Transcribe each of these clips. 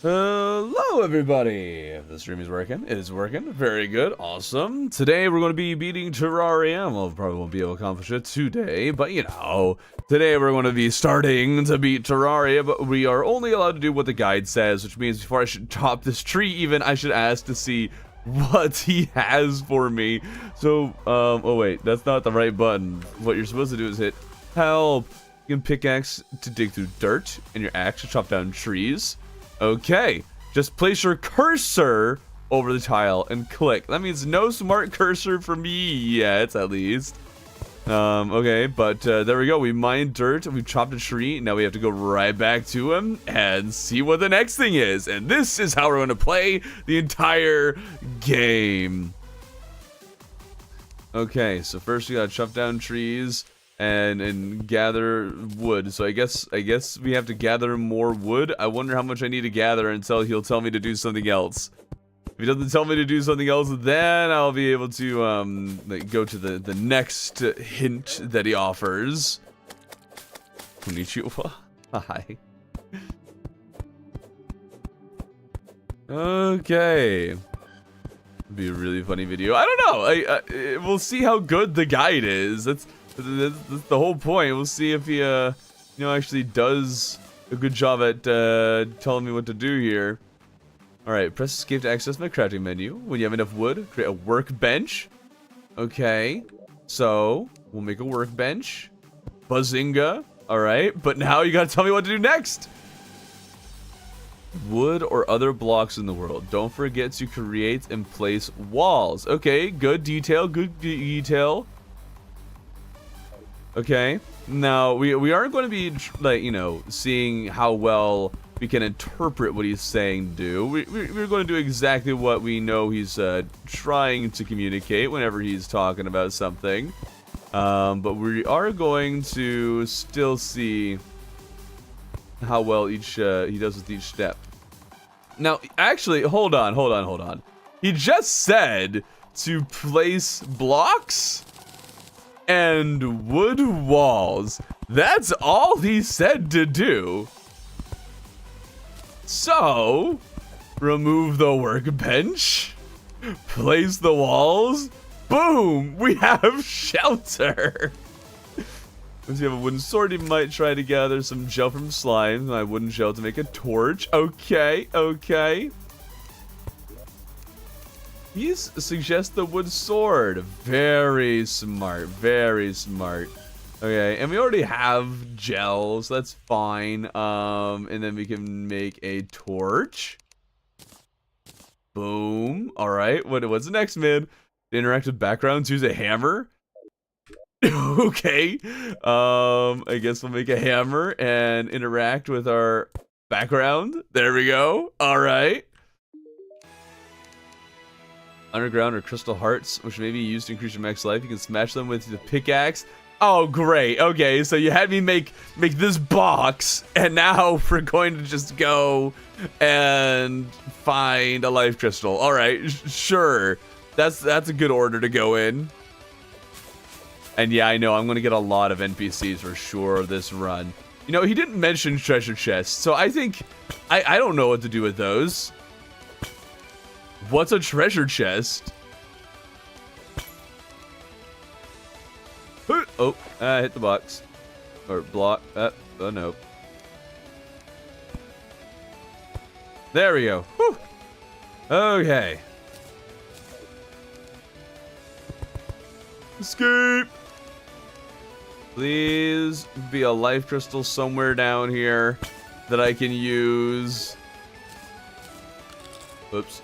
Hello everybody! If the stream is working, it is working. Very good, awesome. Today we're going to be beating Terraria. Well, probably won't be able to accomplish it today, but you know, today we're going to be starting to beat Terraria, but we are only allowed to do what the guide says, which means before I should top this tree even, I should ask to see what he has for me. So, oh wait, that's not the right button. What you're supposed to do is hit help. You can pickaxe to dig through dirt, and your axe to chop down trees. Okay, just place your cursor over the tile and click. That means no smart cursor for me yet, at least. Okay, but there we go. We mined dirt, we've chopped a tree. Now we have to go right back to him and see what the next thing is. And this is how we're going to play the entire game. Okay, so first we gotta chop down trees and gather wood. So I guess we have to gather more wood. I wonder how much I need to gather until he'll tell me to do something else. If he doesn't tell me to do something else, then I'll be able to like, go to the next hint that he offers. Konnichiwa. Hi. Okay. It'd be a really funny video. I don't know. We'll see how good the guide is. That's the whole point. We'll see if he, you know, actually does a good job at telling me what to do here. Alright, press escape to access my crafting menu. When you have enough wood, create a workbench. Okay, so we'll make a workbench. Bazinga. Alright, but now you gotta tell me what to do next. Wood or other blocks in the world. Don't forget to create and place walls. Okay, good detail, good detail. Okay, now we aren't going to be, like, you know, seeing how well we can interpret what he's saying do. We're going to do exactly what we know he's trying to communicate whenever he's talking about something. But we are going to still see how well he does with each step. Now, actually, hold on. He just said to place blocks and wood walls. That's all he said to do. So, remove the workbench, place the walls, boom, we have shelter. Once you have a wooden sword, you might try to gather some gel from slime. My wooden gel to make a torch. Okay, okay. He suggests the wood sword. Very smart, very smart. Okay, and we already have gel, so that's fine. And then we can make a torch. Boom. All right, what's the next, man? The interactive backgrounds use a hammer. Okay. I guess we'll make a hammer and interact with our background. There we go. All right. Underground or crystal hearts, which may be used to increase your max life. You can smash them with the pickaxe. Oh, great. Okay, so you had me make this box, and now we're going to just go and find a life crystal. All right, sure. That's a good order to go in. And yeah, I know I'm going to get a lot of NPCs for sure this run. You know, he didn't mention treasure chests, so I think I don't know what to do with those. What's a treasure chest? Oh, I hit the box. Or block. Oh no. There we go. Whew. Okay. Escape! Please be a life crystal somewhere down here that I can use. Oops.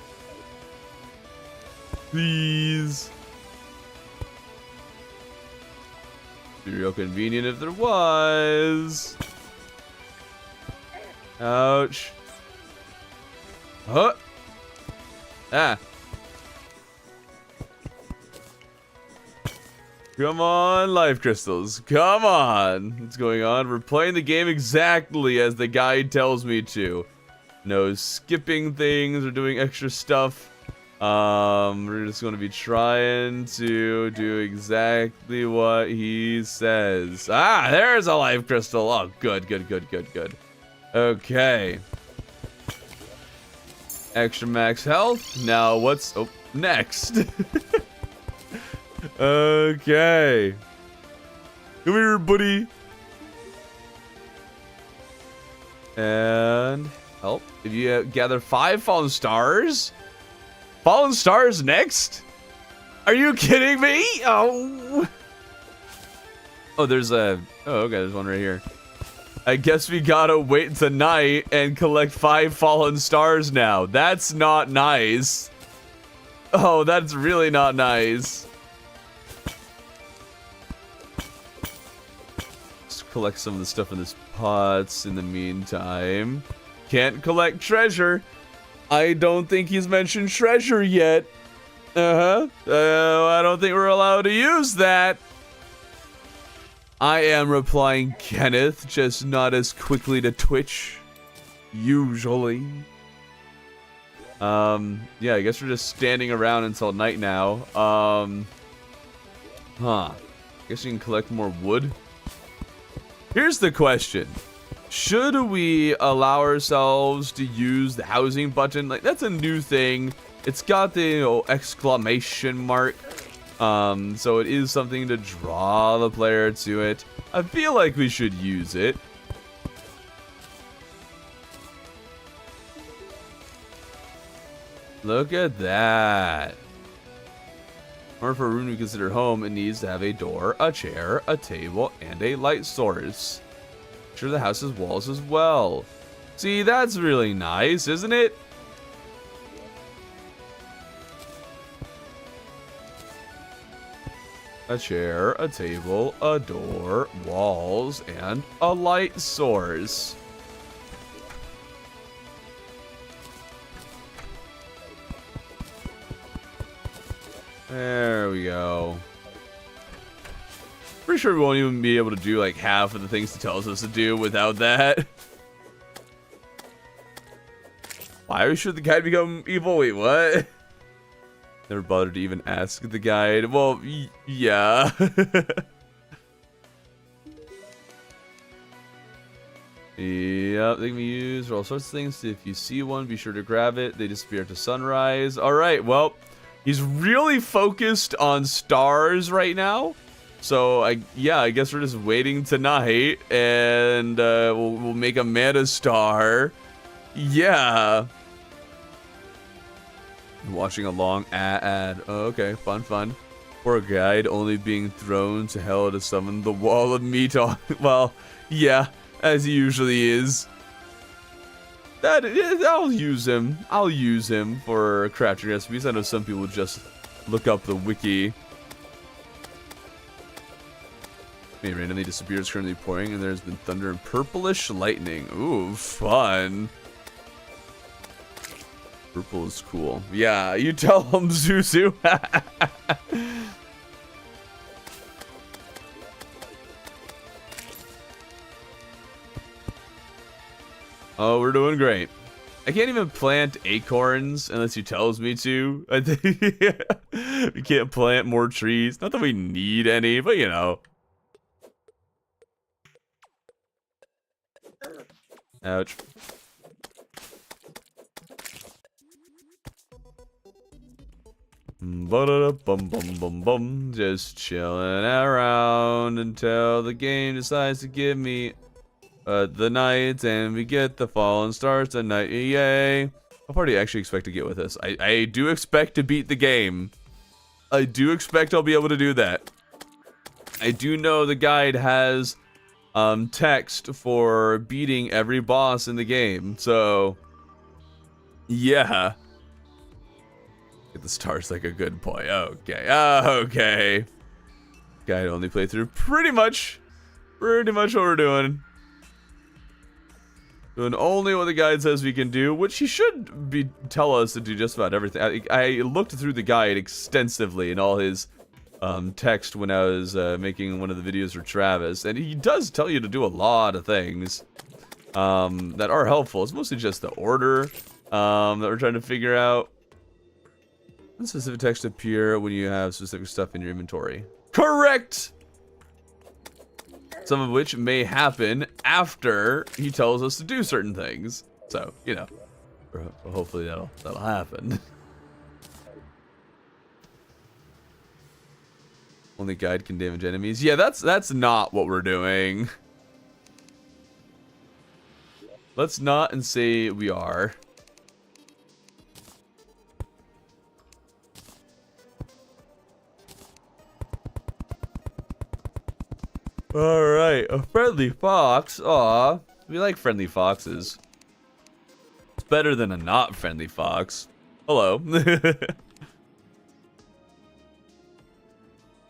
Please. Be real convenient if there was. Ouch. Huh. Ah. Come on, life crystals. Come on. What's going on? We're playing the game exactly as the guide tells me to. No skipping things or doing extra stuff. We're just going to be trying to do exactly what he says. Ah, there's a life crystal. Oh, good. Okay. Extra max health. Now what's next? Okay. Come here, buddy. And help. If you gather 5 fallen stars. Fallen stars next? Are you kidding me? Oh, there's a... Oh, okay, there's one right here. I guess we gotta wait tonight and collect 5 fallen stars now. That's not nice. Oh, that's really not nice. Just collect some of the stuff in this pots in the meantime. Can't collect treasure. I don't think he's mentioned treasure yet. I don't think we're allowed to use that. I am replying Kenneth, just not as quickly to Twitch. Usually. Yeah, I guess we're just standing around until night now. Guess you can collect more wood. Here's the question. Should we allow ourselves to use the housing button? Like, that's a new thing. It's got the exclamation mark. So it is something to draw the player to it. I feel like we should use it. Look at that. In order for a room to be considered home, it needs to have a door, a chair, a table, and a light source. Sure, the house has walls as well. See, that's really nice, isn't it? A chair, a table, a door, walls, and a light source. There we go. Pretty sure we won't even be able to do like half of the things it tells us to do without that. Why should the guide become evil? Wait, what? Never bothered to even ask the guide. Well, yeah. Yep, they can be used for all sorts of things. If you see one, be sure to grab it. They disappear to sunrise. All right, well, he's really focused on stars right now. So, I guess we're just waiting tonight, and we'll make a mana star. Yeah. Watching a long ad. Oh, okay, fun. Poor guide only being thrown to hell to summon the wall of meat on. Well, yeah, as he usually is. I'll use him. I'll use him for crafting recipes. I know some people just look up the wiki. May randomly disappears, currently pouring, and there's been thunder and purplish lightning. Ooh, fun. Purple is cool. Yeah, you tell him, Zuzu. Oh, we're doing great. I can't even plant acorns unless he tells me to. I think we can't plant more trees. Not that we need any, but you know. Ouch. Bum. Just chilling around until the game decides to give me the night and we get the fallen stars tonight. Yay. How far do you actually expect to get with this? I do expect to beat the game. I do expect I'll be able to do that. I do know the guide has text for beating every boss in the game, so yeah. Get the stars like a good boy. Okay. Guide only playthrough. Pretty much what we're doing. Doing only what the guide says we can do, which he should tell us to do just about everything. I looked through the guide extensively in all his text when I was making one of the videos for Travis, and he does tell you to do a lot of things that are helpful. It's mostly just the order that we're trying to figure out. Specific text appear when you have specific stuff in your inventory. Correct! Some of which may happen after he tells us to do certain things. So, you know, hopefully that'll happen. Only guide can damage enemies. Yeah, that's not what we're doing. Let's not and say we are. Alright, a friendly fox. Aw, we like friendly foxes. It's better than a not friendly fox. Hello.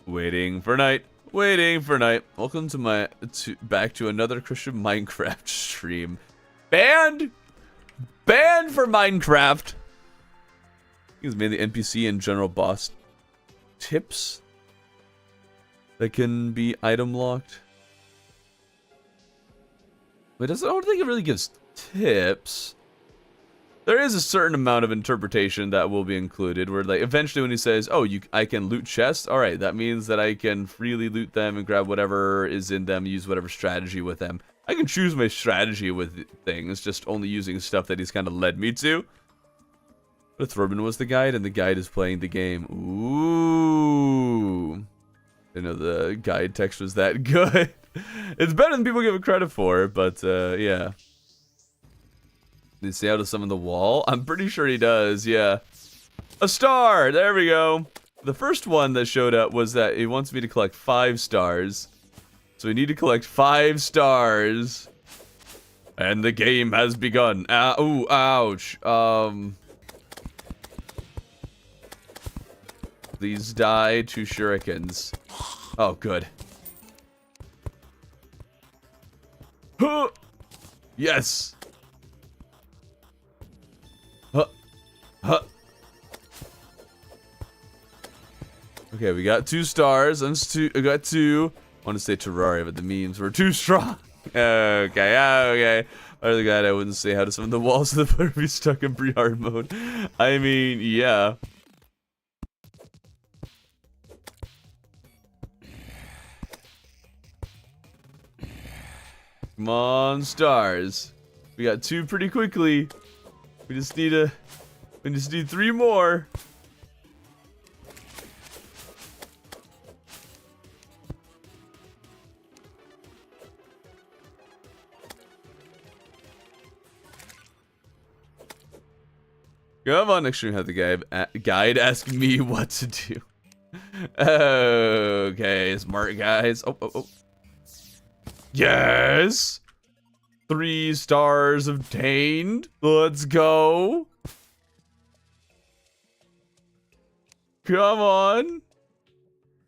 Waiting for night. Waiting for night. Welcome to back to another Christian Minecraft stream. Banned! Banned for Minecraft! It's mainly NPC and general boss tips that can be item locked. I don't think it really gives tips. There is a certain amount of interpretation that will be included, where like eventually when he says, "Oh, I can loot chests," all right, that means that I can freely loot them and grab whatever is in them, use whatever strategy with them. I can choose my strategy with things, just only using stuff that he's kind of led me to. But Thorben was the guide, and the guide is playing the game. Ooh. I know the guide text was that good. It's better than people give it credit for, but yeah. Did he say how to summon the wall? I'm pretty sure he does, yeah. A star! There we go. The first one that showed up was that he wants me to collect 5 stars. So we need to collect 5 stars. And the game has begun. Ooh, ouch. Please die to shurikens. Oh, good. Huh. Yes. Huh. Huh. Okay, we got 2 stars. I got 2. I want to say Terraria, but the memes were too strong. Okay. Other guy, I wouldn't say how to summon the walls so the player would be stuck in pre-hard mode. I mean, yeah. Come on, stars. We got 2 pretty quickly. We just need 3 more. Come on, next stream have the guide ask me what to do. Okay, smart guys. Oh. Yes! 3 stars obtained. Let's go. Come on.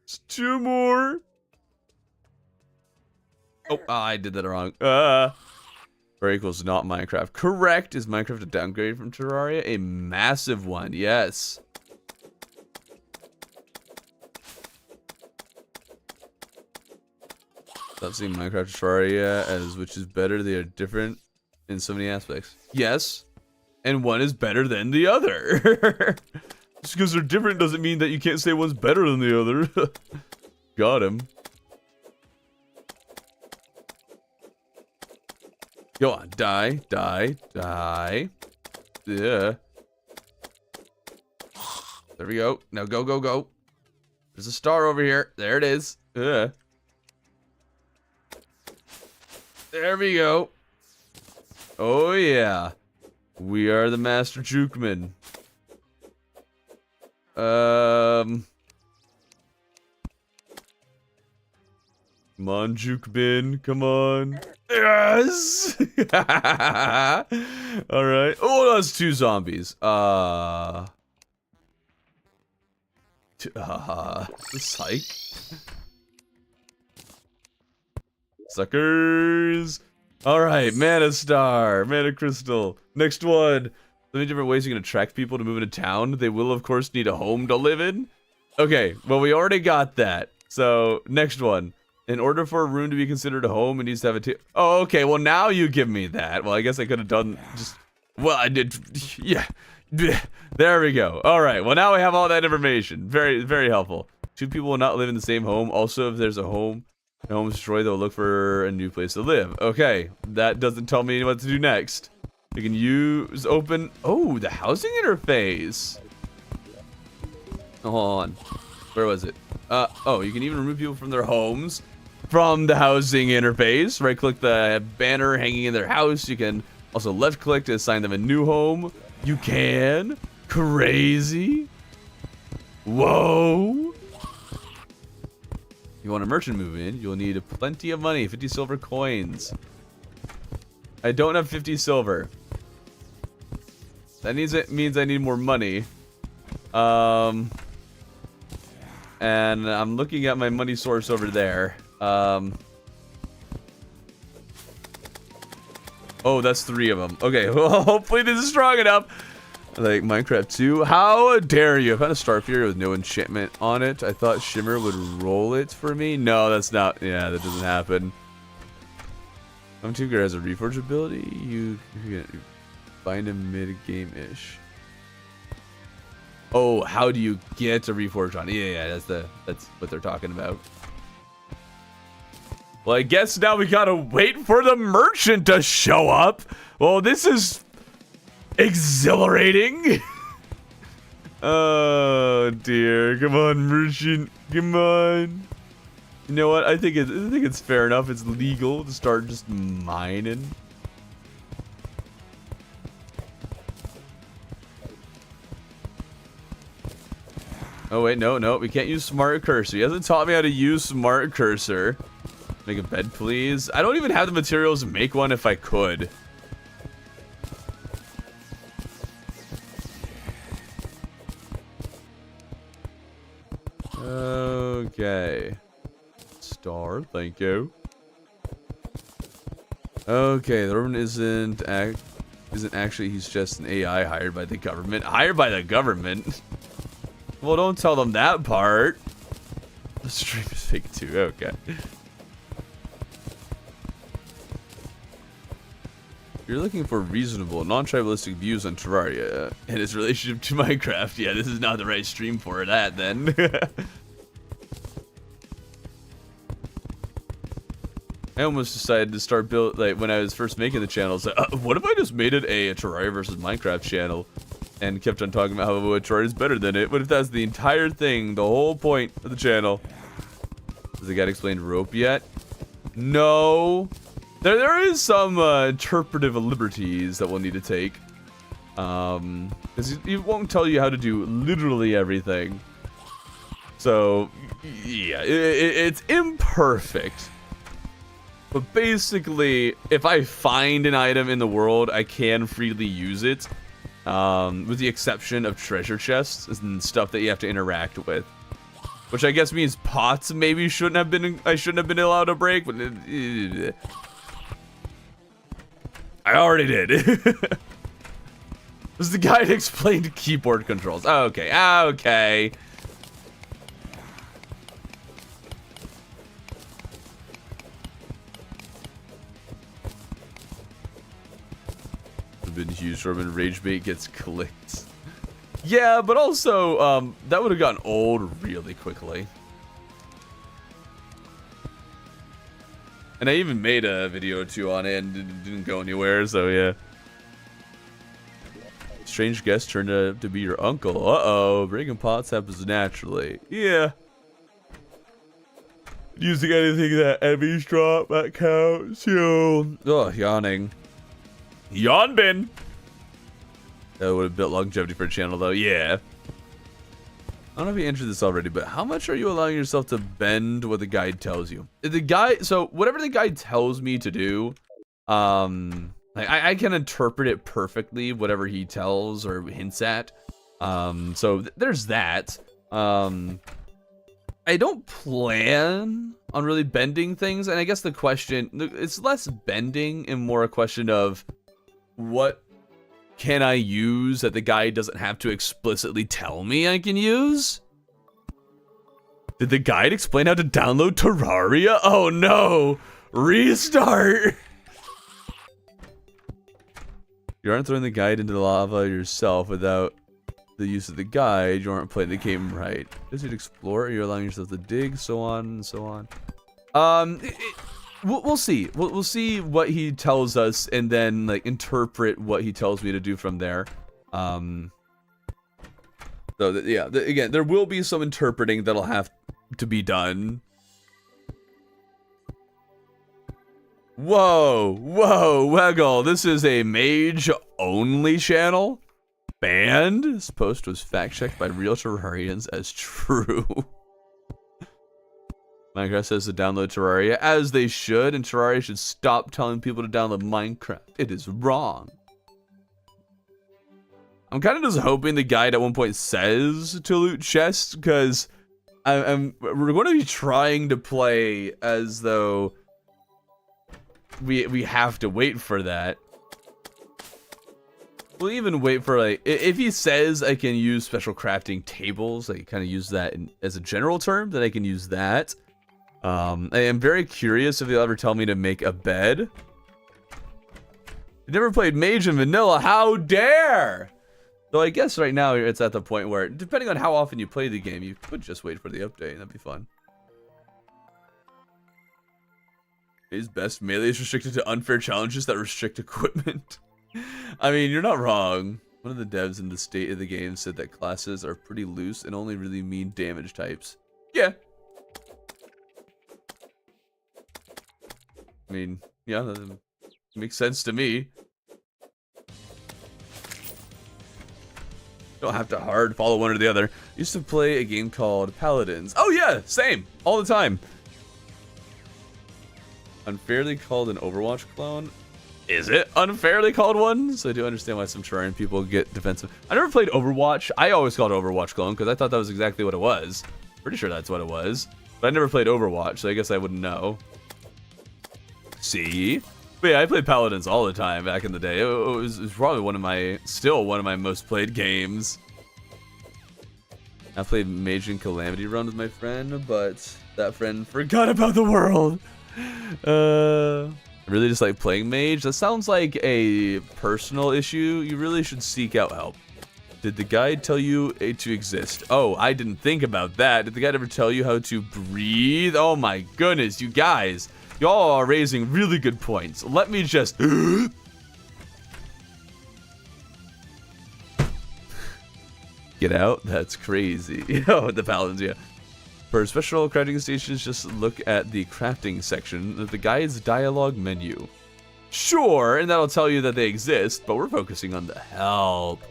It's 2 more. Oh, I did that wrong. Or equals not Minecraft. Correct. Is Minecraft a downgrade from Terraria? A massive one, yes. Stop seeing Minecraft and Terraria as which is better. They are different in so many aspects. Yes. And one is better than the other. Just because they're different doesn't mean that you can't say one's better than the other. Got him. Go on, die. Yeah. There we go. Now go. There's a star over here. There it is. There we go. Oh yeah. We are the Master Jukemen. Come on, Juke Bin. Come on. Yes! Alright. Oh, that's 2 zombies. Psych. Suckers. Alright, Mana Star. Mana Crystal. Next one. So many different ways you can attract people to move into town. They will, of course, need a home to live in. Okay, well, we already got that. So, next one. In order for a room to be considered a home, it needs to have a Oh, okay, well, now you give me that. Well, I guess I could have done just... Well, I did... Yeah, There we go. All right. Well, now we have all that information. Very, very helpful. Two people will not live in the same home. Also, if there's a home destroyed, they'll look for a new place to live. Okay. That doesn't tell me what to do next. You can use open. Oh, the housing interface. Hold on. Where was it? Oh, you can even remove people from their homes from the housing interface. Right click the banner hanging in their house. You can also left click to assign them a new home. You can. Crazy. Whoa. You want a merchant move in, you'll need plenty of money, 50 silver coins. I don't have 50 silver. That means I need more money. And I'm looking at my money source over there. Oh, that's 3 of them. Okay, well, hopefully this is strong enough. Like Minecraft 2. How dare you? I found a Star Fury with no enchantment on it. I thought Shimmer would roll it for me. No, that's not. Yeah, that doesn't happen. Tinker has a reforge ability. You find him mid-game-ish. Oh, how do you get a reforge on? Yeah, that's what they're talking about. Well, I guess now we gotta wait for the merchant to show up. Well, this is exhilarating. Oh dear, come on, merchant, come on. You know what? I think it's fair enough. It's legal to start just mining. Oh wait, no, we can't use smart cursor. He hasn't taught me how to use smart cursor. Make a bed, please. I don't even have the materials to make one if I could. Okay. Star, thank you. Okay, the Roman isn't actually, he's just an AI hired by the government. Hired by the government? Well, don't tell them that part. The stream is fake too, okay. You're looking for reasonable, non-tribalistic views on Terraria and its relationship to Minecraft. Yeah, this is not the right stream for that, then. I almost decided to start build when I was first making the channel. So, what if I just made it a Terraria versus Minecraft channel, and kept on talking about how Terraria is better than it? What if that's the entire thing, the whole point of the channel? Has the guy explained rope yet? No. There is some interpretive liberties that we'll need to take. Because he won't tell you how to do literally everything. So, yeah, it's imperfect. But basically, if I find an item in the world, I can freely use it. With the exception of treasure chests and stuff that you have to interact with. Which I guess means pots maybe I shouldn't have been allowed to break, but I already did. This is the guy that explained keyboard controls. Okay, okay. Been huge when rage bait gets clicked. Yeah, but also that would have gotten old really quickly. And I even made a video or two on it and didn't go anywhere, so yeah. Strange guest turned out to be your uncle. Uh-oh, breaking pots happens naturally. Yeah. Using anything that enemies drop, that counts. Yo. Oh, yawning. Yawn bin. That would have built longevity for a channel, though. Yeah. I don't know if you entered this already, but how much are you allowing yourself to bend what the guide tells you? So whatever the guide tells me to do, I can interpret it perfectly, whatever he tells or hints at. So there's that. I don't plan on really bending things, and I guess the question, it's less bending and more a question of what can I use that the guide doesn't have to explicitly tell me I can use? Did the guide explain how to download Terraria? Oh no! Restart! You aren't throwing the guide into the lava yourself without the use of the guide. You aren't playing the game right. As you explore, you're allowing yourself to dig, so on and so on. We'll see. We'll see what he tells us, and then like interpret what he tells me to do from there. So yeah, again, there will be some interpreting that'll have to be done. Whoa, Weggle, this is a mage-only channel? Banned? This post was fact-checked by real Terrarians as true. Minecraft says to download Terraria, as they should, and Terraria should stop telling people to download Minecraft. It is wrong. I'm kind of just hoping the guide at one point says to loot chests, because we're going to be trying to play as though we have to wait for that. We'll even wait for, like, if he says I can use special crafting tables, I kind of use that as a general term, then I can use that. I am very curious if they'll ever tell me to make a bed. I've never played Mage in vanilla, how dare! Though I guess right now it's at the point where, depending on how often you play the game, you could just wait for the update, and that'd be fun. Is best melee is restricted to unfair challenges that restrict equipment. I mean, you're not wrong. One of the devs in the state of the game said that classes are pretty loose and only really mean damage types. Yeah. I mean, yeah, that makes sense to me. Don't have to hard follow one or the other. I used to play a game called Paladins. Oh yeah, same, all the time. Unfairly called an Overwatch clone. Is it unfairly called one? So I do understand why some Terrarian people get defensive. I never played Overwatch. I always called it Overwatch clone because I thought that was exactly what it was. Pretty sure that's what it was. But I never played Overwatch, so I guess I wouldn't know. See? But yeah, I played Paladins all the time back in the day. It was probably still one of my most played games. I played Mage and Calamity Run with my friend, but that friend forgot about the world. I really just like playing Mage. That sounds like a personal issue. You really should seek out help. Did the guide tell you to exist? Oh, I didn't think about that. Did the guide ever tell you how to breathe? Oh my goodness, you guys. Y'all are raising really good points. Let me just... Get out? That's crazy. Oh, the paladins, yeah. For special crafting stations, just look at the crafting section of the guide's dialogue menu. Sure, and that'll tell you that they exist, but we're focusing on the help.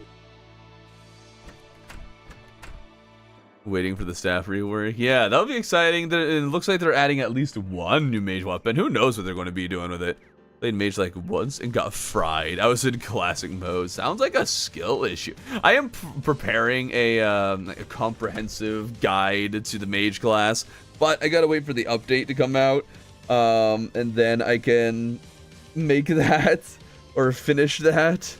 Waiting for the staff rework. Yeah, that'll be exciting. It looks like they're adding at least one new mage weapon. Who knows what they're going to be doing with it. Played mage like once and got fried. I was in classic mode. Sounds like a skill issue. I am preparing a comprehensive guide to the mage class, but I gotta wait for the update to come out, and then I can make that or finish that.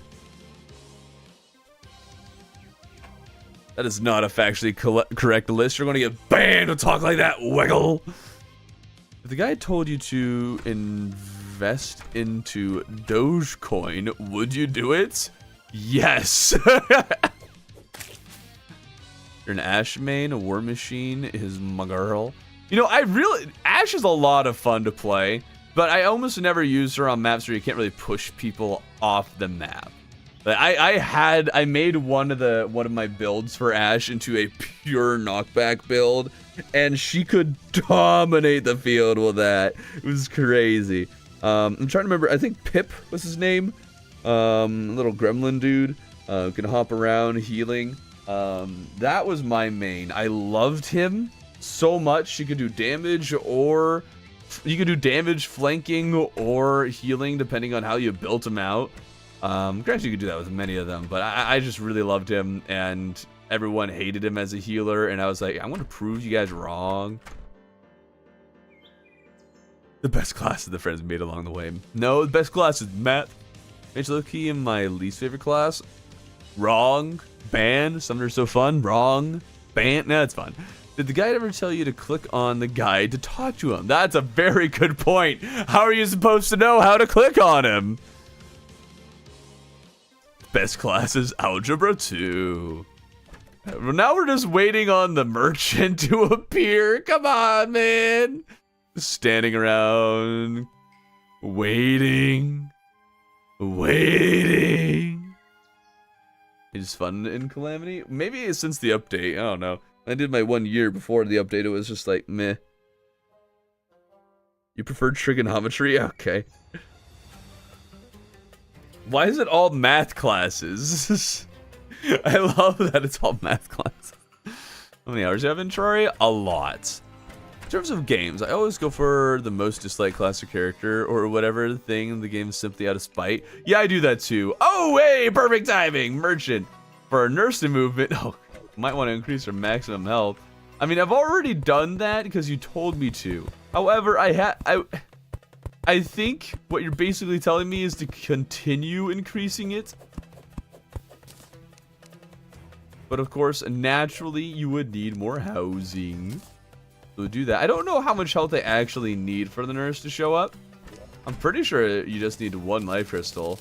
That is not a factually correct list. You're going to get banned to talk like that, Wiggle. If the guy told you to invest into Dogecoin, would you do it? Yes. You're an Ash main, a War Machine is my girl. You know, Ash is a lot of fun to play, but I almost never use her on maps where you can't really push people off the map. I made one of my builds for Ash into a pure knockback build, and she could dominate the field with that. It was crazy. I'm trying to remember. I think Pip was his name. Little gremlin dude. Can hop around, healing. That was my main. I loved him so much. He could do damage, or you could do damage, flanking, or healing, depending on how you built him out. Granted, you could do that with many of them, but I just really loved him, and everyone hated him as a healer, and I was like, I want to prove you guys wrong. The best class the friends made along the way. No, the best class is math. Mage low-key in my least favorite class. Wrong. Ban. Some are so fun. Wrong. Ban. Nah, it's fun. Did the guide ever tell you to click on the guide to talk to him? That's a very good point. How are you supposed to know how to click on him? best class is Algebra 2. Now we're just waiting on the merchant to appear. Come on, man. Standing around, waiting. It's fun in Calamity. Maybe since the update, I don't know. I did my 1 year before the update. It was just like, meh. You prefer trigonometry? Okay. Why is it all math classes? I love that it's all math classes. How many hours do you have in Terraria? A lot. In terms of games, I always go for the most disliked class or character or whatever thing the game is simply out of spite. Yeah, I do that too. Oh, hey, perfect timing. Merchant. For our nursing movement, oh, might want to increase our maximum health. I mean, I've already done that because you told me to. However, I think what you're basically telling me is to continue increasing it. But of course, naturally, you would need more housing. So do that. I don't know how much health they actually need for the nurse to show up. I'm pretty sure you just need 1 life crystal.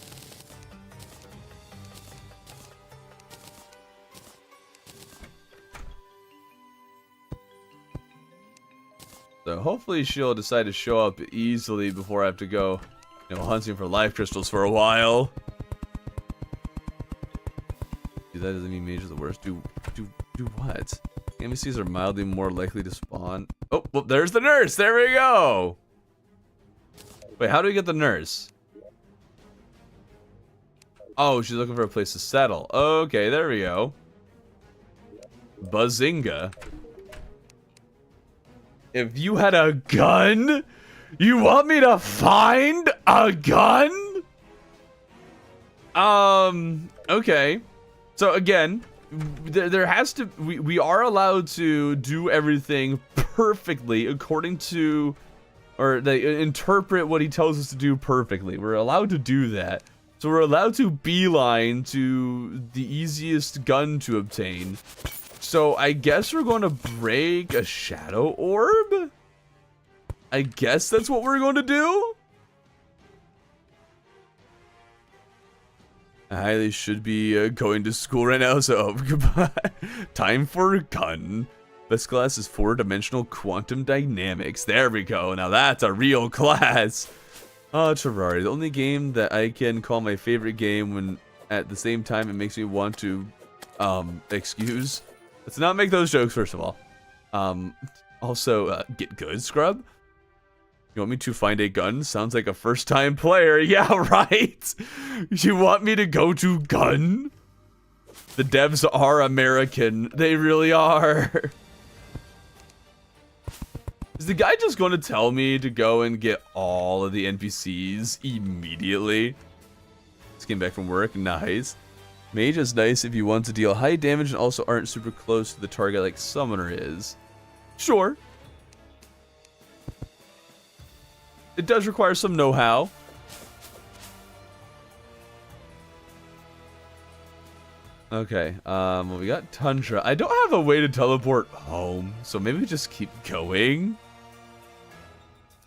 So hopefully she'll decide to show up easily before I have to go, hunting for life crystals for a while. Dude, that doesn't mean mage is the worst. Do what? NPCs are mildly more likely to spawn. Oh, well, there's the nurse. There we go. Wait, how do we get the nurse? Oh, she's looking for a place to settle. Okay, there we go. Bazinga. If you had a gun, you want me to find a gun? Okay. So again, there has to, we are allowed to do everything perfectly according to, or they interpret what he tells us to do perfectly. We're allowed to do that. So we're allowed to beeline to the easiest gun to obtain. So I guess we're going to break a shadow orb? I guess that's what we're going to do? I highly should be going to school right now, so goodbye. Time for a gun. Best class is 4-dimensional quantum dynamics. There we go. Now that's a real class. Terraria, the only game that I can call my favorite game when at the same time it makes me want to, excuse. Let's not make those jokes, first of all. Also, get good, scrub. You want me to find a gun? Sounds like a first-time player. Yeah, right. You want me to go to gun? The devs are American. They really are. Is the guy just going to tell me to go and get all of the NPCs immediately? Just came back from work. Nice. Mage is nice if you want to deal high damage and also aren't super close to the target like Summoner is. Sure. It does require some know-how. Okay, well, we got Tundra. I don't have a way to teleport home, so maybe we just keep going.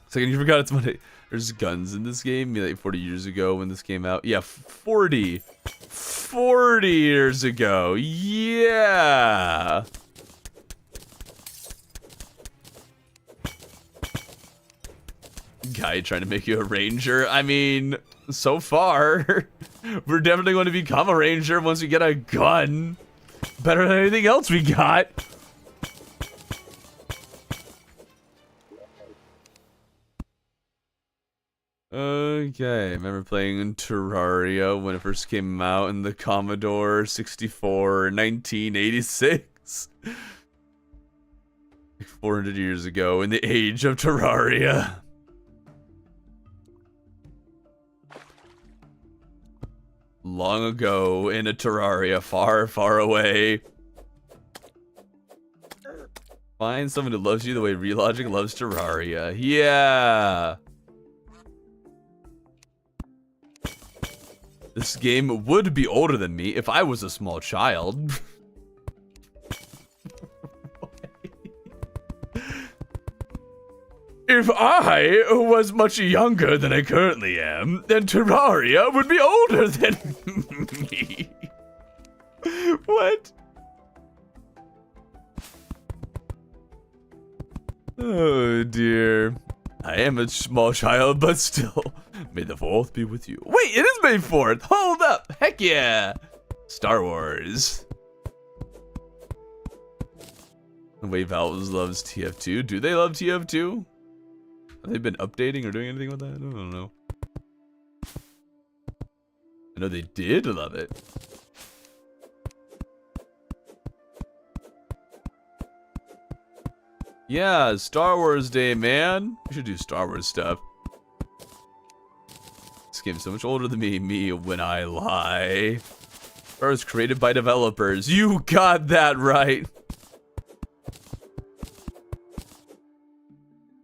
Second, you forgot it's Monday. There's guns in this game, like 40 years ago when this came out. Yeah, 40 years ago. Yeah. Guy trying to make you a ranger. I mean, so far, we're definitely going to become a ranger once we get a gun. Better than anything else we got. Okay, I remember playing in Terraria when it first came out in the Commodore 64 in 1986. 400 years ago in the age of Terraria. Long ago in a Terraria far, far away. Find someone who loves you the way Relogic loves Terraria. Yeah. This game would be older than me if I was a small child. If I was much younger than I currently am, then Terraria would be older than me. What? Oh dear. I am a small child, but still. May the 4th be with you. Wait, it is May 4th. Hold up. Heck yeah. Star Wars. Wait, Valve loves TF2. Do they love TF2? Have they been updating or doing anything with that? I don't know. I know they did love it. Yeah, Star Wars Day, man. We should do Star Wars stuff. This game's so much older than me when I lie. Star Wars created by developers. You got that right.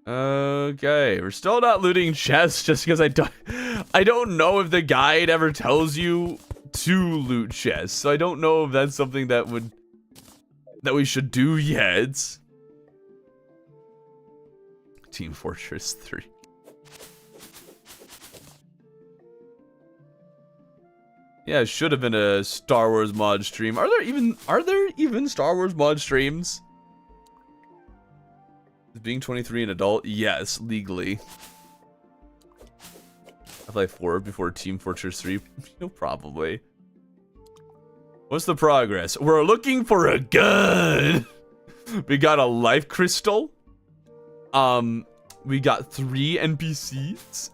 Okay, we're still not looting chests just because I don't know if the guide ever tells you to loot chests. So I don't know if that's something that we should do yet. Team Fortress 3. Yeah, it should have been a Star Wars mod stream. Are there even Star Wars mod streams? Is being 23 an adult? Yes, legally. I played 4 before Team Fortress 3. No, probably. What's the progress? We're looking for a gun. We got a life crystal. We got 3 NPCs.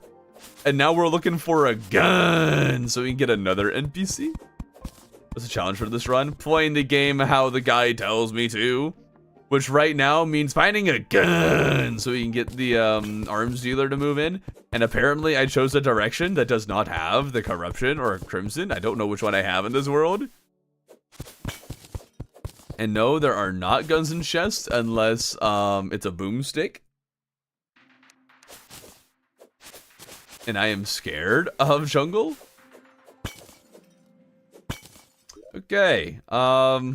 And now we're looking for a gun so we can get another NPC. What's the challenge for this run? Playing the game how the guy tells me to. Which right now means finding a gun so we can get the arms dealer to move in. And apparently I chose a direction that does not have the corruption or crimson. I don't know which one I have in this world. And no, there are not guns in chests unless it's a boomstick. And I am scared of jungle. Okay. Huh.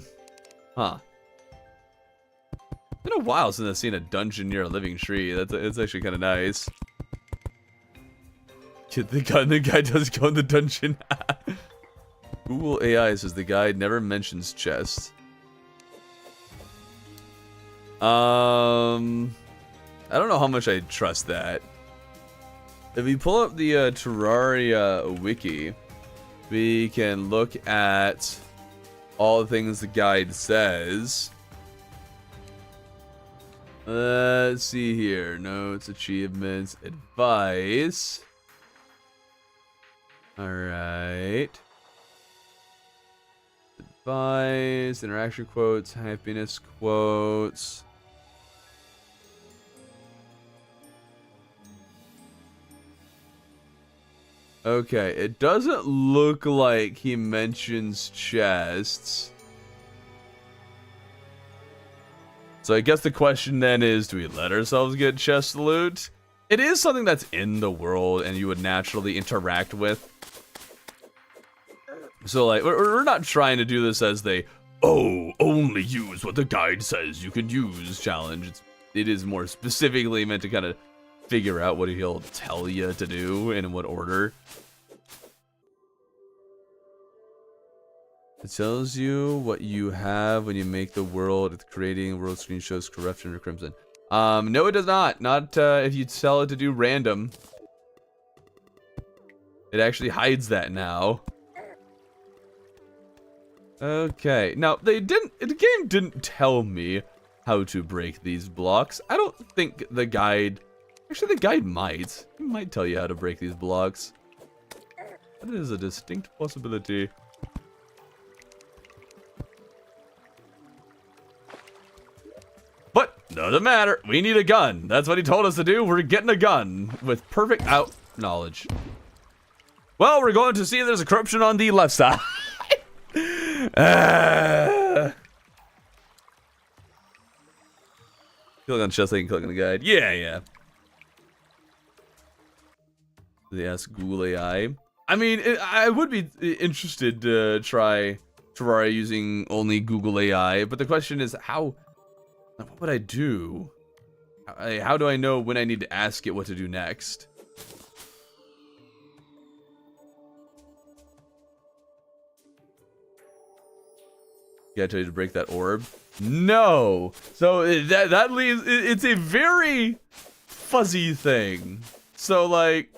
It's been a while since I've seen a dungeon near a living tree. It's actually kind of nice. Get the gun. The guy does go in the dungeon. Google AI says the guide never mentions chests. I don't know how much I trust that. If we pull up the Terraria wiki, we can look at all the things the guide says. Let's see here. Notes, achievements, advice. Alright. Advice, interaction quotes, happiness quotes. Okay, it doesn't look like he mentions chests. So I guess the question then is, do we let ourselves get chest loot? It is something that's in the world and you would naturally interact with. So like, we're not trying to do this as they, oh, only use what the guide says you can use challenge. It is more specifically meant to kind of figure out what he'll tell you to do and in what order. It tells you what you have when you make the world. It's creating world screen shows corruption or crimson. No, it does not. Not if you tell it to do random. It actually hides that now. Okay. Now the game didn't tell me how to break these blocks. I don't think the guide. Actually, the guide might. He might tell you how to break these blocks. That is a distinct possibility. But doesn't matter. We need a gun. That's what he told us to do. We're getting a gun with perfect knowledge. Well, we're going to see if there's a corruption on the left side. Click on chest, I can click on the guide. Yeah. They ask Google AI. I mean, I would be interested to try Terraria using only Google AI, but the question is what would I do? How do I know when I need to ask it what to do next? Yeah, I told you to break that orb. No. So that leaves. It's a very fuzzy thing. So like,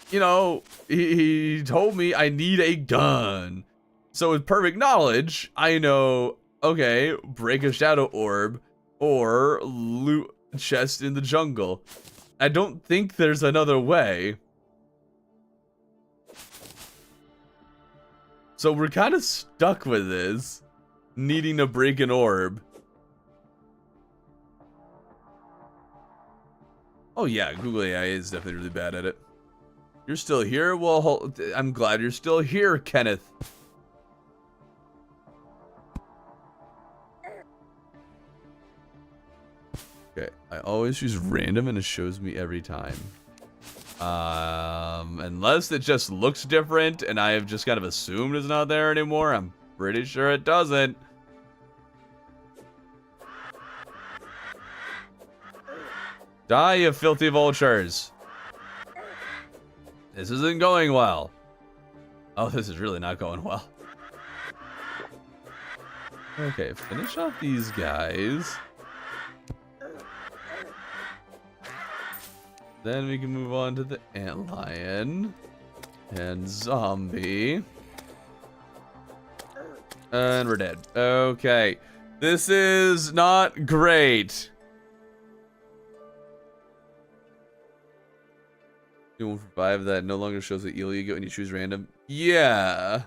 you know, he told me I need a gun. So with perfect knowledge, I know, okay, break a shadow orb or loot a chest in the jungle. I don't think there's another way. So we're kind of stuck with this, needing to break an orb. Oh yeah, Google AI is definitely really bad at it. You're still here? Well, I'm glad you're still here, Kenneth. Okay, I always choose random and it shows me every time. Unless it just looks different and I have just kind of assumed it's not there anymore. I'm pretty sure it doesn't. Die, you filthy vultures. This isn't going well. Oh, this is really not going well. Okay, finish off these guys. Then we can move on to the antlion and zombie. And we're dead. Okay. This is not great. You won't survive that. No longer shows the eel you get when you choose random. Yeah.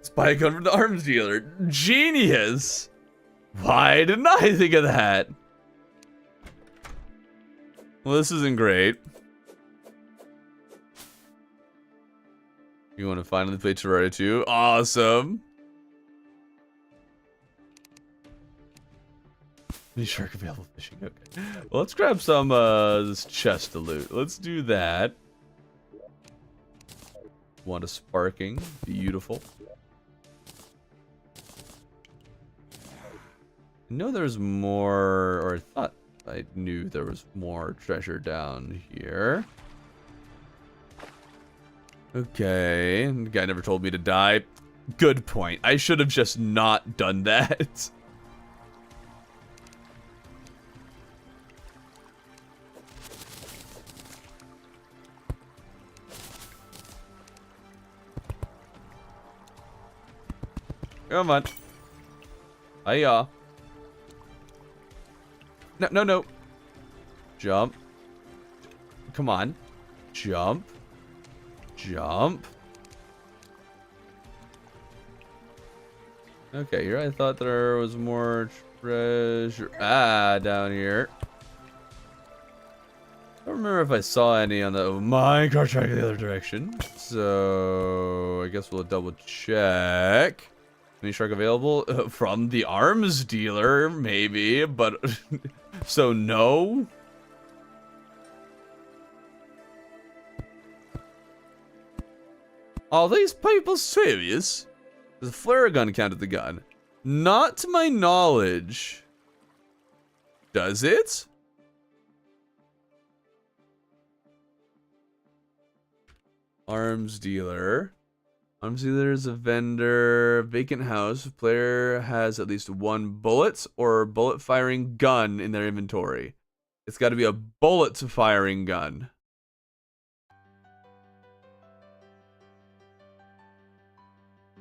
Spy gun from the arms dealer. Genius. Why didn't I think of that? Well, this isn't great. You want to finally play Terraria 2? Awesome. Any shark available fishing? Okay. Well, let's grab some this chest to loot. Let's do that. Want a sparking. Beautiful. I know there's more, or I thought I knew there was more treasure down here. Okay, the guy never told me to die. Good point. I should have just not done that. Come on. Hiya. No, no, no. Jump. Come on. Jump. Jump. Okay, here I thought there was more treasure. Down here. I don't remember if I saw any on the minecart track the other direction. So I guess we'll double check. Any shark available? From the arms dealer, maybe, but so no. Are these people serious? Does a flare gun count as the gun? Not to my knowledge. Does it? Arms dealer. Arms dealer is a vendor. Vacant house. Player has at least one bullet or bullet firing gun in their inventory. It's got to be a bullet firing gun.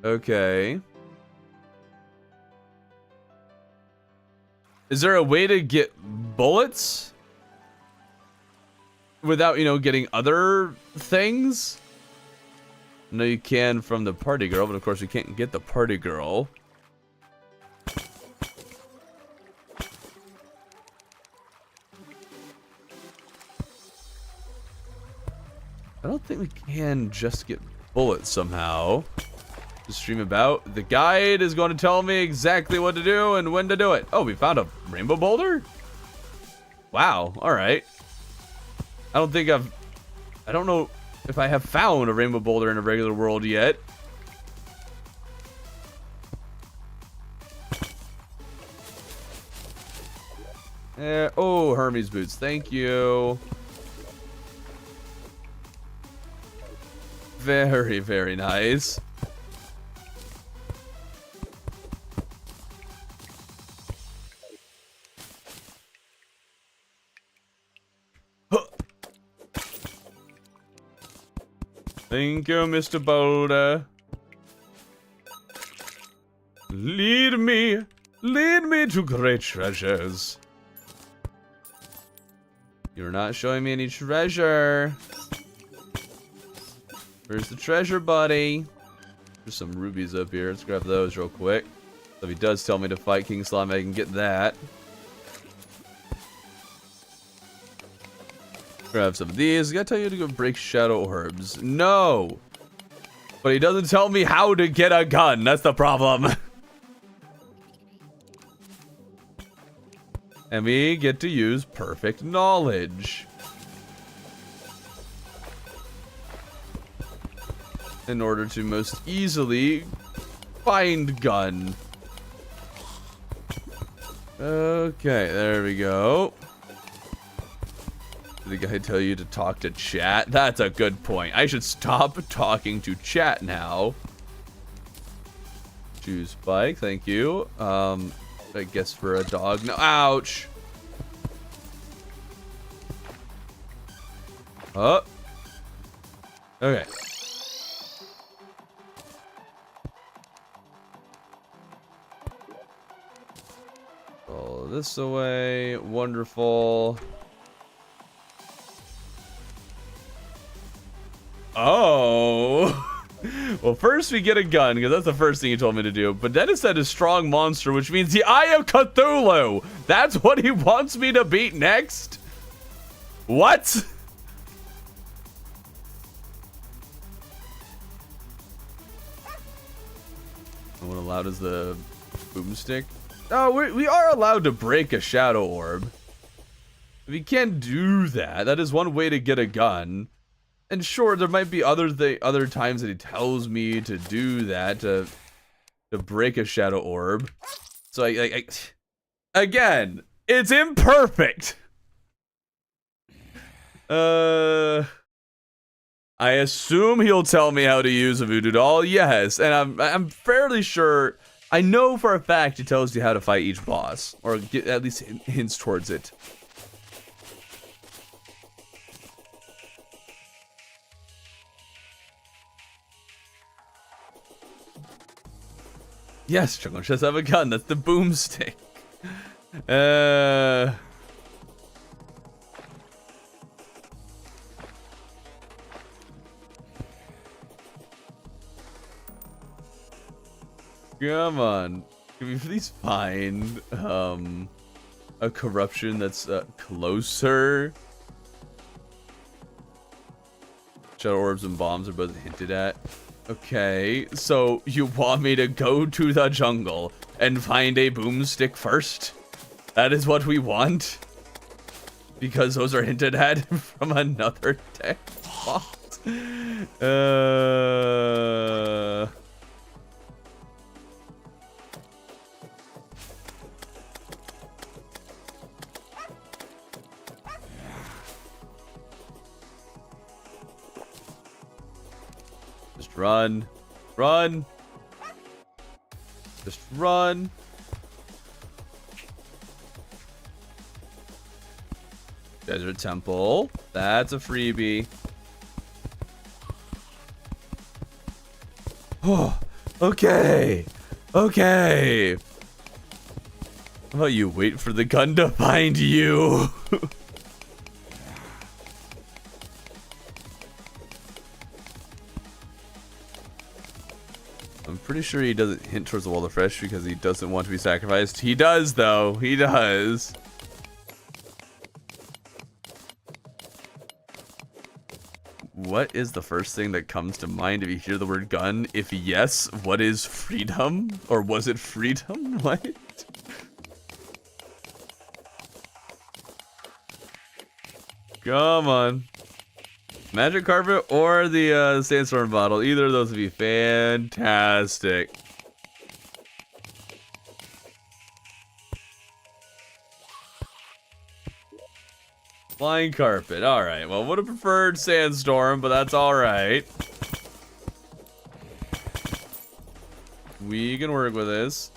Okay. Is there a way to get bullets without, you know, getting other things? No, you can from the party girl, but of course you can't get the party girl. I don't think we can just get bullets somehow. To stream about. The guide is going to tell me exactly what to do and when to do it. Oh, we found a rainbow boulder? Wow, alright. I don't know if I have found a rainbow boulder in a regular world yet. Oh, Hermes boots. Thank you. Very, very nice. Thank you, Mr. Boulder. Lead me to great treasures. You're not showing me any treasure. Where's the treasure, buddy? There's some rubies up here. Let's grab those real quick. So if he does tell me to fight King Slime, I can get that. Grab some of these. I gotta tell you to go break shadow orbs. No! But he doesn't tell me how to get a gun. That's the problem. And we get to use perfect knowledge. In order to most easily find gun. Okay, there we go. Did the guy tell you to talk to chat? That's a good point. I should stop talking to chat now. Choose bike, thank you. I guess for a dog. No, ouch. Oh. Okay. Roll this away. Wonderful. Oh. Well, first we get a gun, because that's the first thing he told me to do. But then it said a strong monster, which means the Eye of Cthulhu. That's what he wants me to beat next? What? And what allowed is the boomstick? Oh, we are allowed to break a shadow orb. We can't do that. That is one way to get a gun. And sure, there might be other times that he tells me to do that to break a shadow orb. So I again, it's imperfect. I assume he'll tell me how to use a voodoo doll. Yes, and I'm fairly sure. I know for a fact he tells you how to fight each boss, or get at least hints towards it. Yes, Jungle does have a gun. That's the boomstick. Come on. Can we please find a corruption that's closer? Shadow orbs and bombs are both hinted at. Okay, so you want me to go to the jungle and find a boomstick first? That is what we want? Because those are hinted at from another deck. Just run. Run. Just run. Desert Temple. That's a freebie. Oh, okay. Okay. How about you wait for the gun to find you? I'm pretty sure he doesn't hint towards the wall of fresh because he doesn't want to be sacrificed. He does, though. He does. What is the first thing that comes to mind if you hear the word gun? If yes, what is freedom? Or was it freedom? What? Come on. Magic carpet or the sandstorm bottle. Either of those would be fantastic. Flying carpet. Alright. Well, would have preferred sandstorm, but that's alright. We can work with this.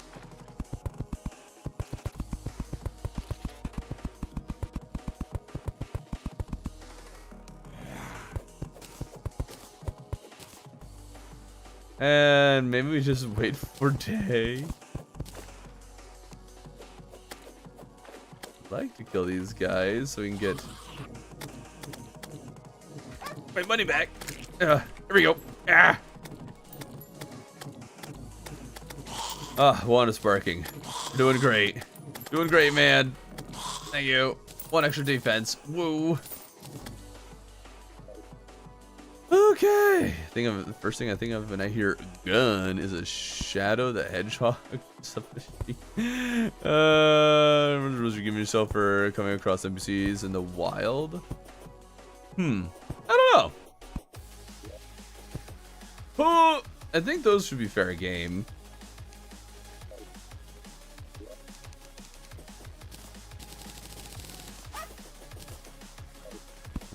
And maybe we just wait for day. I'd like to kill these guys so we can get my money back. Here we go. Ah. One is sparking. Doing great. Doing great, man. Thank you. One extra defense. Woo. Okay. The first thing I think of when I hear gun is a Shadow the Hedgehog. What rules you give yourself for coming across NPCs in the wild? I don't know. Oh, I think those should be fair game.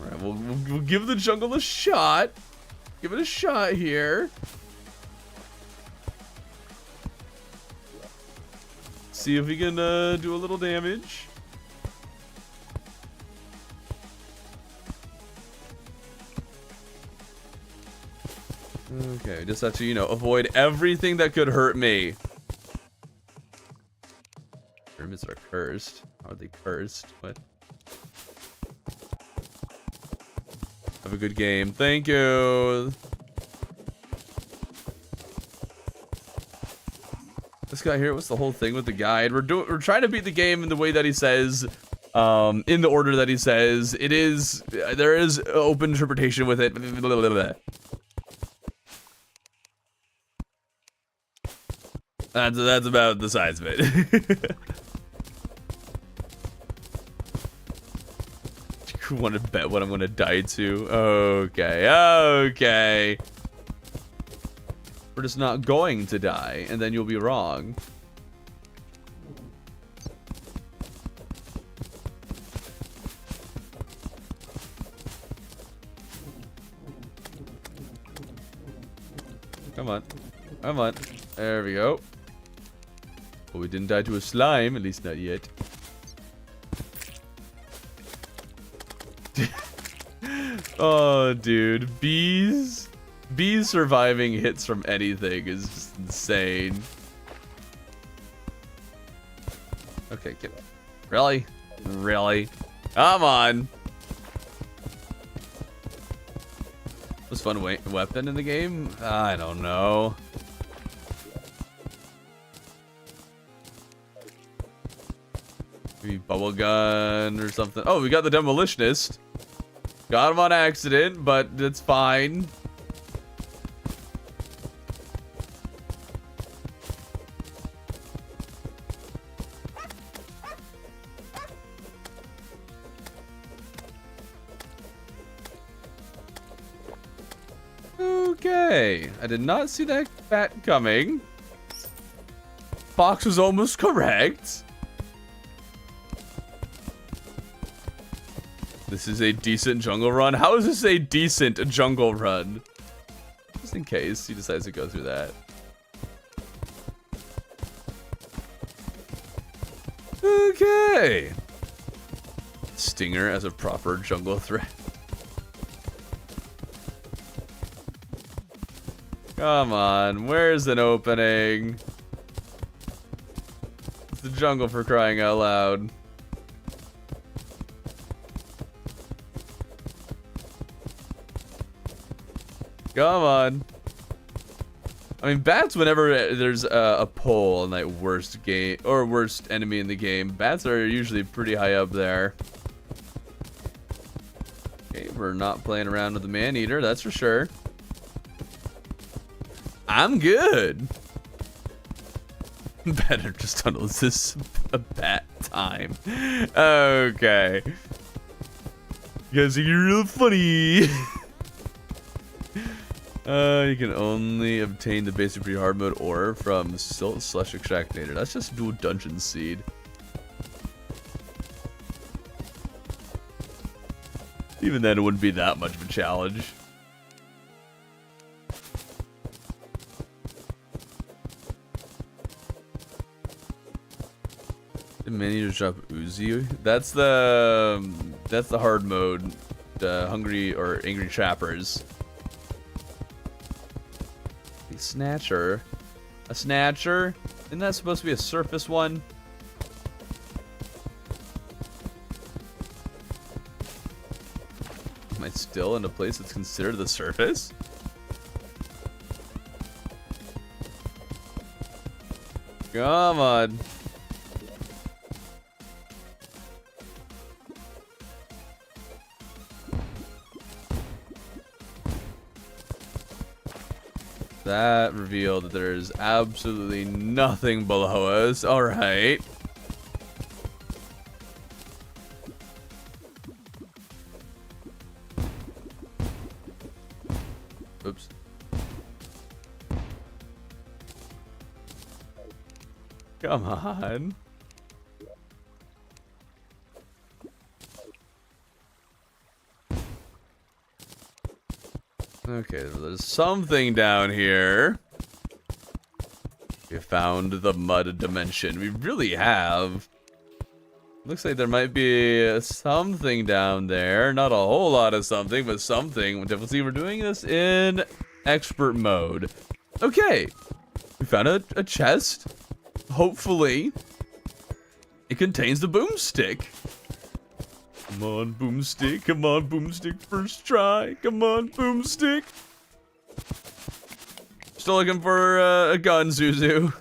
Alright, we'll give the jungle a shot. Give it a shot here. See if we can do a little damage. Okay, just have to, you know, avoid everything that could hurt me. Pyramids are cursed. How are they cursed? What? Have a good game. Thank you. This guy here, what's the whole thing with the guide? We're trying to beat the game in the way that he says, in the order that he says. There is open interpretation with it. That's about the size of it. You want to bet what I'm gonna die to? Okay. We're just not going to die, and then you'll be wrong. Come on. Come on. There we go. Well, we didn't die to a slime, at least not yet. Oh, dude. Bees surviving hits from anything is just insane. Okay, get up. Really? Really? Come on. Most fun weapon in the game? I don't know. Maybe bubble gun or something. Oh, we got the demolitionist. Got him on accident, but it's fine. Okay, I did not see that bat coming. Fox was almost correct. This is a decent jungle run. How is this a decent jungle run? Just in case he decides to go through that. Okay. Stinger as a proper jungle threat. Come on, where's an opening? It's the jungle, for crying out loud. Come on. I mean, bats, whenever there's a poll in like worst game or worst enemy in the game, bats are usually pretty high up there. Okay, we're not playing around with the man-eater, that's for sure. I'm good. Better just tunnel. Is this a bat time? Okay. You guys are real funny. You can only obtain the basic free hard mode ore from Silt Slush Extractinator. Let's just do a dungeon seed. Even then, it wouldn't be that much of a challenge. The menu to drop Uzi. That's the hard mode. Hungry or angry trappers. snatcher. A snatcher? Isn't that supposed to be a surface one? Am I still in a place that's considered the surface? Come on. That revealed that there's absolutely nothing below us. All right. Oops. Come on. Okay, there's something down here. We found the mud dimension. We really have. Looks like there might be something down there. Not a whole lot of something, but something. Definitely, we're doing this in expert mode. Okay, we found a chest. Hopefully, it contains the boomstick. Come on, boomstick. Come on, boomstick. First try. Come on, boomstick. Still looking for a gun, Zuzu.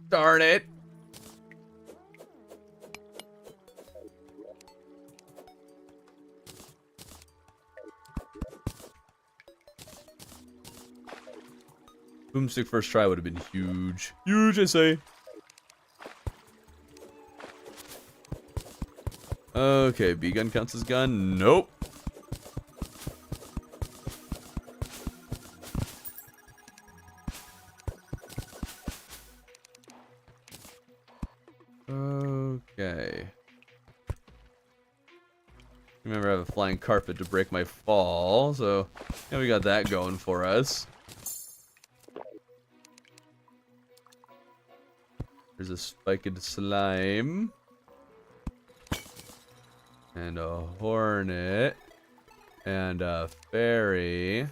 Darn it. Boomstick first try would have been huge. Huge, I say. Okay, B-gun counts as gun. Nope. Okay. Remember, I have a flying carpet to break my fall, so yeah, we got that going for us. There's a spiked slime. And a hornet. And a fairy.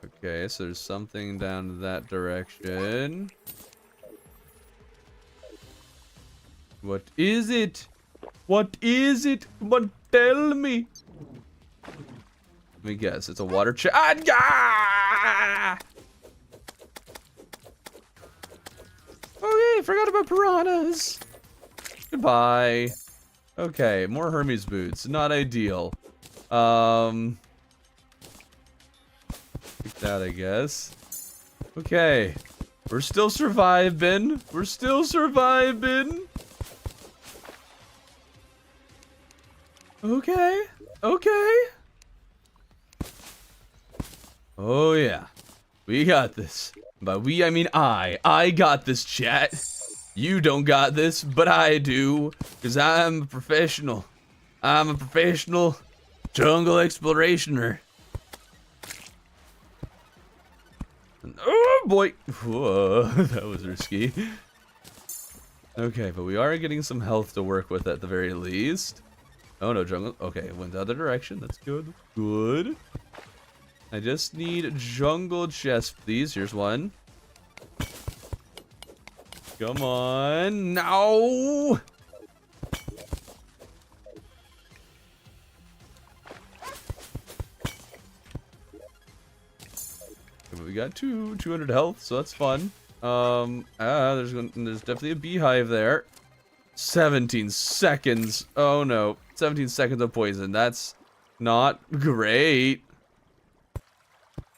Okay, so there's something down that direction. What is it? What is it? Come on, tell me. Let me guess. It's a water Okay, forgot about piranhas. Goodbye. Okay, more Hermes boots. Not ideal. Take that, I guess. Okay. We're still surviving. We're still surviving. Okay. Okay. Oh, yeah. We got this. By we, I mean I. I got this, chat. You don't got this, but I do. Because I'm a professional. I'm a professional jungle explorationer. Oh, boy. Whoa, that was risky. Okay, but we are getting some health to work with at the very least. Oh, no, jungle. Okay, it went the other direction. That's good. Good. I just need jungle chest, please. Here's one. Come on. No! We got 200 health, so that's fun. There's definitely a beehive there. 17 seconds. Oh no. 17 seconds of poison. That's not great.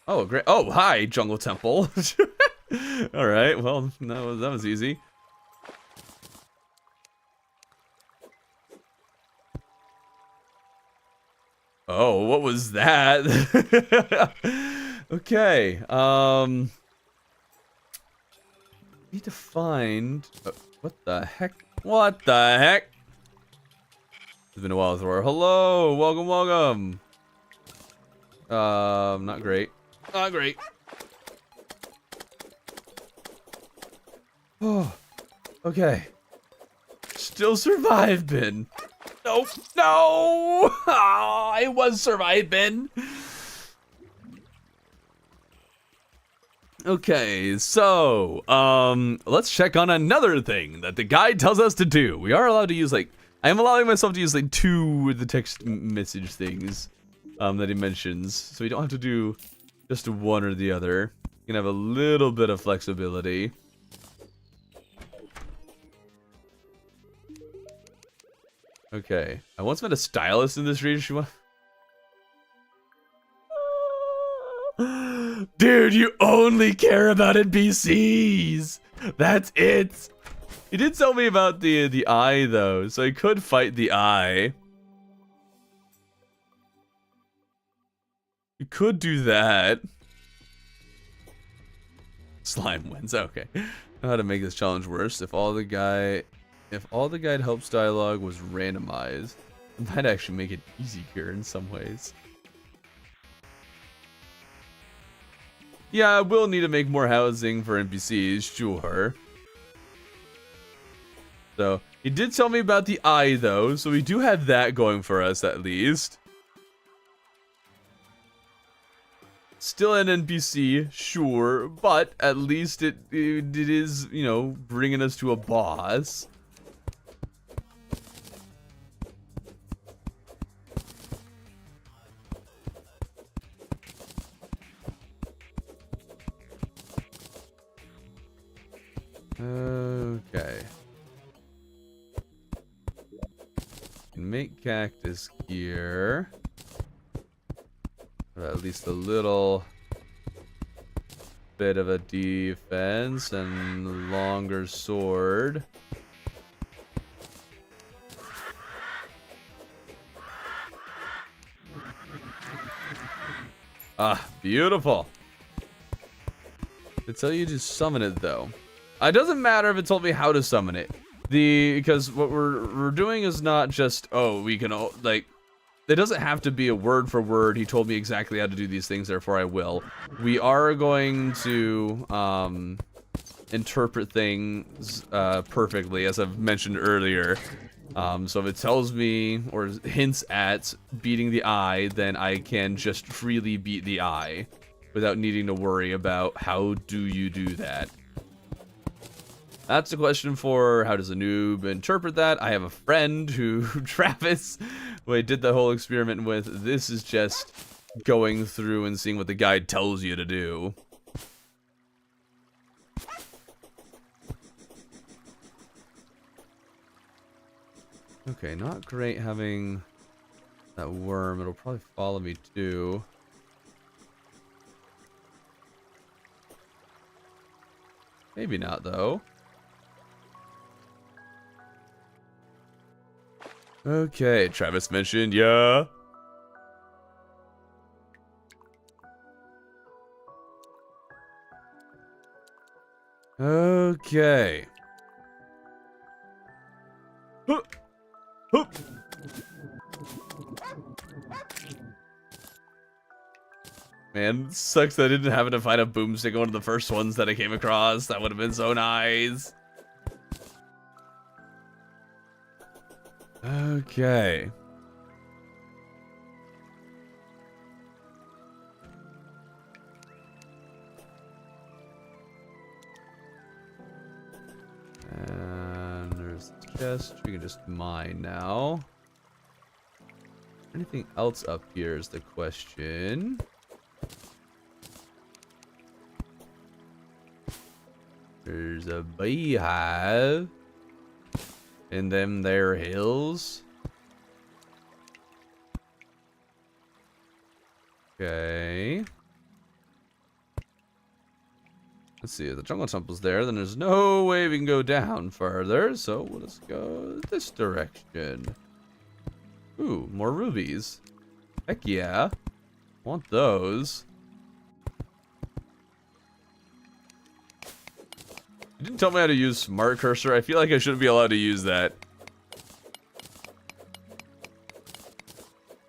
Oh, great. Oh, hi, Jungle Temple. Alright, well, that was easy. Oh, what was that? Okay, need to find... what the heck? What the heck? It's been a while, Thor. Hello, welcome, welcome. Not great. Not great. Oh, okay. Still survived, Ben. No! No! Oh, I was surviving. Okay, so, let's check on another thing that the guide tells us to do. We are allowed to use, like, I am allowing myself to use, like, 2 of the text message things, that he mentions. So we don't have to do just one or the other. You can have a little bit of flexibility. Okay, I once met a stylist in this region. Dude, you only care about NPCs. That's it. He did tell me about the eye though, so I could fight the eye. You could do that. Slime wins. Okay. I know how to make this challenge worse. If all the guide helps dialogue was randomized, it might actually make it easier in some ways. Yeah, we'll need to make more housing for NPCs, sure. So, he did tell me about the eye, though, so we do have that going for us, at least. Still an NPC, sure, but at least it is, you know, bringing us to a boss. Okay. Can make cactus here. Or at least a little bit of a defense and longer sword. Ah, beautiful. It tell you to summon it though. It doesn't matter if it told me how to summon it. Because what we're doing is not just, oh, we can, like, it doesn't have to be a word for word. He told me exactly how to do these things, therefore I will. We are going to interpret things perfectly, as I've mentioned earlier. So if it tells me or hints at beating the eye, then I can just freely beat the eye without needing to worry about how do you do that. That's a question for how does a noob interpret that. I have a friend who, Travis, who I did the whole experiment with. This is just going through and seeing what the guide tells you to do. Okay, not great having that worm. It'll probably follow me too. Maybe not though. Okay, Travis mentioned, yeah. Okay. Huh. Huh. Man, sucks that I didn't happen to find a boomstick, one of the first ones that I came across. That would have been so nice. Okay. And there's the chest. We can just mine now. Anything else up here is the question. There's a beehive in them there hills. Okay. Let's see, if the jungle temple's there, then there's no way we can go down further, so let's go this direction. Ooh, more rubies. Heck yeah. Want those. You didn't tell me how to use smart cursor. I feel like I shouldn't be allowed to use that.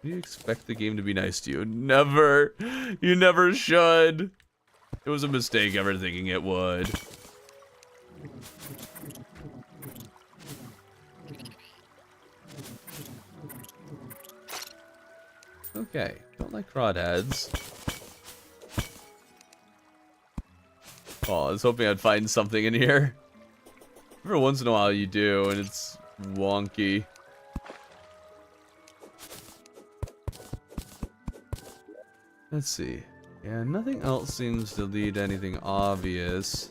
Do you expect the game to be nice to you? Never. You never should. It was a mistake ever thinking it would. Okay, don't like crawdads. Oh, I was hoping I'd find something in here. Every once in a while you do, and it's wonky. Let's see. Yeah, nothing else seems to lead to anything obvious.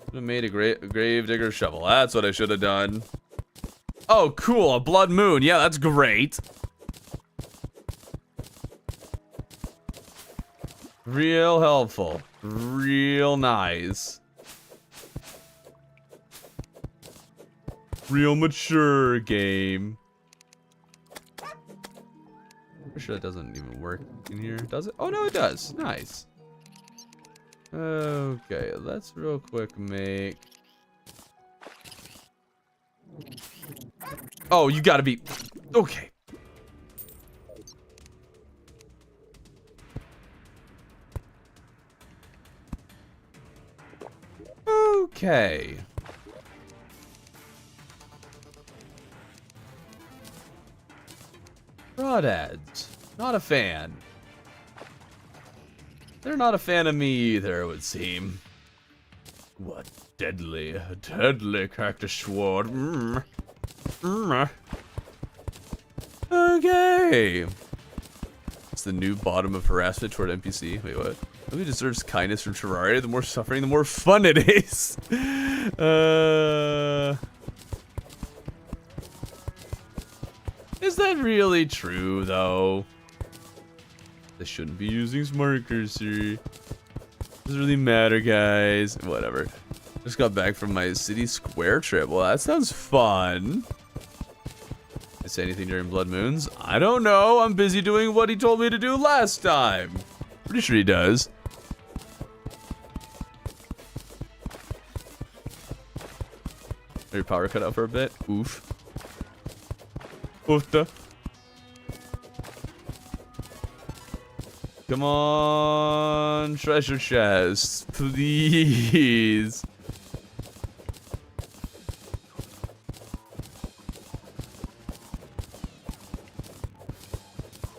Should have made a grave digger shovel. That's what I should have done. Oh, cool. A blood moon. Yeah, that's great. Real helpful. Real nice. Real mature game. Pretty sure that doesn't even work in here, does it? Oh, no, it does. Nice. Okay, let's real quick make... Oh, you gotta be... Okay. Okay. Crawdads. Not a fan. They're not a fan of me either, it would seem. What deadly cactus sword. Okay. It's the new bottom of harassment toward NPC. Wait, what? Nobody deserves kindness from Terraria. The more suffering, the more fun it is. Is that really true, though? They shouldn't be using smart cursor. Doesn't really matter, guys. Whatever. Just got back from my city square trip. Well, that sounds fun. Did I say anything during Blood Moons? I don't know. I'm busy doing what he told me to do last time. Pretty sure he does. Your power cut out for a bit. Oof. Oofta. Come on, treasure chest, please.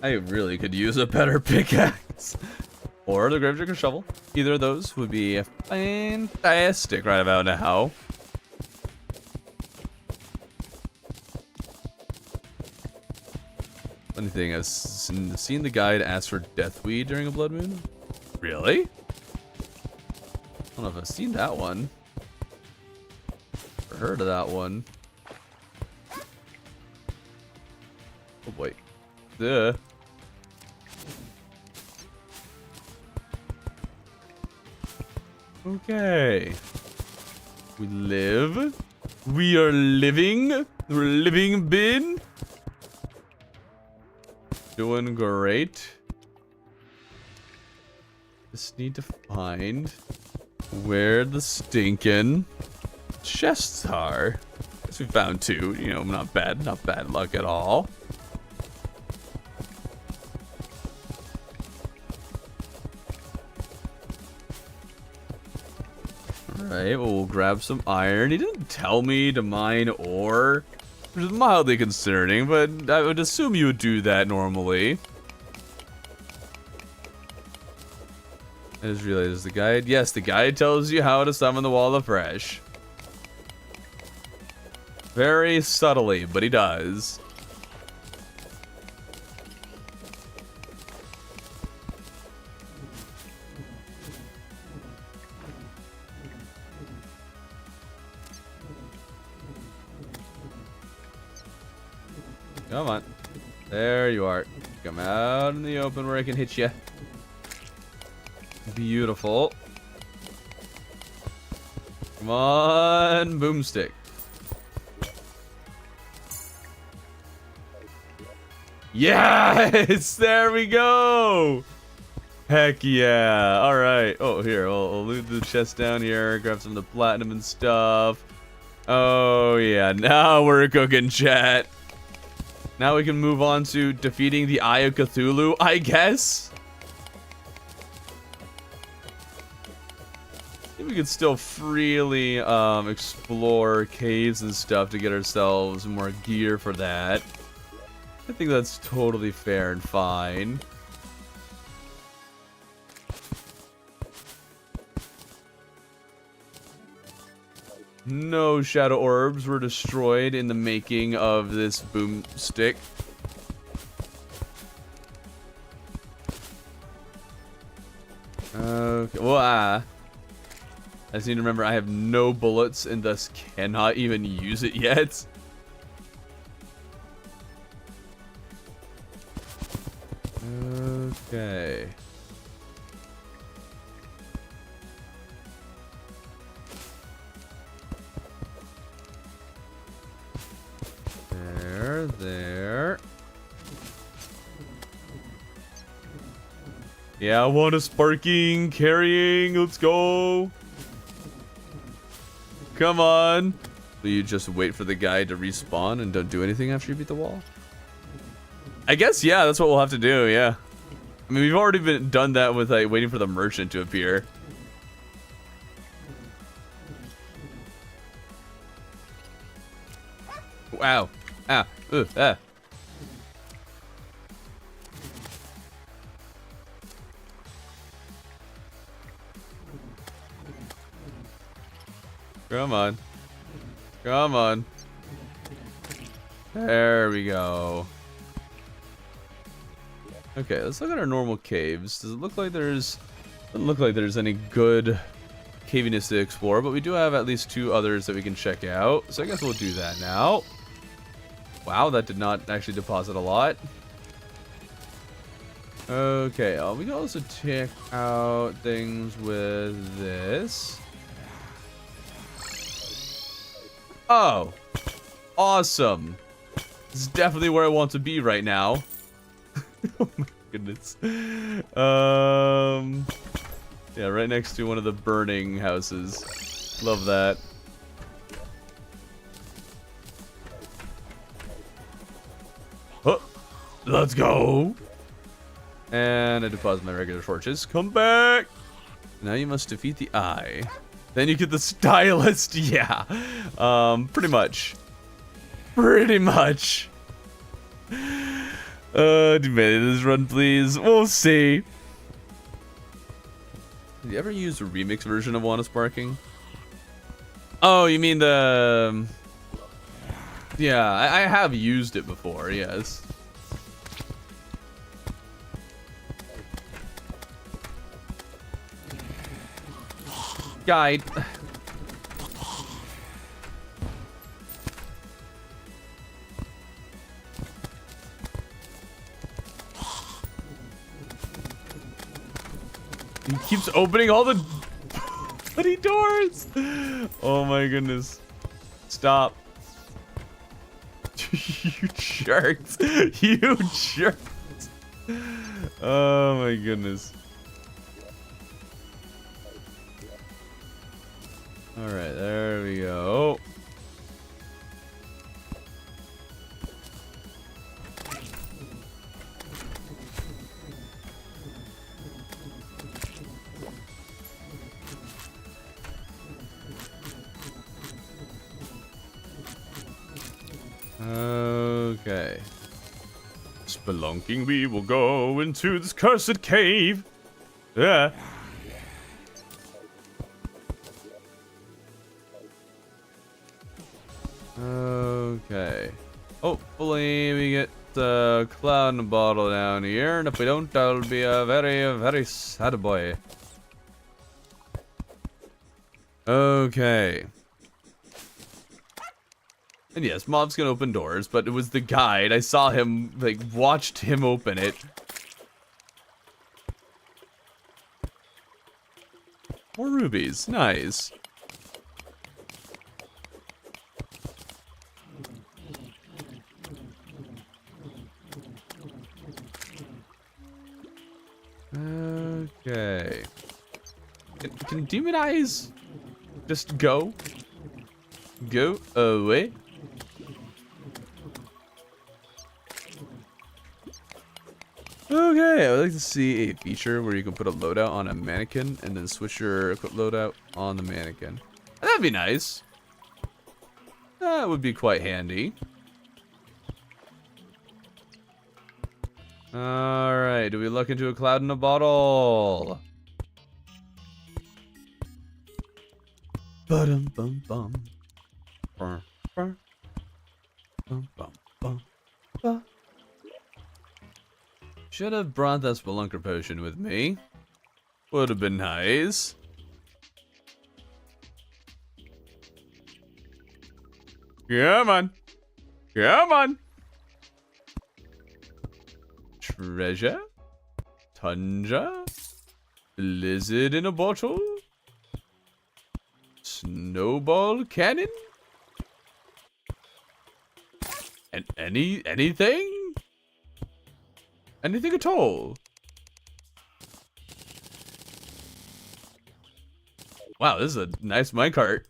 I really could use a better pickaxe. Or the gravedigger shovel. Either of those would be fantastic right about now. Funny thing, I've seen the guide ask for deathweed during a blood moon. Really? I don't know if I've seen that one. Or heard of that one. Oh boy. Duh. Okay. We live. We are living. We're living bin. Doing great. Just need to find where the stinking chests are. Guess we found two. You know, not bad luck at all. Alright, well, we'll grab some iron. He didn't tell me to mine ore, which is mildly concerning, but I would assume you would do that normally. I just realized the guide. Yes, the guide tells you how to summon the wall of fresh. Very subtly, but he does. Come on. There you are. Come out in the open where I can hit you. Beautiful. Come on, boomstick. Yes! There we go! Heck yeah. Alright. Oh, here. I'll loot the chest down here. Grab some of the platinum and stuff. Oh, yeah. Now we're cooking, chat. Now we can move on to defeating the Eye of Cthulhu, I guess. we could still freely explore caves and stuff to get ourselves more gear for that. I think that's totally fair and fine. No shadow orbs were destroyed in the making of this boomstick. Okay, well, I just need to remember I have no bullets and thus cannot even use it yet. Okay. There. Yeah, I want a sparking, carrying, let's go. Come on. Will you just wait for the guy to respawn and don't do anything after you beat the wall? I guess, yeah, that's what we'll have to do, yeah. I mean, we've already done that with like waiting for the merchant to appear. Wow. Ow. Ooh, ah. Come on. Come on. There we go. Okay, let's look at our normal caves. Does it look like there's... Doesn't look like there's any good caviness to explore, but we do have at least 2 others that we can check out. So I guess we'll do that now. Wow, that did not actually deposit a lot. Okay, we can also check out things with this. Oh, awesome. This is definitely where I want to be right now. Oh my goodness. Yeah, right next to one of the burning houses. Love that. Oh, let's go. And I deposit my regular torches. Come back. Now you must defeat the eye. Then you get the stylist. Yeah. Pretty much. Pretty much. Demanded this run, please. We'll see. Did you ever use a remix version of Wanna Sparking? Oh, you mean the... Yeah, I have used it before, yes. Guide. He keeps opening all the bloody doors. Oh my goodness. Stop. You jerks. You jerks. Oh my goodness. Alright, there we go. Okay. Spelunking, we will go into this cursed cave. Yeah. Okay. Hopefully we get the cloud in a bottle down here, and if we don't, that'll be a very, very sad boy. Okay. And yes, mobs can open doors, but it was the guide. I saw him, like, watched him open it. More rubies. Nice. Okay. Can demon eyes just go? Go away? Okay, I would like to see a feature where you can put a loadout on a mannequin and then switch your loadout on the mannequin. That'd be nice. That would be quite handy. Alright, do we look into a cloud in a bottle? Ba-dum bum bum. Bum bum bum bum bum. Ba. Should have brought that Spelunker potion with me. Would have been nice. Come on. Come on. Treasure? Tundra? Blizzard in a bottle? Snowball cannon? And anything? Anything at all? Wow, this is a nice minecart.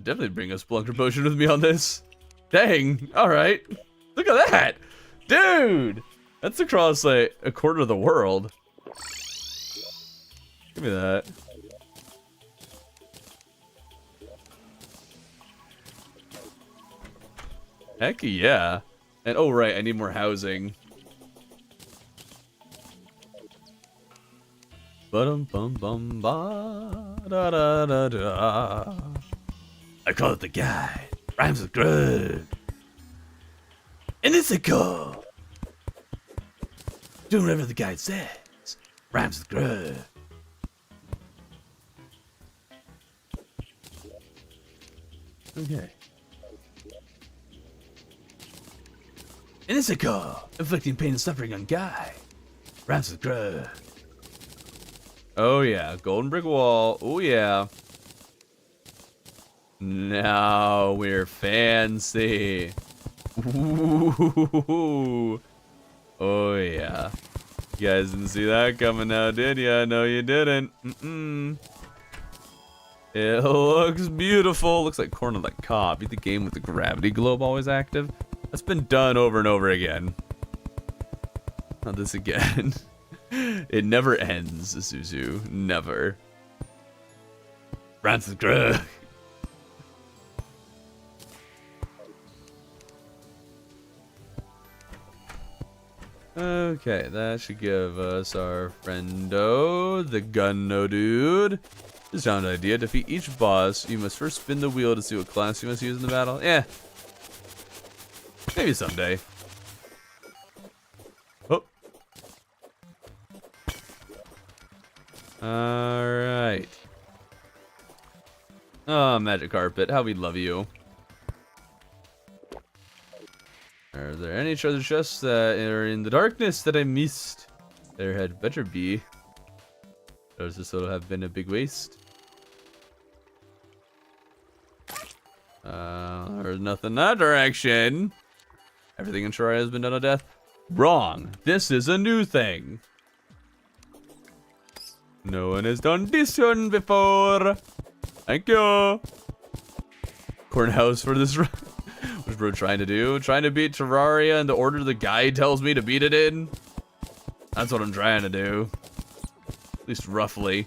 Definitely bring a Spelunker potion with me on this. Dang, alright. Look at that! Dude! That's across like a quarter of the world. Give me that. Heck yeah. And oh right, I need more housing. Bum bum bum ba da da da da. I call it the guide. Rhymes with grub. And it's a go. Doing whatever the guide says. Rhymes with grub. Okay. And it's a go. Inflicting pain and suffering on guy. Rhymes with grub. Oh yeah, golden brick wall. Oh yeah. Now we're fancy. Ooh. Oh yeah. You guys didn't see that coming now, did ya? No, you didn't. It looks beautiful. Looks like Corn on the Cob. Beat the game with the gravity globe always active. That's been done over and over again. Not this again. It never ends, Suzu. Never. Rants the grug. Okay, that should give us our friendo, the Gunno dude. Sound idea. Defeat each boss. You must first spin the wheel to see what class you must use in the battle. Yeah. Maybe someday. Oh. Alright. Oh, Magic Carpet. How we love you. Are there any treasure chests that are in the darkness that I missed? There had better be. Does this will have been a big waste? There's nothing in that direction. Everything in Terraria has been done to death. Wrong. This is a new thing. No one has done this one before. Thank you. Cornhouse for this run. What's bro trying to do? Trying to beat Terraria in the order the guide tells me to beat it in? That's what I'm trying to do. At least roughly.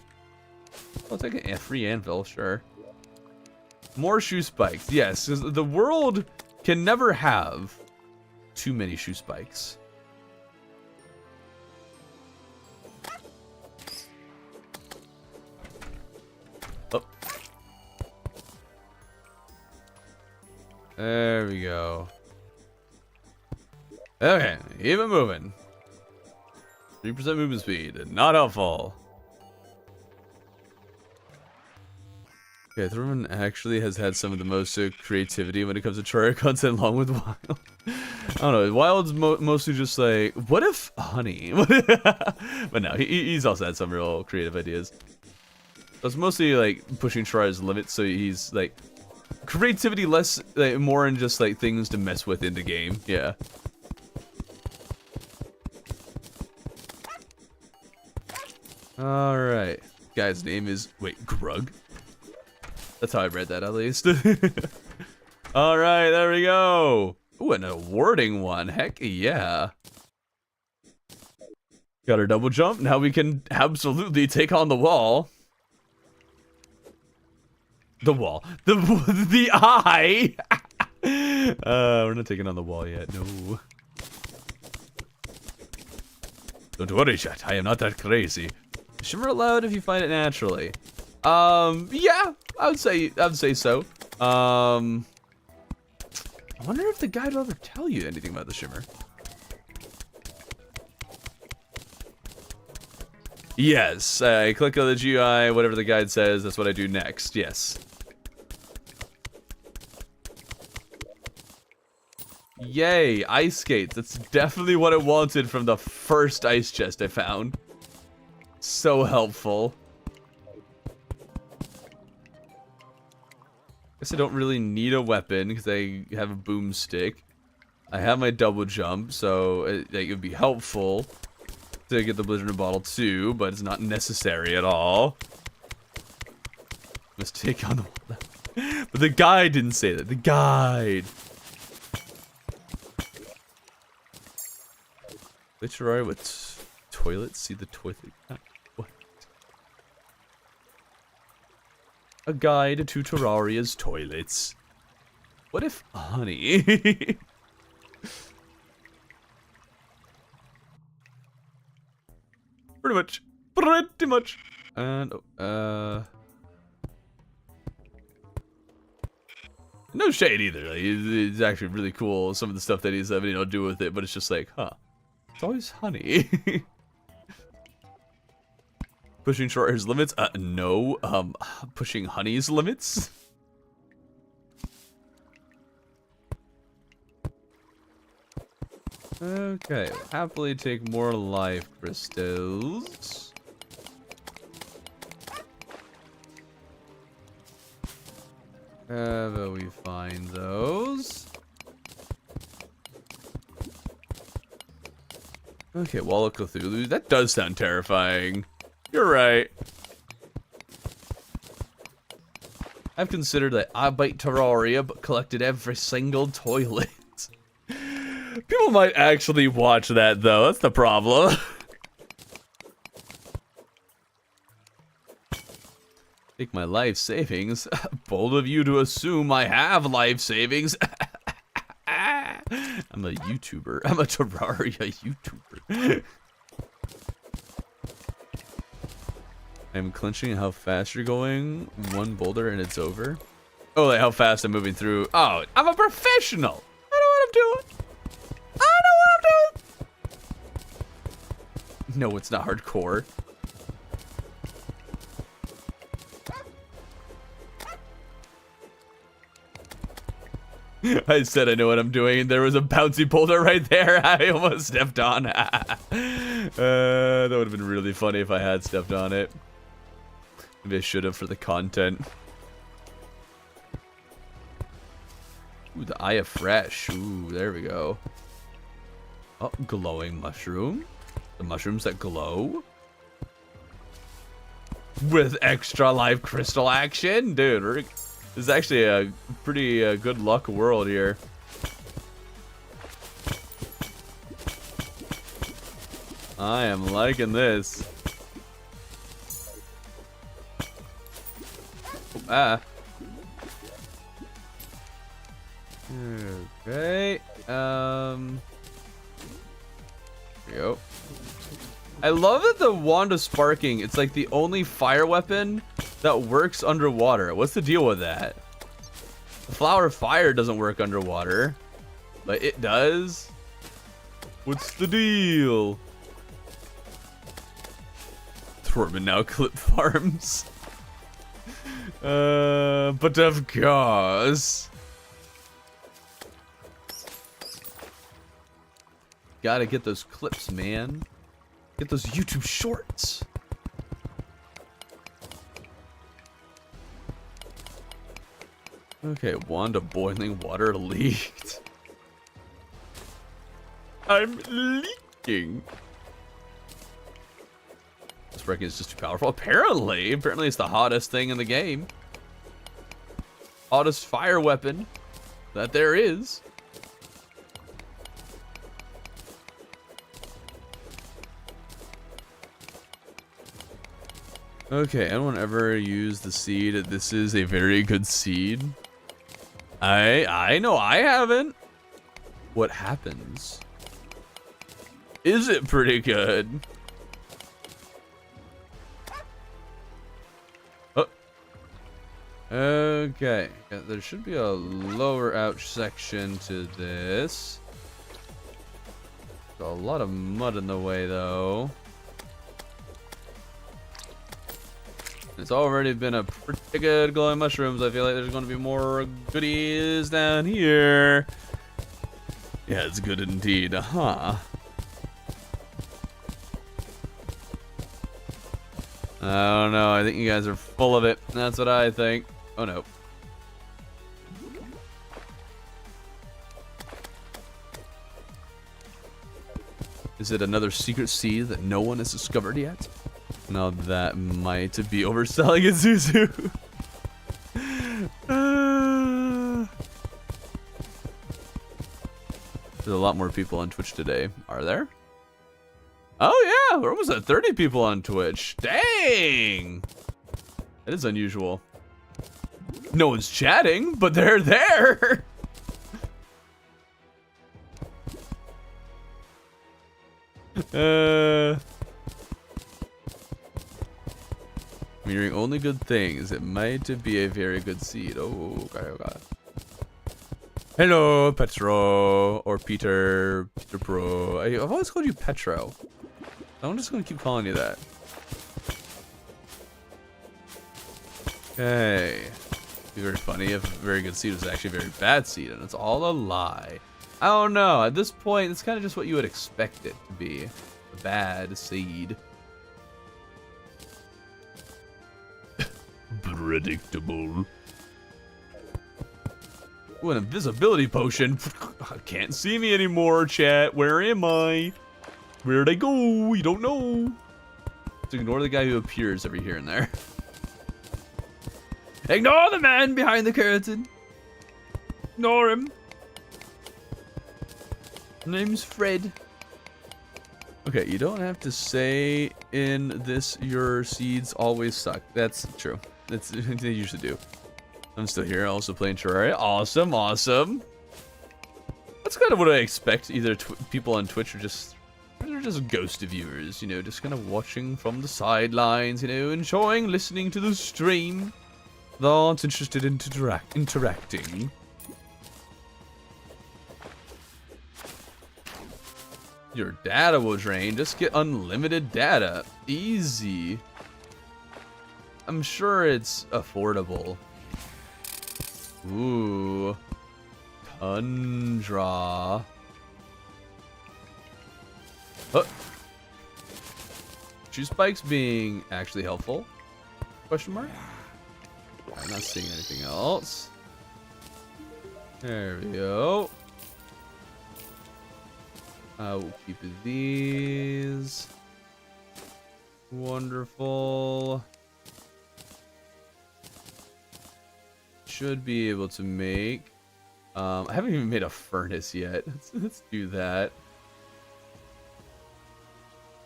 I'll take a free anvil, sure. More shoe spikes. Yes, 'cause the world can never have too many shoe spikes. Oh. There we go. Okay, even moving. 3% movement speed, not helpful. Okay, Thurman actually has had some of the most creativity when it comes to Terraria content, along with Wild. I don't know, Wild's mostly just like, what if honey? But no, he's also had some real creative ideas. So it's mostly like pushing Terraria's limits, so he's like, creativity less, like, more in just like things to mess with in the game, yeah. Alright, guy's name is, wait, Grug? That's how I read that, at least. Alright, there we go. Ooh, an awarding one. Heck yeah. Got our double jump. Now we can absolutely take on the wall. The wall. The eye. We're not taking on the wall yet. No. Don't worry, chat. I am not that crazy. Shimmer allowed if you find it naturally. Yeah, I would say so. I wonder if the guide will ever tell you anything about the shimmer. Yes, I click on the GUI, whatever the guide says, that's what I do next, yes. Yay, ice skates. That's definitely what I wanted from the first ice chest I found. So helpful. Guess I don't really need a weapon because I have a boomstick. I have my double jump, so it would be helpful to get the blizzard in a bottle too, but it's not necessary at all. Let's take on the wall. But the guide didn't say that. The guide. Terraria with toilets? See the toilet? What? A guide to Terraria's toilets. What if honey? Pretty much. Pretty much. And, no shade either. Like, it's actually really cool, some of the stuff that he's having to do with it, but it's just like, huh. It's always honey. Pushing Terraria's limits? No. Pushing honey's limits? Okay, happily take more life crystals. But we find those. Okay, Wall of Cthulhu. That does sound terrifying. You're right. I've considered that I bite Terraria, but collected every single toilet. People might actually watch that, though. That's the problem. Take my life savings. Bold of you to assume I have life savings. I'm a YouTuber. I'm a Terraria YouTuber. I'm clenching how fast you're going. One boulder and it's over. Oh, like how fast I'm moving through. Oh, I'm a professional. I know what I'm doing. I know what I'm doing. No, it's not hardcore. I said I know what I'm doing, and there was a bouncy boulder right there. I almost stepped on. That would have been really funny if I had stepped on it. Maybe I should have for the content. Ooh, the Eye of Fresh. Ooh, there we go. Oh, glowing mushroom. The mushrooms that glow. With extra life crystal action. Dude, this is actually a pretty good luck world here. I am liking this. Ah. Okay. There we go. I love that the Wand of Sparking, it's like the only fire weapon that works underwater. What's the deal with that? The Flower of Fire doesn't work underwater, but it does. What's the deal? Thorman now clip farms. But of course. Gotta get those clips, man. Get those YouTube shorts. Okay, Wand of Boiling Water leaked. I'm leaking. This wrecking is just too powerful. Apparently it's the hottest thing in the game. Hottest fire weapon that there is. Okay, anyone ever use the seed? This is a very good seed. I know I haven't. What happens? Is it pretty good? Oh. Okay, yeah, there should be a lower ouch section to this. Got a lot of mud in the way though. It's already been a pretty good glowing mushrooms. I feel like there's going to be more goodies down here. Yeah, it's good indeed. Huh. I don't know. I think you guys are full of it. That's what I think. Oh no. Is it another secret seed that no one has discovered yet? Now that might be overselling it, Zuzu. There's a lot more people on Twitch today. Are there? Oh yeah, we're almost at 30 people on Twitch. Dang! That is unusual. No one's chatting, but they're there. I'm hearing only good things. It might be a very good seed. Oh, okay, oh god. Hello, Petro. Or Peter Pro. I've always called you Petro. I'm just gonna keep calling you that. Okay. It'd be very funny if a very good seed was actually a very bad seed, and it's all a lie. I don't know. At this point, it's kind of just what you would expect it to be. A bad seed. Predictable. Ooh, an invisibility potion. Can't see me anymore, chat. Where am I? Where'd I go? You don't know. So ignore the guy who appears every here and there. Ignore the man behind the curtain. Ignore him. Name's Fred. Okay, you don't have to say in this your seeds always suck. That's true. That's they usually do. I'm still here, also playing Terraria. Awesome, awesome. That's kind of what I expect. Either people on Twitch are just ghost viewers, you know, just kind of watching from the sidelines, you know, enjoying listening to the stream. Not interested in interacting. Your data will drain. Just get unlimited data. Easy. I'm sure it's affordable. Ooh. Tundra. Oh. Juice spikes being actually helpful? Question mark? I'm not seeing anything else. There we go. I will keep these. Wonderful. Should be able to make. I haven't even made a furnace yet. Let's do that.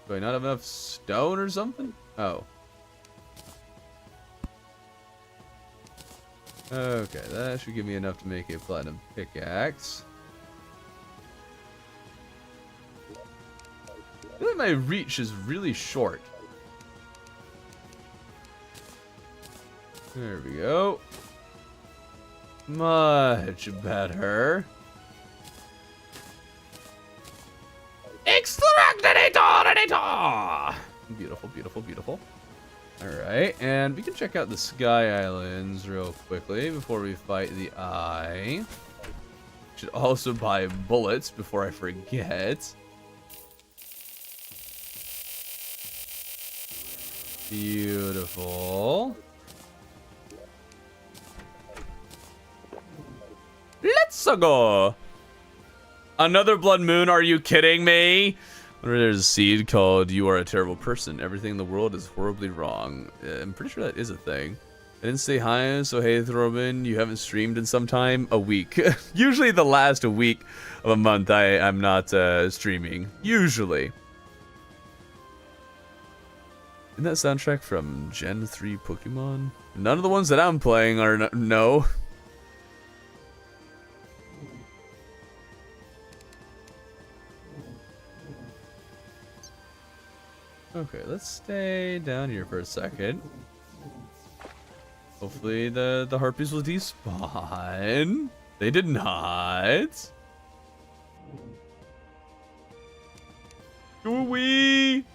Do I not have enough stone or something? Oh. Okay, that should give me enough to make a platinum pickaxe. I feel like my reach is really short. There we go. Much better. Extractinator! Beautiful, beautiful, beautiful. Alright, and we can check out the Sky Islands real quickly before we fight the Eye. Should also buy bullets before I forget. Beautiful. Let's go. Another blood moon? Are you kidding me? There's a seed called "You Are a Terrible Person. Everything in the world is horribly wrong." I'm pretty sure that is a thing. I didn't say hi, so hey, Thorben, you haven't streamed in some time? A week. Usually the last week of a month I'm not streaming. Usually. Isn't that soundtrack from Gen 3 Pokemon? None of the ones that I'm playing are no. Okay, let's stay down here for a second. Hopefully the harpies will despawn. They did not. Wee!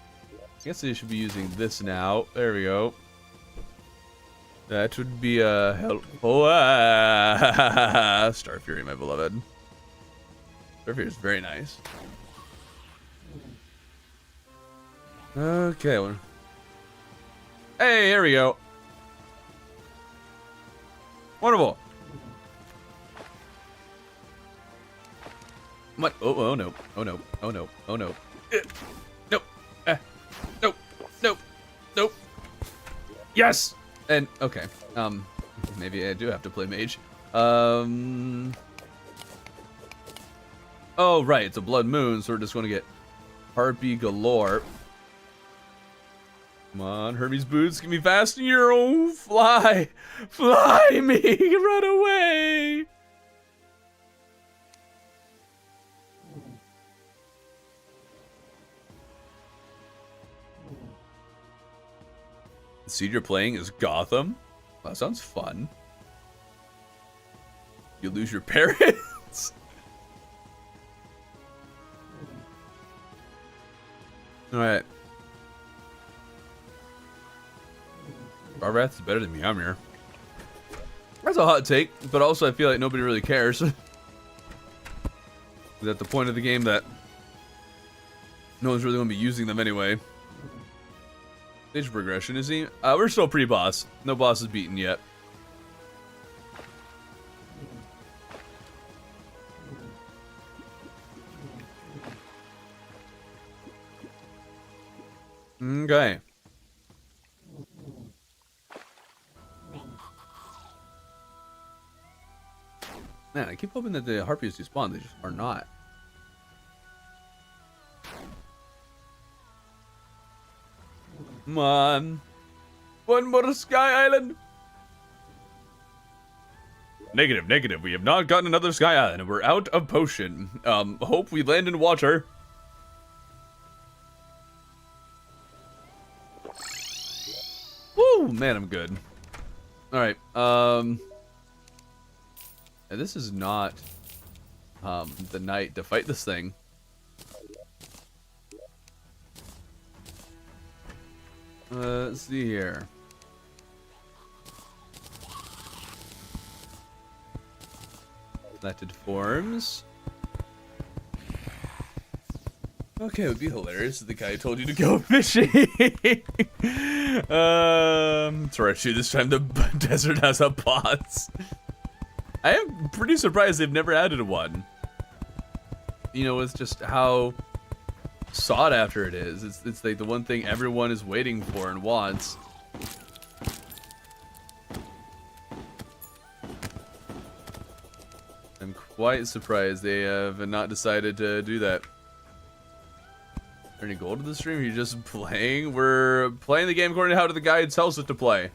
I guess they should be using this now. There we go. That would be helpful. Star Fury, my beloved. Star Fury is very nice. Okay. Well. Hey, here we go. Wonderful. What? Oh no. Oh no. Oh no. Oh no. Nope. Nope. Nope. Nope. Yes. And okay. Maybe I do have to play mage. Oh right, it's a blood moon, so we're just gonna get harpy galore. Come on, Herbie's boots, get me fast in your own fly. Fly me, run away. The seed you're playing is Gotham? Well, that sounds fun. You lose your parents? Alright. Barbath is better than Meowmere. That's a hot take, but also I feel like nobody really cares. Is at the point of the game that no one's really going to be using them anyway. Stage progression, is he? We're still pre-boss. No boss is beaten yet. Okay. Man, I keep hoping that the harpies despawn. They just are not. Come on. One more Sky Island. Negative, negative. We have not gotten another Sky Island and we're out of potion. Hope we land in water. Woo, man, I'm good. Alright, this is not the night to fight this thing. Let's see here. Selected forms. Okay, it would be hilarious if the guy told you to go fishing. Sorry, this time the desert has a boss. I am pretty surprised they've never added one. You know, it's just how sought after it is. It's like the one thing everyone is waiting for and wants. I'm quite surprised they have not decided to do that. Is there any goal to the stream? Are you just playing? We're playing the game according to how the guide tells it to play.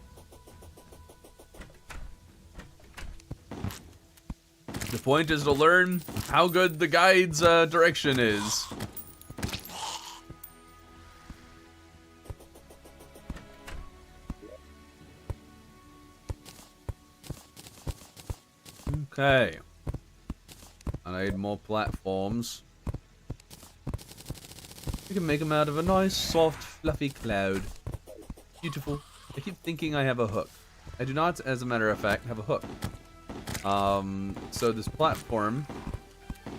The point is to learn how good the guide's direction is. Okay. I need more platforms. We can make them out of a nice, soft, fluffy cloud. Beautiful. I keep thinking I have a hook. I do not, as a matter of fact, have a hook. So this platform,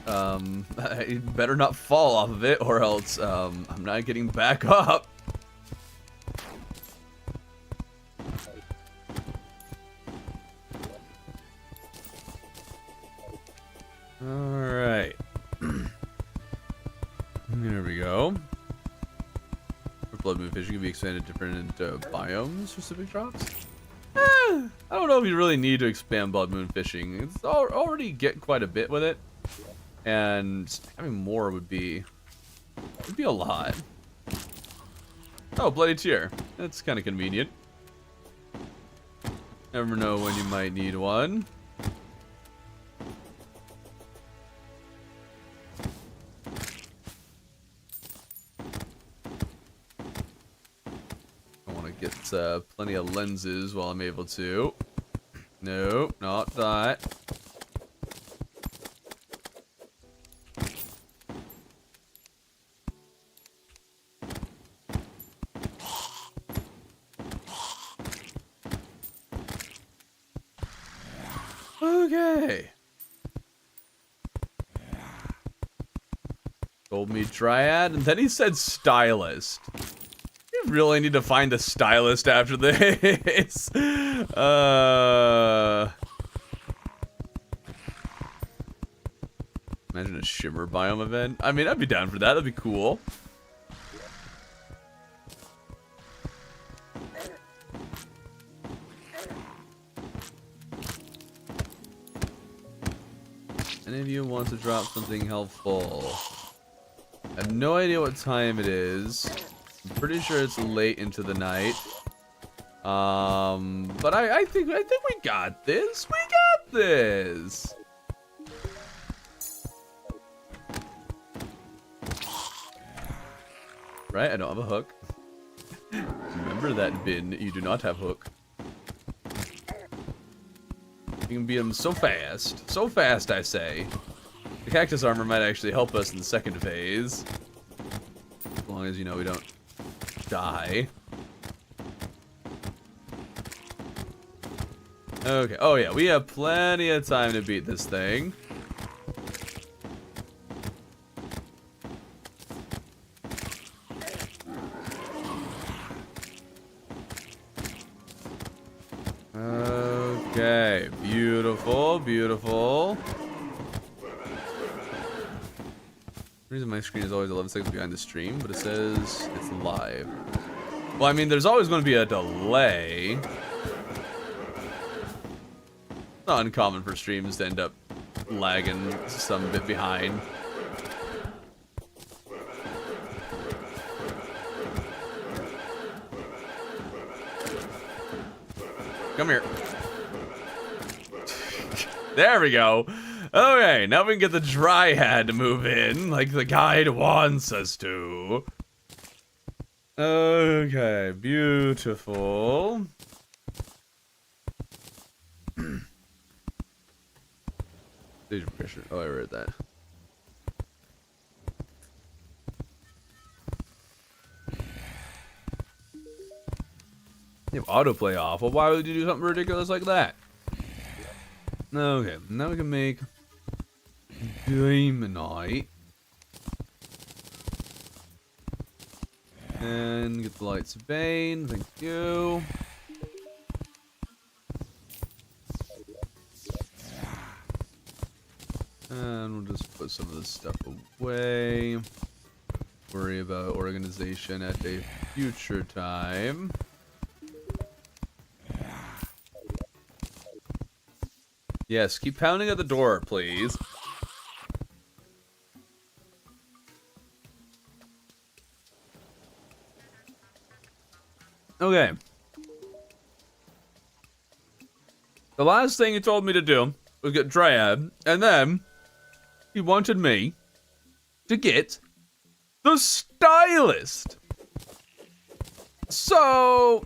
I better not fall off of it, or else, I'm not getting back up. Alright. There we go. For blood moon fishing can be expanded different biomes, specific drops. I don't know if you really need to expand blood moon fishing. It's already get quite a bit with it, and having more would be a lot. Oh, bloody tear. That's kind of convenient. Never know when you might need one. I want to get plenty of lenses while I'm able to. Nope, not that. Okay. Told me triad, and then he said stylist. You really need to find a stylist after this. Imagine a shimmer biome event. I mean, I'd be down for that. That'd be cool. Any of you want to drop something helpful? I have no idea what time it is. I'm pretty sure it's late into the night. But I think we got this. We got this. Right? I don't have a hook. Remember that, Bin. You do not have hook. You can beat him so fast. So fast, I say. The cactus armor might actually help us in the second phase. As long as, you know, we don't die. Okay. Oh, yeah. We have plenty of time to beat this thing. Okay. Beautiful. Beautiful. The reason my screen is always 11 seconds behind the stream, but it says it's live. Well, I mean, there's always going to be a delay. Not uncommon for streams to end up lagging some bit behind. Come here. There we go. Okay, now we can get the Dryad to move in, like the guide wants us to. Okay, beautiful. Stage pressure. Oh, I read that. You have autoplay off. Well, why would you do something ridiculous like that? Okay, now we can make Diamondite. And get the Lights of Bane. Thank you. And we'll just put some of this stuff away. Worry about organization at a future time. Yes, keep pounding at the door, please. Okay. The last thing he told me to do was get Dryad, and then he wanted me to get the stylist. So,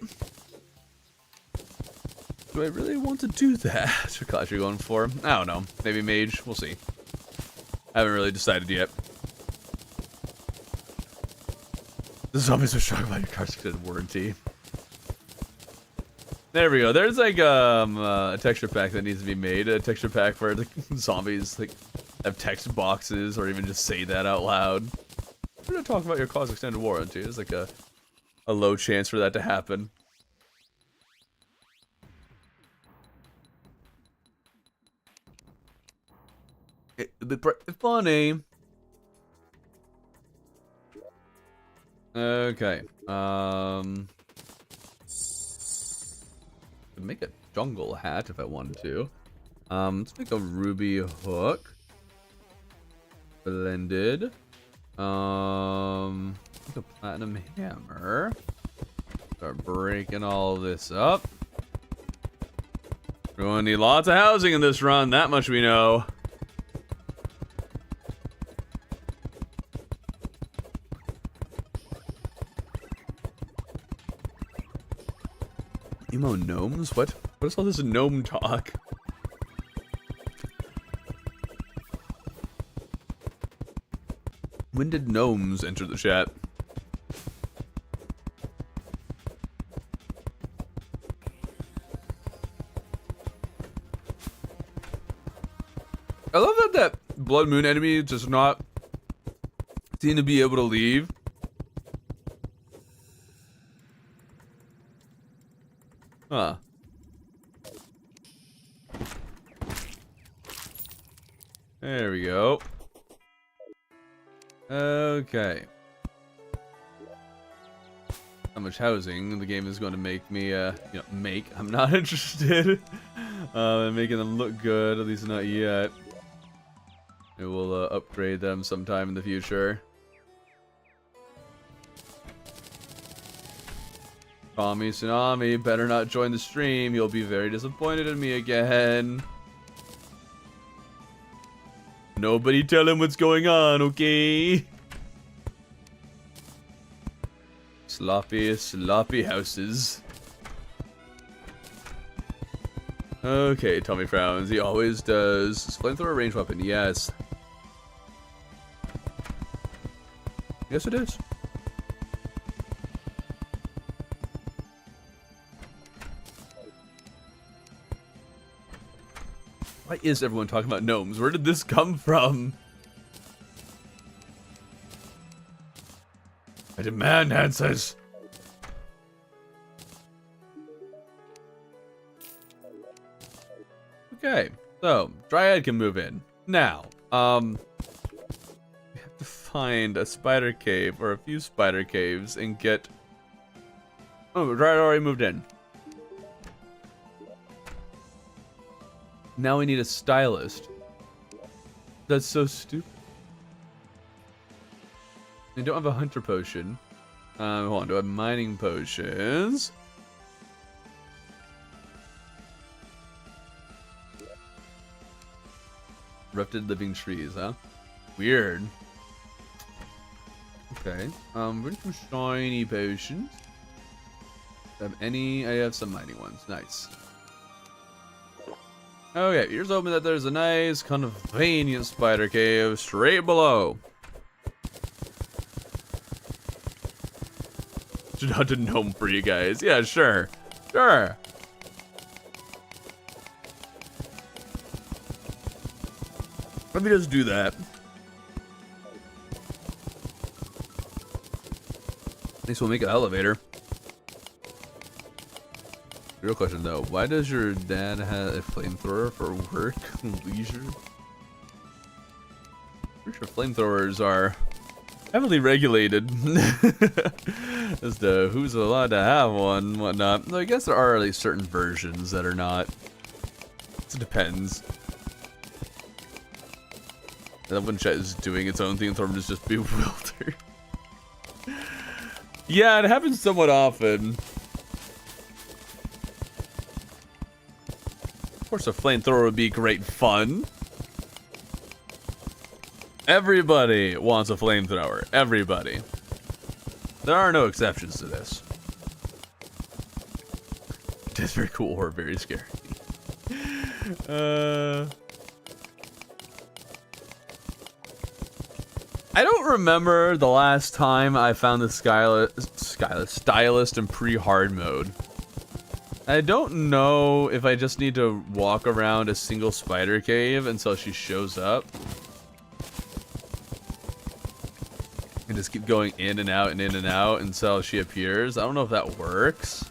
do I really want to do that? What class are you going for? I don't know. Maybe mage. We'll see. I haven't really decided yet. The zombies are strong about your car's extended warranty. There we go. There's like a texture pack that needs to be made. A texture pack where the zombies like have text boxes or even just say that out loud. We're gonna talk about your car's extended warranty. There's like a low chance for that to happen. It'd be pretty funny. Okay. Make a jungle hat if I wanted to. Let's make a ruby hook. Blended. Make a platinum hammer. Start breaking all of this up. We're going to need lots of housing in this run, that much we know. Emo gnomes? What? What is all this gnome talk? When did gnomes enter the chat? I love that Blood Moon enemy does not seem to be able to leave. Huh. There we go. Okay. How much housing the game is going to make me, make. I'm not interested in making them look good, at least not yet. It will upgrade them sometime in the future. Tommy Tsunami, better not join the stream. You'll be very disappointed in me again. Nobody tell him what's going on, okay? Sloppy houses. Okay, Tommy frowns. He always does. Is flamethrower a ranged weapon? Yes. Yes, it is. Why is everyone talking about gnomes? Where did this come from? I demand answers. Okay, so Dryad can move in. Now, we have to find a spider cave or a few spider caves and get... Oh, Dryad already moved in. Now we need a stylist. That's so stupid. I don't have a hunter potion. Hold on, do I have mining potions? Erupted living trees, huh? Weird. Okay. We're doing some shiny potions. Do I have any? I have some mining ones. Nice. Okay, here's hoping that there's a nice, convenient spider cave straight below. Should hunt a gnome for you guys. Yeah, sure. Sure. Let me just do that. At least we'll make an elevator. Real question though, why does your dad have a flamethrower for work and leisure? Pretty sure flamethrowers are heavily regulated as to who's allowed to have one and whatnot. So I guess there are at least certain versions that are not. It depends. That when chat is doing its own thing, Thorman is just bewildered. Yeah, it happens somewhat often. Of course, a flamethrower would be great fun. Everybody wants a flamethrower. Everybody. There are no exceptions to this. It is very cool or very scary. I don't remember the last time I found the stylist in pre-hard mode. I don't know if I just need to walk around a single spider cave until she shows up. And just keep going in and out and in and out until she appears. I don't know if that works.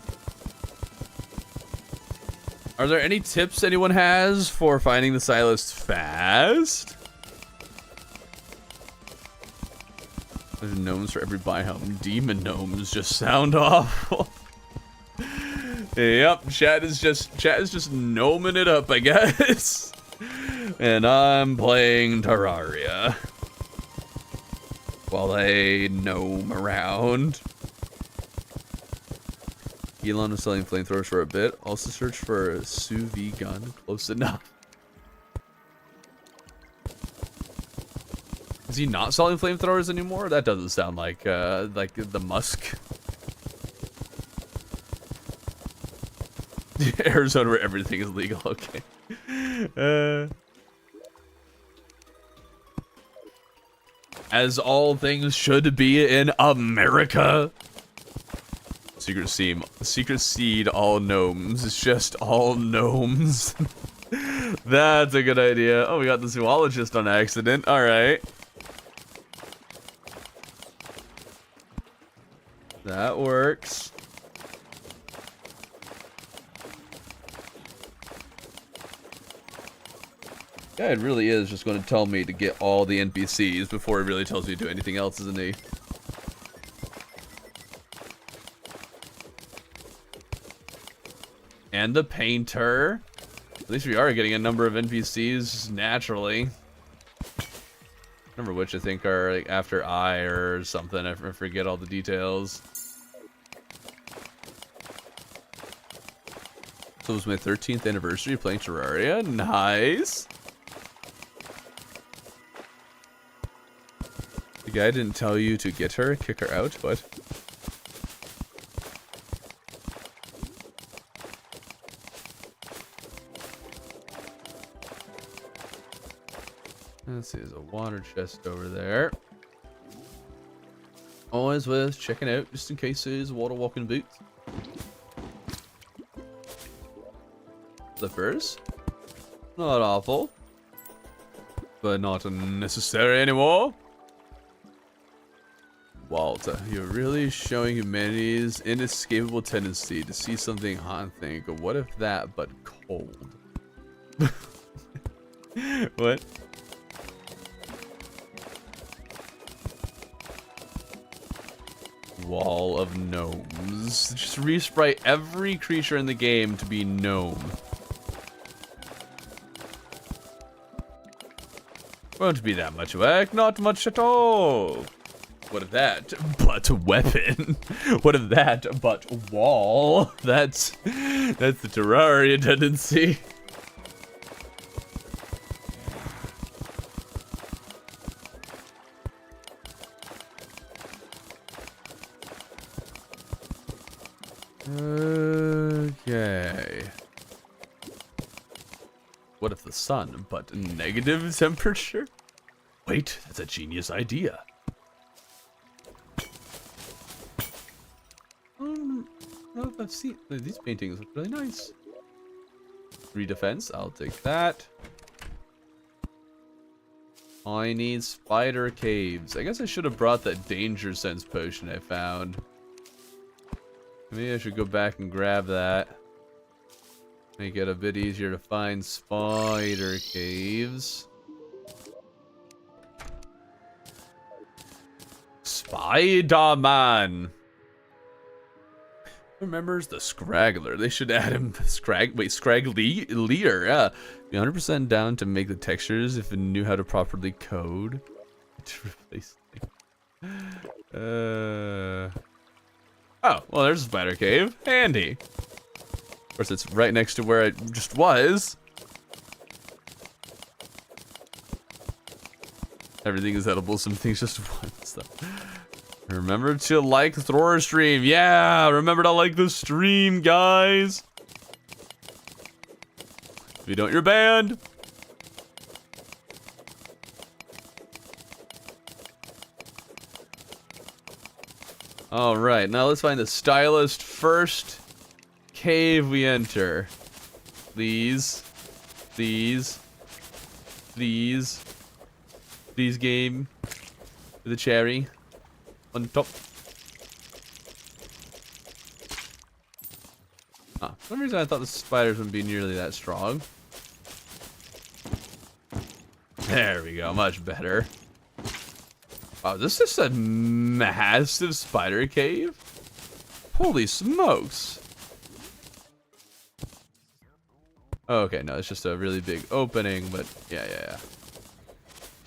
Are there any tips anyone has for finding the stylist fast? There's gnomes for every biome. Demon gnomes just sound awful. Yep, chat is just gnoming it up, I guess. And I'm playing Terraria while they gnome around. Elon was selling flamethrowers for a bit. Also search for a sous vide gun. Close enough. Is he not selling flamethrowers anymore? That doesn't sound like the Musk. Arizona where everything is legal. Okay. As all things should be in America. Secret seed, all gnomes. It's just all gnomes. That's a good idea. Oh, we got the zoologist on accident. All right. That works. Yeah, it really is just going to tell me to get all the NPCs before it really tells me to do anything else, isn't he? And the painter. At least we are getting a number of NPCs naturally. Number which I think are like after I or something. I forget all the details. So it was my 13th anniversary of playing Terraria. Nice. The guy didn't tell you to get her, kick her out, what? Let's see, there's a water chest over there. Always worth checking out, just in case there's water walking boots. Slippers. Not awful. But not unnecessary anymore. Walter, you're really showing humanity's inescapable tendency to see something hot and think, what if that but cold? What? Wall of gnomes. Just resprite every creature in the game to be gnome. Won't be that much work, not much at all. What of that but weapon? What of that but wall? That's the Terraria tendency. Okay. What if the sun but negative temperature? Wait, that's a genius idea. Well, I've seen these paintings look really nice. 3 defense, I'll take that. I need spider caves. I guess I should have brought that danger sense potion I found. Maybe I should go back and grab that. Make it a bit easier to find spider caves. Spider-Man! Remembers the Scraggler. They should add him Scragglier. Yeah. Be 100% down to make the textures if it knew how to properly code. To replace Oh, well, there's a spider cave. Handy. Of course, it's right next to where I just was. Everything is edible. Some things just want stuff. Remember to like the Thrower stream. Yeah, remember to like the stream, guys. If you don't, you're banned. All right, now let's find the stylist first cave we enter. Please game with the cherry on top. For some reason I thought the spiders wouldn't be nearly that strong. There we go, much better. Wow, this is a massive spider cave? Holy smokes. Oh, okay, no, it's just a really big opening, but yeah.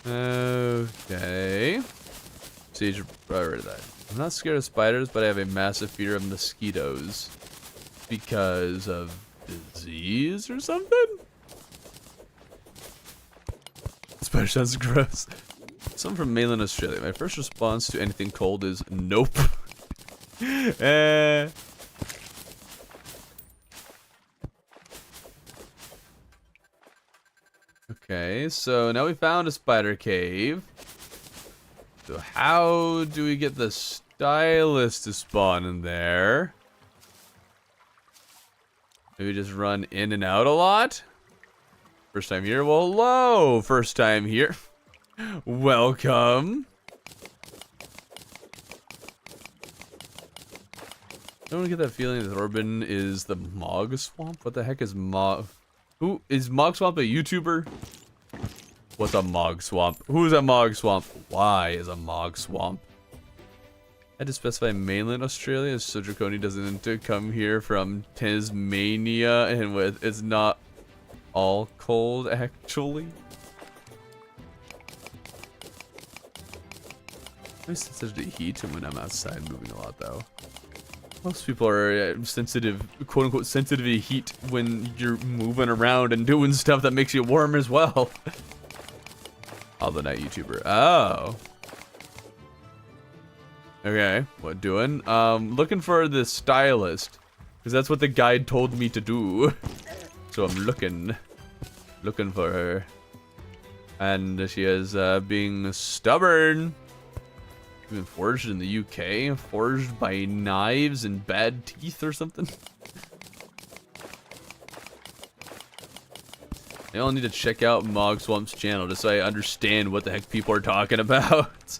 Okay. Siege, right that. I'm not scared of spiders, but I have a massive fear of mosquitoes. because of disease or something? Spider sounds gross. Some from mainland Australia. My first response to anything cold is nope. Okay, so now we found a spider cave. So how do we get the stylus to spawn in there? Maybe just run in and out a lot? First time here? Well, hello! First time here. Welcome. I don't get that feeling that Orban is the Mog Swamp. What the heck is Mog? Who is Mog Swamp a YouTuber? What's a Mog Swamp? Who is a Mog Swamp? Why is a Mog Swamp? I had to specify mainland Australia, so Draconi doesn't come here from Tasmania, and with it's not all cold actually. I'm sensitive to heat when I'm outside moving a lot though. Most people are sensitive, quote unquote, sensitive to heat when you're moving around and doing stuff that makes you warm as well. Oh, the night YouTuber. Oh. Okay, what doing? Looking for the stylist, because that's what the guide told me to do. So I'm looking for her, and she is being stubborn. Been forged in the UK, forged by knives and bad teeth or something. I all need to check out Mog Swamp's channel just so I understand what the heck people are talking about.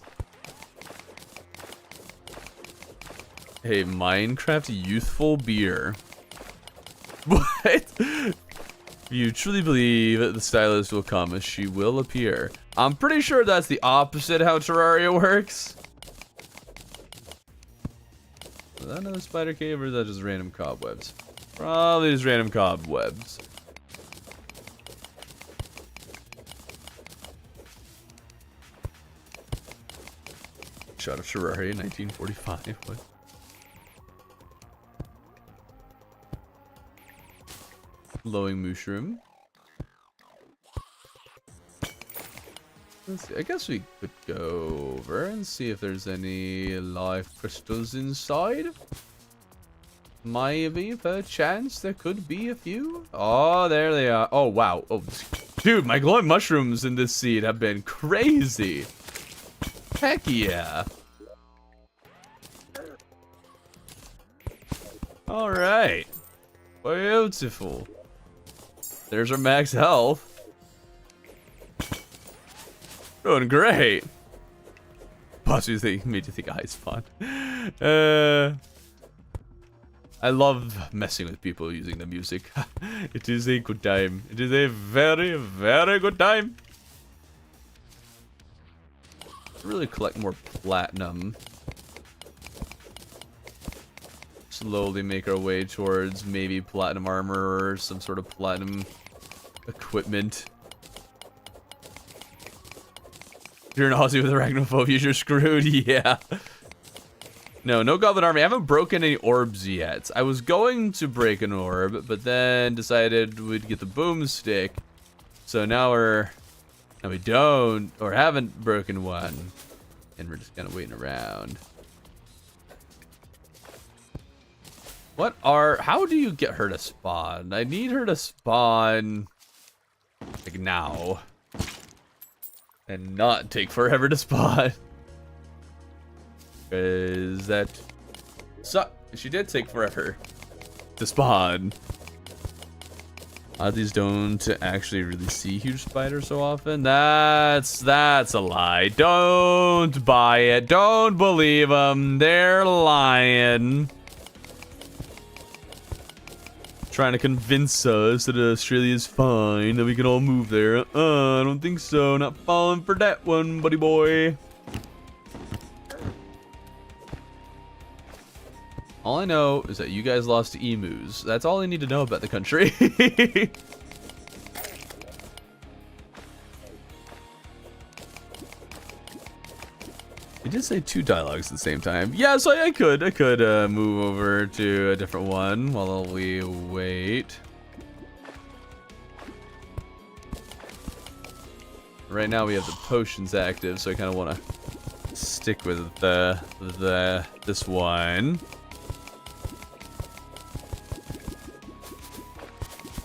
Hey, Minecraft youthful beer. What? If you truly believe that the stylist will come, she will appear. I'm pretty sure that's the opposite how Terraria works. Is that another spider cave or is that just random cobwebs? Probably just random cobwebs. Shot of Terraria 1945. What? Glowing mushroom. Let's see. I guess we could go over and see if there's any live crystals inside. Maybe, perchance, there could be a few. Oh, there they are. Oh, wow. Oh, dude, my glowing mushrooms in this seed have been crazy. Heck yeah. All right. Beautiful. There's our max health. Doing great. Possibly made you think I spawned. I love messing with people using the music. It is a good time. It is a very, very good time. Really collect more platinum. Slowly make our way towards maybe platinum armor or some sort of platinum equipment. If you're an Aussie with arachnophobia, you're screwed. Yeah. No goblin army. I haven't broken any orbs yet. I was going to break an orb, but then decided we'd get the boomstick. So now we don't, or haven't broken one. And we're just kind of waiting around. How do you get her to spawn? I need her to spawn, like, now. And not take forever to spawn. Because that suck. She did take forever to spawn. These don't actually really see huge spiders so often. That's a lie. Don't buy it. Don't believe them. They're lying. Trying to convince us that Australia's fine, that we can all move there. I don't think so. Not falling for that one, buddy boy. All I know is that you guys lost to emus. That's all I need to know about the country. He did say 2 dialogues at the same time. Yeah, so I could move over to a different one while we wait. Right now we have the potions active, so I kind of want to stick with this one.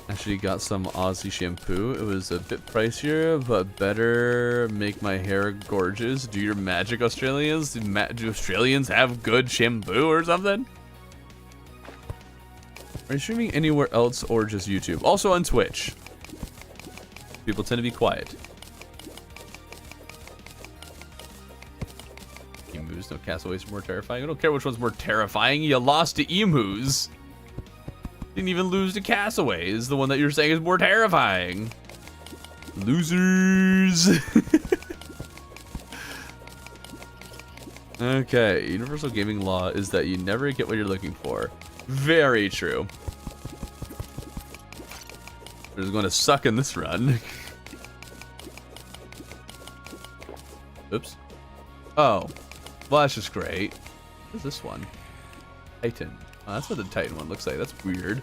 Actually got some Aussie shampoo. It was a bit pricier, but better. Make my hair gorgeous. Do your magic, Australians? Do Australians have good shampoo or something? Are you streaming anywhere else or just YouTube? Also on Twitch. People tend to be quiet. Emus, no, castaways are more terrifying. I don't care which one's more terrifying. You lost to emus. Didn't even lose to castaways, the one that you're saying is more terrifying. Losers. Okay, universal gaming law is that you never get what you're looking for. Very true. It's going to suck in this run. Oops. Oh. Well, that's just great. What is this one? Titan. Oh, that's what the Titan one looks like. That's weird.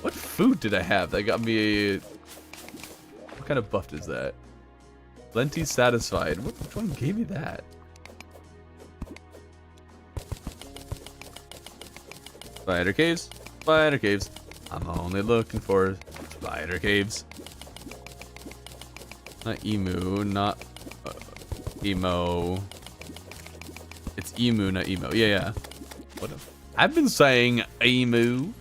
What food did I have that got me? What kind of buff is that? Plenty satisfied. Which one gave me that? Spider caves. Spider caves. I'm only looking for spider caves. Not emu. Not emo. It's emu, not emo. Yeah, yeah. What? I've been saying emu.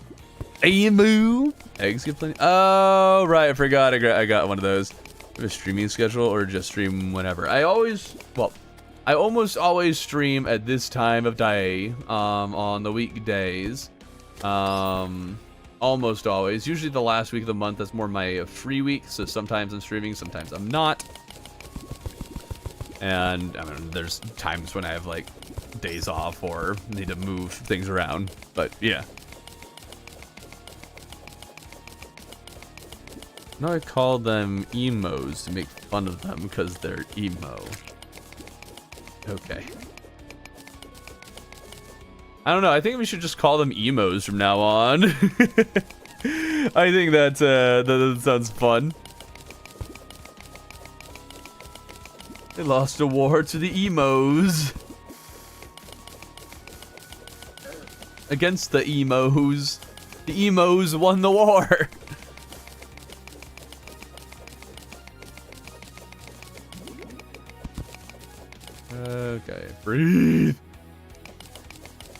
Emu. Eggs get plenty. Oh, right. I forgot. I got one of those. A streaming schedule or just stream whenever. I almost always stream at this time of day. On the weekdays. Almost always. Usually the last week of the month. That's more my free week. So sometimes I'm streaming, sometimes I'm not. And I mean, there's times when I have like days off or need to move things around, but yeah. No, I call them emos to make fun of them because they're emo. Okay. I don't know. I think we should just call them emos from now on. I think that sounds fun. They lost a war to the emos. Against the emos. The emos won the war. Okay, breathe.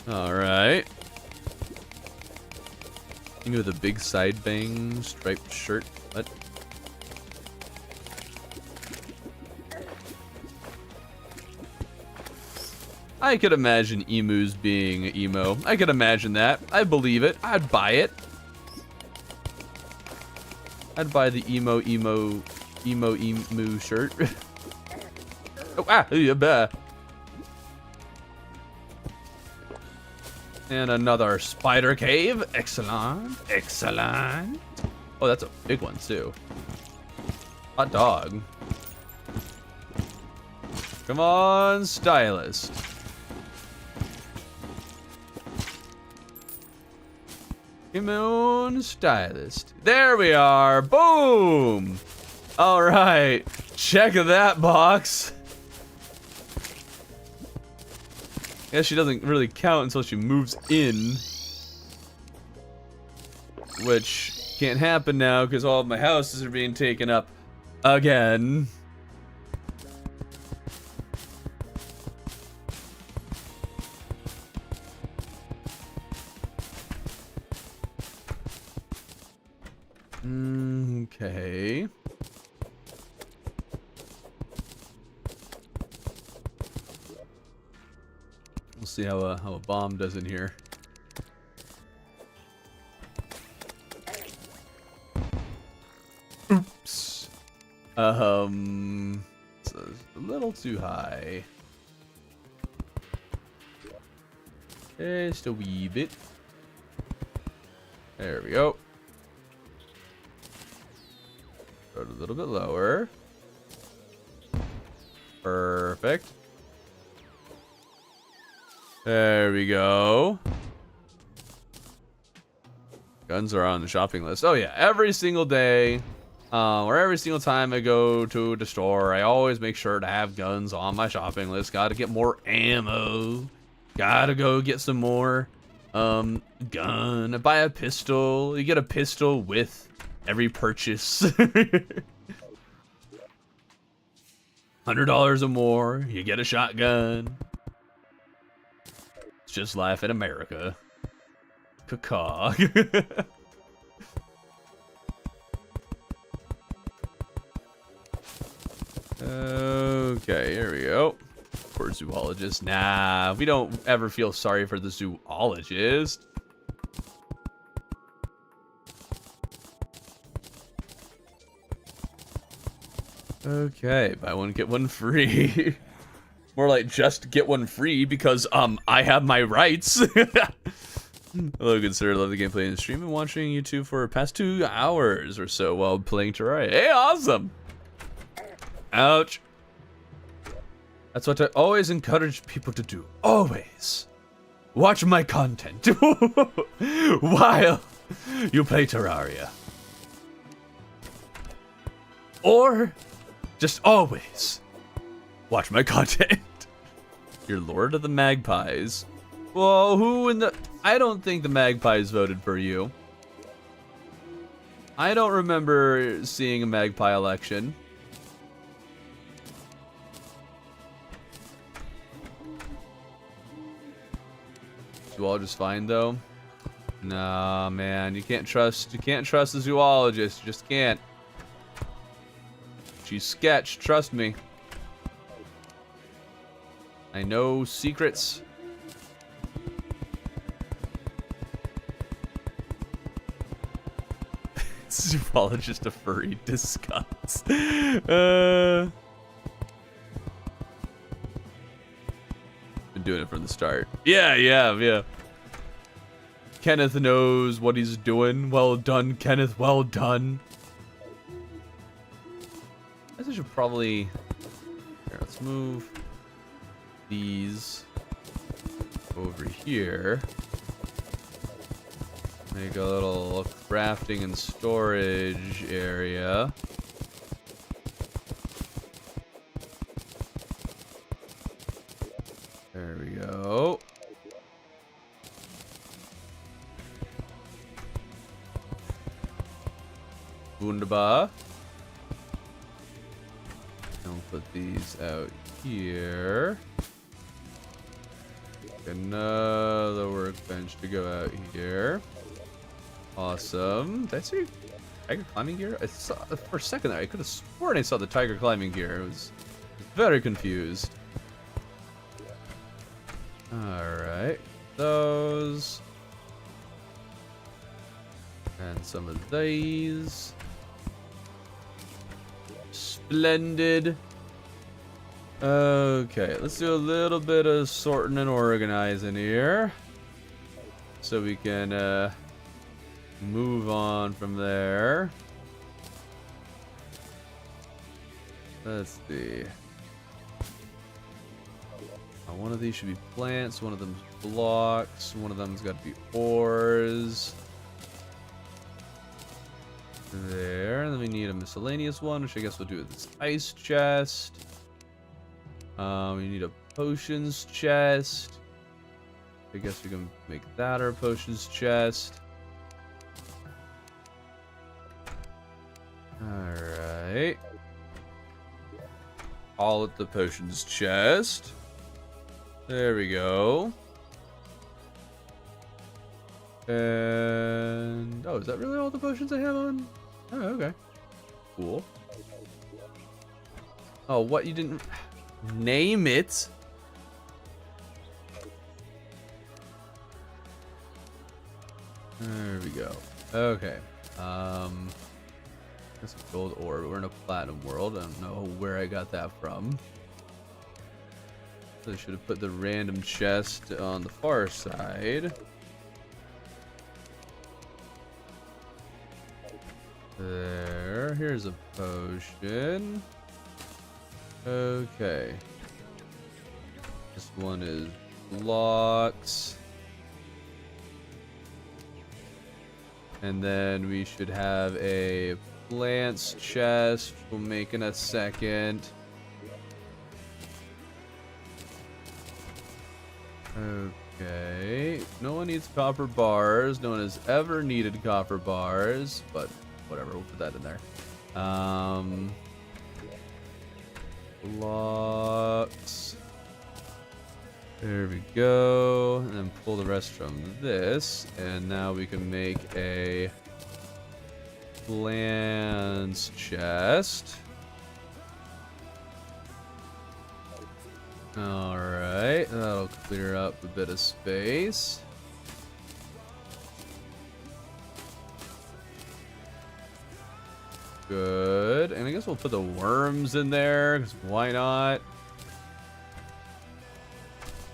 Alright. You with a big side bang striped shirt. What? I could imagine emus being emo. I could imagine that. I believe it. I'd buy it. I'd buy the emo shirt. Oh, ah, yeah, bah. And another spider cave. Excellent. Excellent. Oh, that's a big one, too. Hot dog. Come on, stylist. Moon stylist. There we are. Boom. All right. Check that box. Guess she doesn't really count until she moves in, which can't happen now because all of my houses are being taken up again. Okay. We'll see how a bomb does in here. Oops. So it's a little too high. Just a wee bit. There we go. Go a little bit lower. Perfect. There we go. Guns are on the shopping list. Oh yeah, every single day, or every single time I go to the store, I always make sure to have guns on my shopping list. Gotta get more ammo. Gotta go get some more gun. Buy a pistol. You get a pistol with every purchase. $100 or more, you get a shotgun. It's just life in America. Caw. Okay, here we go. Poor zoologist. Nah, we don't ever feel sorry for the zoologist. Okay, buy one, get one free. More like just get one free because, I have my rights. Hello, good sir. Love the gameplay and stream and watching YouTube for the past 2 hours or so while playing Terraria. Hey, awesome. Ouch. That's what I always encourage people to do. Always. Watch my content while you play Terraria. Or just always watch my content. You're Lord of the Magpies. Well, who in the... I don't think the Magpies voted for you. I don't remember seeing a Magpie election. Zoologist fine though? Nah, man, you can't trust the zoologist. You just can't. She's sketch, trust me. I know secrets. Zoologist a furry disgust. Been doing it from the start. Yeah. Kenneth knows what he's doing. Well done, Kenneth. Well done. I guess I should probably... Here, let's move these over here. Make a little crafting and storage area. There we go. Wunderbar. I'll put these out here. Another workbench to go out here. Awesome. Did I see tiger climbing gear? I saw, for a second there, I could have sworn I saw the tiger climbing gear. I was very confused. Alright. Those. And some of these. Splendid. Okay, let's do a little bit of sorting and organizing here. So we can, move on from there. Let's see. One of these should be plants, one of them's blocks, one of them's got to be ores. There, and then we need a miscellaneous one, which I guess we'll do with this ice chest. We need a potions chest. I guess we can make that our potions chest. Alright. All at the potions chest. There we go. And... oh, is that really all the potions I have on? Oh, okay. Cool. Oh, what? You didn't... name it? There we go. Okay. That's a gold ore, but we're in a platinum world. I don't know where I got that from. So I should have put the random chest on the far side. There. Here's a potion. Okay. This one is blocks. And then we should have a plants chest. We'll make in a second. Okay. No one needs copper bars. No one has ever needed copper bars. But whatever, we'll put that in there. Blocks. There we go. And then pull the rest from this. And now we can make a plants chest. Alright, that'll clear up a bit of space. Good. And I guess we'll put the worms in there, because why not?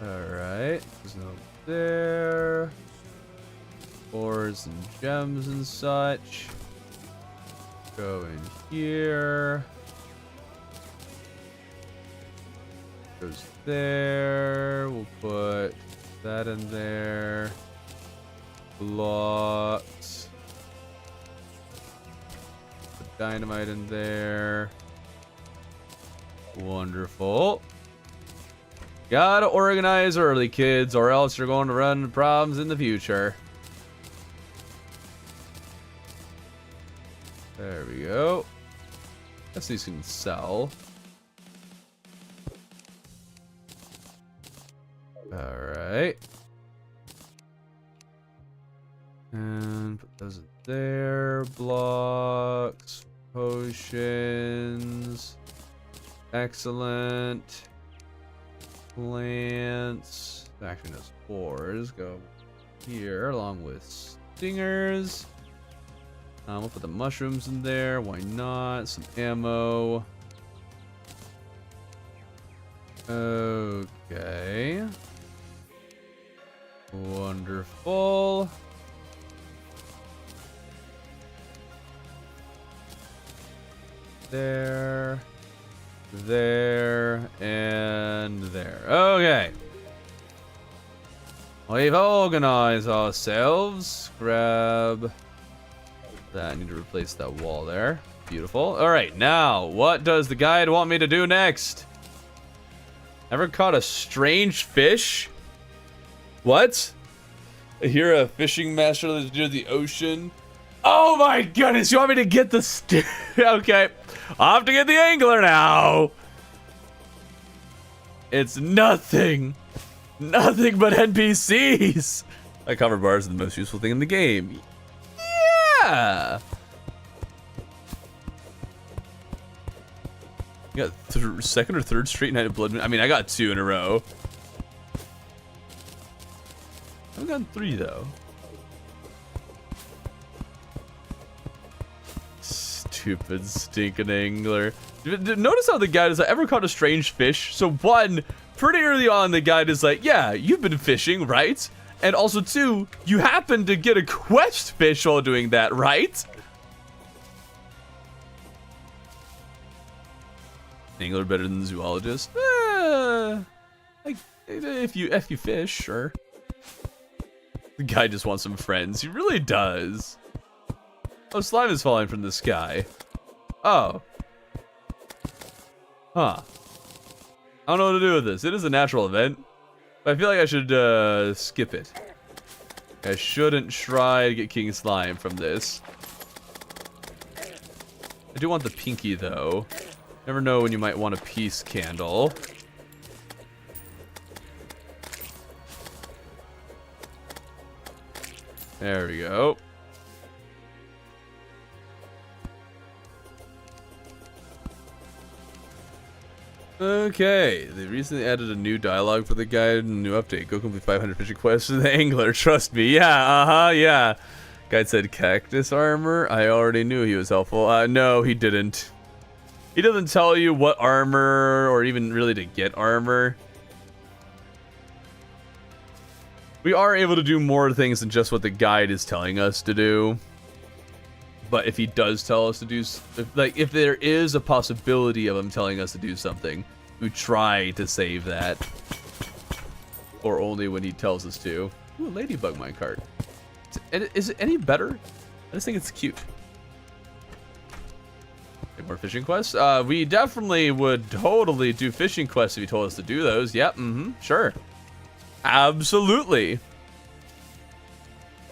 Alright, there's no there. Ores and gems and such. Go in here. Goes there. We'll put that in there. Blocks. Put dynamite in there. Wonderful. Gotta organize early, kids, or else you're going to run into problems in the future. There we go. Guess these can sell. Alright. And put those in there. Blocks. Potions. Excellent. Plants. Actually, no spores. Go here along with stingers. We'll put the mushrooms in there. Why not? Some ammo. Okay. Wonderful. There. There. And there. Okay. We've organized ourselves. Grab that. I need to replace that wall there. Beautiful. Alright, now, what does the guide want me to do next? Ever caught a strange fish? What? I hear a fishing master lives near the ocean. Oh my goodness, you want me to get the okay. I'll have to get the angler now. It's nothing. Nothing but NPCs. Like cover bars are the most useful thing in the game. Yeah. You got second or third straight night of blood moon. I mean, I got 2 in a row. I've gotten 3 though. Stupid stinking angler. Notice how the guide is like, ever caught a strange fish? So 1, pretty early on the guide is like, yeah, you've been fishing, right? And also 2, you happen to get a quest fish while doing that, right? Angler better than the zoologist? Like, if you fish, sure. The guy just wants some friends. He really does. Oh, slime is falling from the sky. Oh. Huh. I don't know what to do with this. It is a natural event. But I feel like I should skip it. I shouldn't try to get King Slime from this. I do want the pinky though. Never know when you might want a peace candle. There we go. Okay, they recently added a new dialogue for the guide and a new update. Go complete 500 fishing quests with the angler. Trust me. Yeah, yeah. Guide said cactus armor. I already knew he was helpful. No, he didn't. He doesn't tell you what armor or even really to get armor. We are able to do more things than just what the guide is telling us to do. But if he does tell us to do, if there is a possibility of him telling us to do something, we try to save that. Or only when he tells us to. Ooh, ladybug minecart. Is it any better? I just think it's cute. Any more fishing quests? We definitely would totally do fishing quests if he told us to do those. Yep, sure. Absolutely.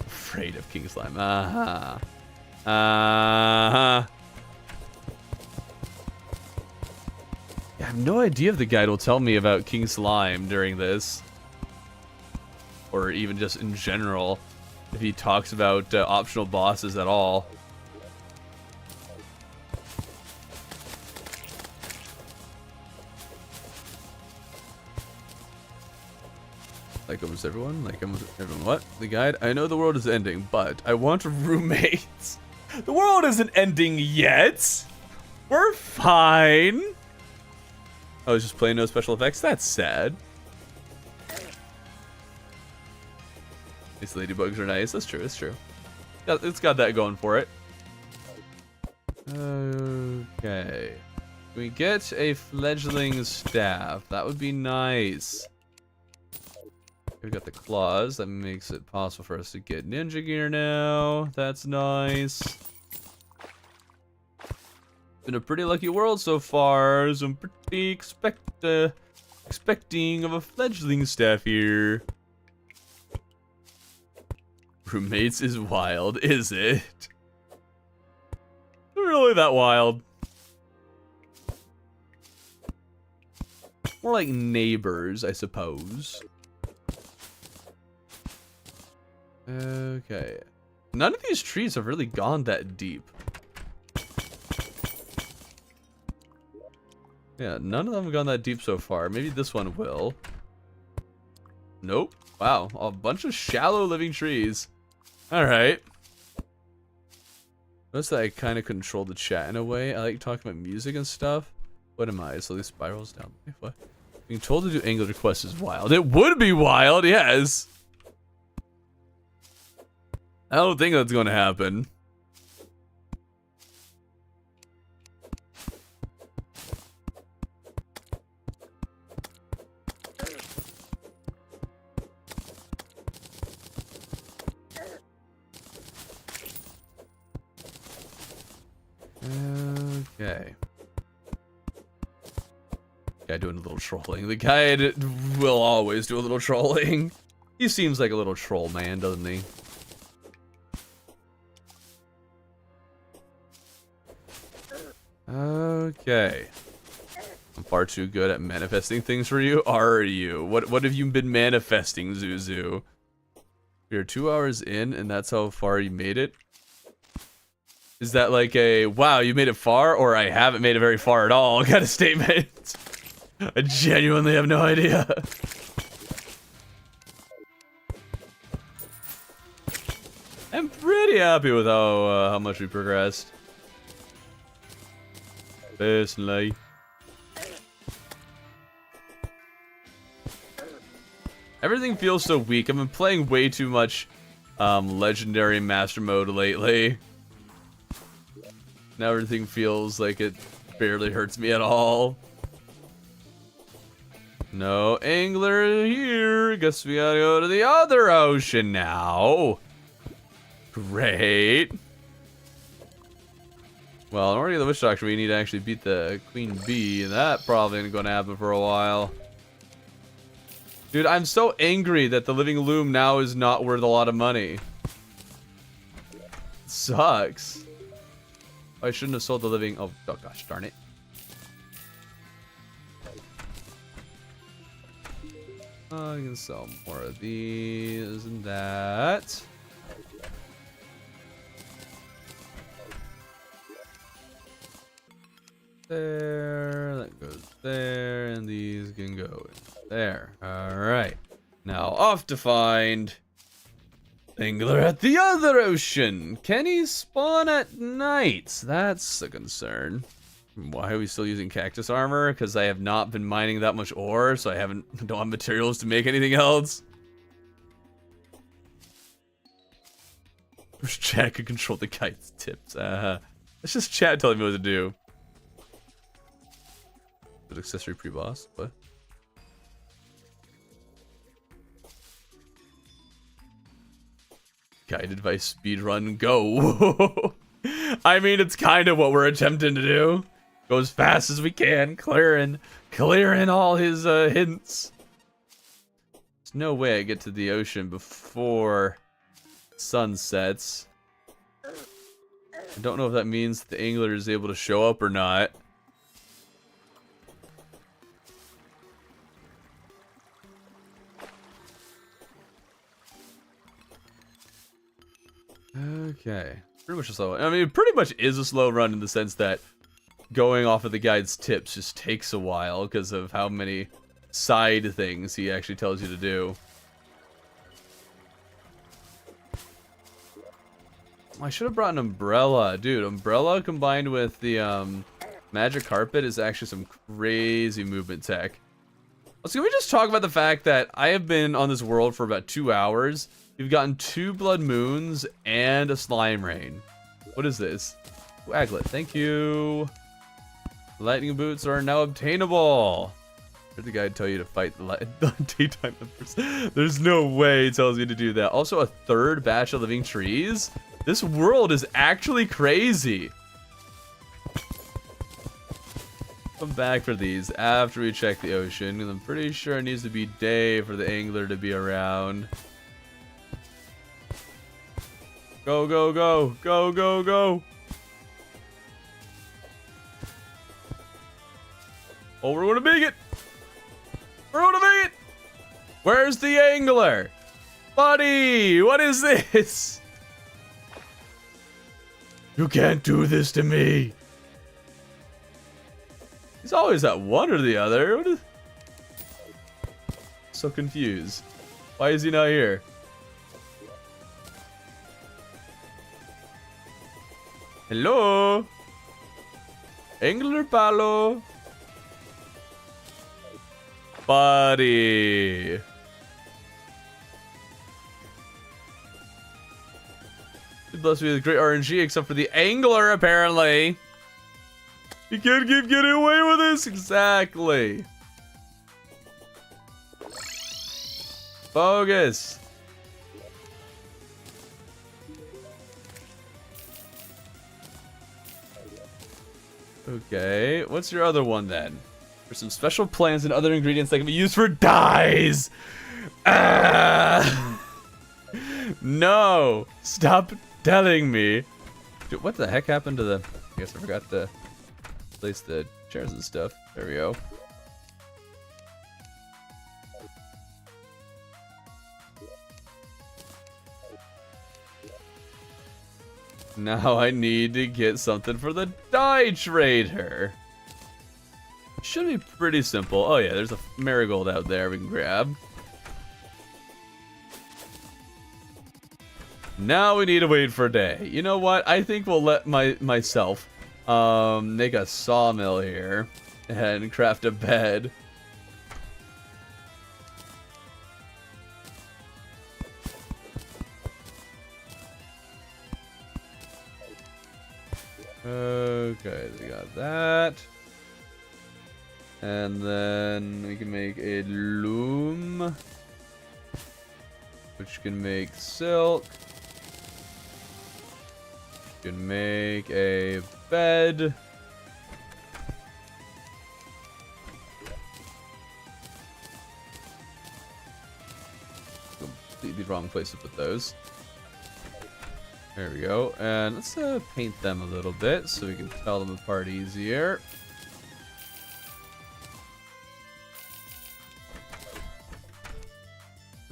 Afraid of King Slime. Uh-huh. Uh-huh. Yeah, I have no idea if the guide will tell me about King Slime during this. Or even just in general. If he talks about optional bosses at all. Like almost everyone? Like almost everyone. What? The guide? I know the world is ending, but I want roommates. The world isn't ending yet. We're fine. I was just playing no special effects. That's sad. These ladybugs are nice. That's true. It's true. Yeah, it's got that going for it. Okay. Can we get a fledgling staff? That would be nice. We've got the claws. That makes it possible for us to get ninja gear now. That's nice. Been a pretty lucky world so far. So I'm pretty expecting of a fledgling staff here. Roommates is wild, is it? Really that wild? More like neighbors, I suppose. Okay. None of these trees have really gone that deep. Yeah, none of them have gone that deep so far. Maybe this one will. Nope. Wow, a bunch of shallow living trees. Alright. Notice that I kind of control the chat in a way. I like talking about music and stuff. What am I? Slowly spirals down. What? Being told to do angler quests is wild. It would be wild, yes. I don't think that's going to happen. Okay. Guy doing a little trolling. The guy will always do a little trolling. He seems like a little troll man, doesn't he? Okay. I'm far too good at manifesting things for you. Are you? What have you been manifesting, Zuzu? You're 2 hours in, and that's how far you made it? Is that like a, wow, you made it far, or I haven't made it very far at all kind of statement? I genuinely have no idea. I'm pretty happy with how much we progressed. Personally. Everything feels so weak. I've been playing way too much Legendary Master Mode lately. Now everything feels like it barely hurts me at all. No angler here. Guess we gotta go to the other ocean now. Great. Well, in order to get the witch doctor, we need to actually beat the queen bee. And that probably ain't gonna happen for a while. Dude, I'm so angry that the living loom now is not worth a lot of money. It sucks. I shouldn't have sold the living. Oh gosh, darn it. I can sell more of these and that. There, that goes there, and these can go in there. Alright. Now off to find angler at the other ocean. Can he spawn at night? That's a concern. Why are we still using cactus armor? Because I have not been mining that much ore, so I don't have materials to make anything else. Wish chat could control the guide's tips. It's just chat telling me what to do. Good accessory pre-boss. What? Guided by speedrun, go. I mean, it's kind of what we're attempting to do. Go as fast as we can, clearing all his hints. There's no way I get to the ocean before sun sets. I don't know if that means the angler is able to show up or not. Okay, pretty much a slow one. I mean, it pretty much is a slow run in the sense that going off of the guide's tips just takes a while because of how many side things he actually tells you to do. I should have brought an umbrella. Dude, umbrella combined with the magic carpet is actually some crazy movement tech. So can we just talk about the fact that I have been on this world for about 2 hours. We've gotten 2 blood moons and a slime rain. What is this? Waglet, thank you. Lightning boots are now obtainable. Did the guide tell you to fight the daytime members? There's no way it tells me to do that. Also, a 3rd batch of living trees. This world is actually crazy. Come back for these after we check the ocean, because I'm pretty sure it needs to be day for the angler to be around. Go, go, go, go, go, go. Oh, we're gonna make it. We're gonna make it. Where's the angler? Buddy, what is this? You can't do this to me. He's always at one or the other. What is... So confused. Why is he not here? Hello? Angler Palo? Buddy. Blessed be with great RNG, except for the angler, apparently. You can't keep getting away with this. Exactly. Bogus. Okay, what's your other one then? For some special plants and other ingredients that can be used for dyes. No, stop telling me. Dude, what the heck happened to the... I guess I forgot to place the chairs and stuff. There we go. Now I need to get something for the dye trader. Should be pretty simple. Oh yeah, there's a marigold out there we can grab. Now we need to wait for day. You know what? I think we'll let myself make a sawmill here and craft a bed. Okay, we got that. And then we can make a loom, which can make silk. We can make a bed. Completely wrong place to put those. There we go. And let's paint them a little bit so we can tell them apart easier.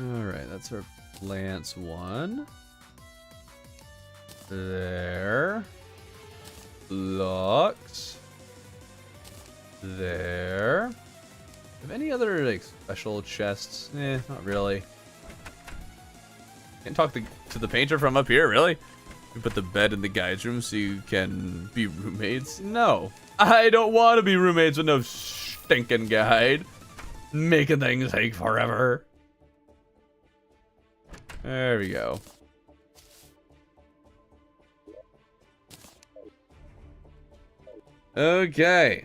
Alright, that's our plants one. There. Blocks. There. Have any other like special chests? Not really. Can't talk to the painter from up here, really? You put the bed in the guide's room so you can be roommates? No. I don't want to be roommates with no stinking guide. Making things take forever. There we go. Okay.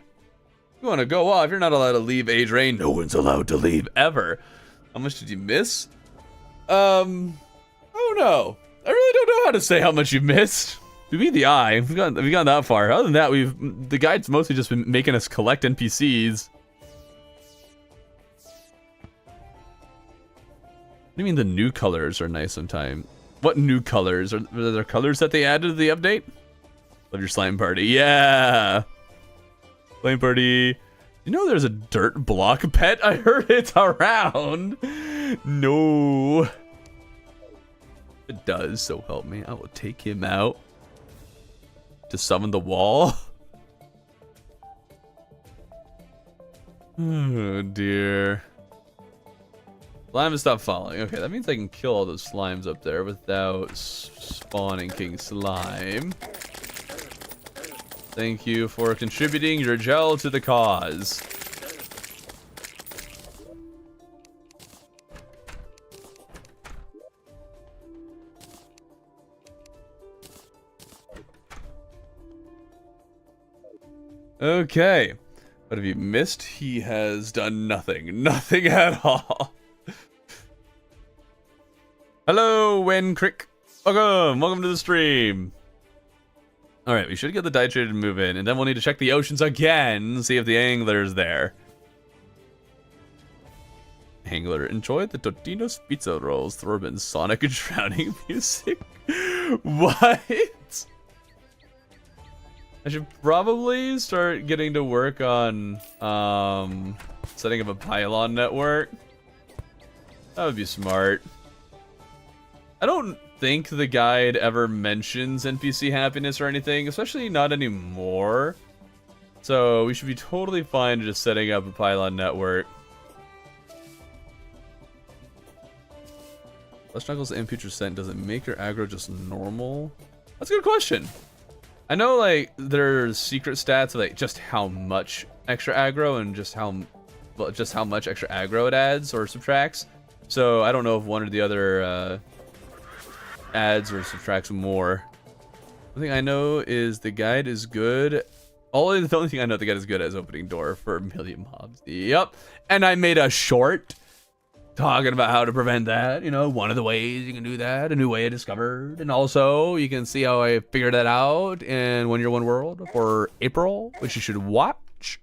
You want to go off? You're not allowed to leave, Adrian. No one's allowed to leave ever. How much did you miss? Oh no. I really don't know how to say how much you missed. We beat the eye. We've gone that far. Other than that, the guide's mostly just been making us collect NPCs. What do you mean the new colors are nice sometimes? What new colors? Are there colors that they added to the update? Love your slime party. Yeah. Slime party. You know there's a dirt block pet? I heard it's around. No. It does, so help me. I will take him out to summon the wall. Oh dear. Slime has stopped falling. Okay, that means I can kill all those slimes up there without spawning King Slime. Thank you for contributing your gel to the cause. Okay. What have you missed? He has done nothing. Nothing at all. Hello, Wencrick. Welcome to the stream. Alright, we should get the dye trader to move in, and then we'll need to check the oceans again, see if the angler's there. Angler, enjoy the Totino's pizza rolls, Thorbin, Sonic, and drowning music. What? I should probably start getting to work on setting up a pylon network. That would be smart. I don't think the guide ever mentions NPC happiness or anything, especially not anymore. So we should be totally fine just setting up a pylon network. Less Knuckles and Future Scent, does it make your aggro just normal? That's a good question. I know like there's secret stats of like just how much extra aggro and just how much extra aggro it adds or subtracts. So I don't know if one or the other adds or subtracts more. The thing I know is the guide is good. The only thing I know the guide is good at is opening door for a million mobs. Yep. And I made a short talking about how to prevent that. You know, one of the ways you can do that, a new way I discovered. And also you can see how I figured that out in One Year One World for April, which you should watch.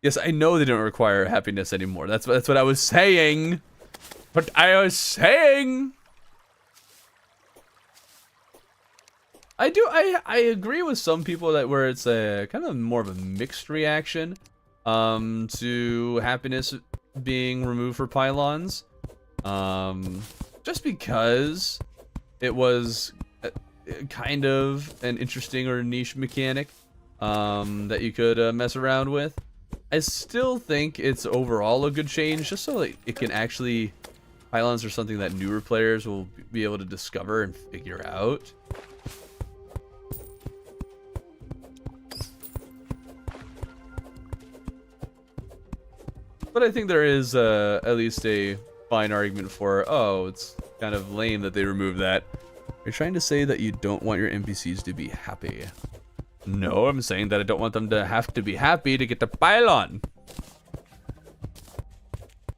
Yes, I know they don't require happiness anymore. That's what I was saying. What I was saying. I agree with some people that where it's a kind of more of a mixed reaction to happiness being removed for pylons. Just because it was kind of an interesting or niche mechanic that you could mess around with. I still think it's overall a good change, just so that it can actually, pylons are something that newer players will be able to discover and figure out. But I think there is at least a fine argument for, oh, it's kind of lame that they removed that. You're trying to say that you don't want your NPCs to be happy. No, I'm saying that I don't want them to have to be happy to get the pylon.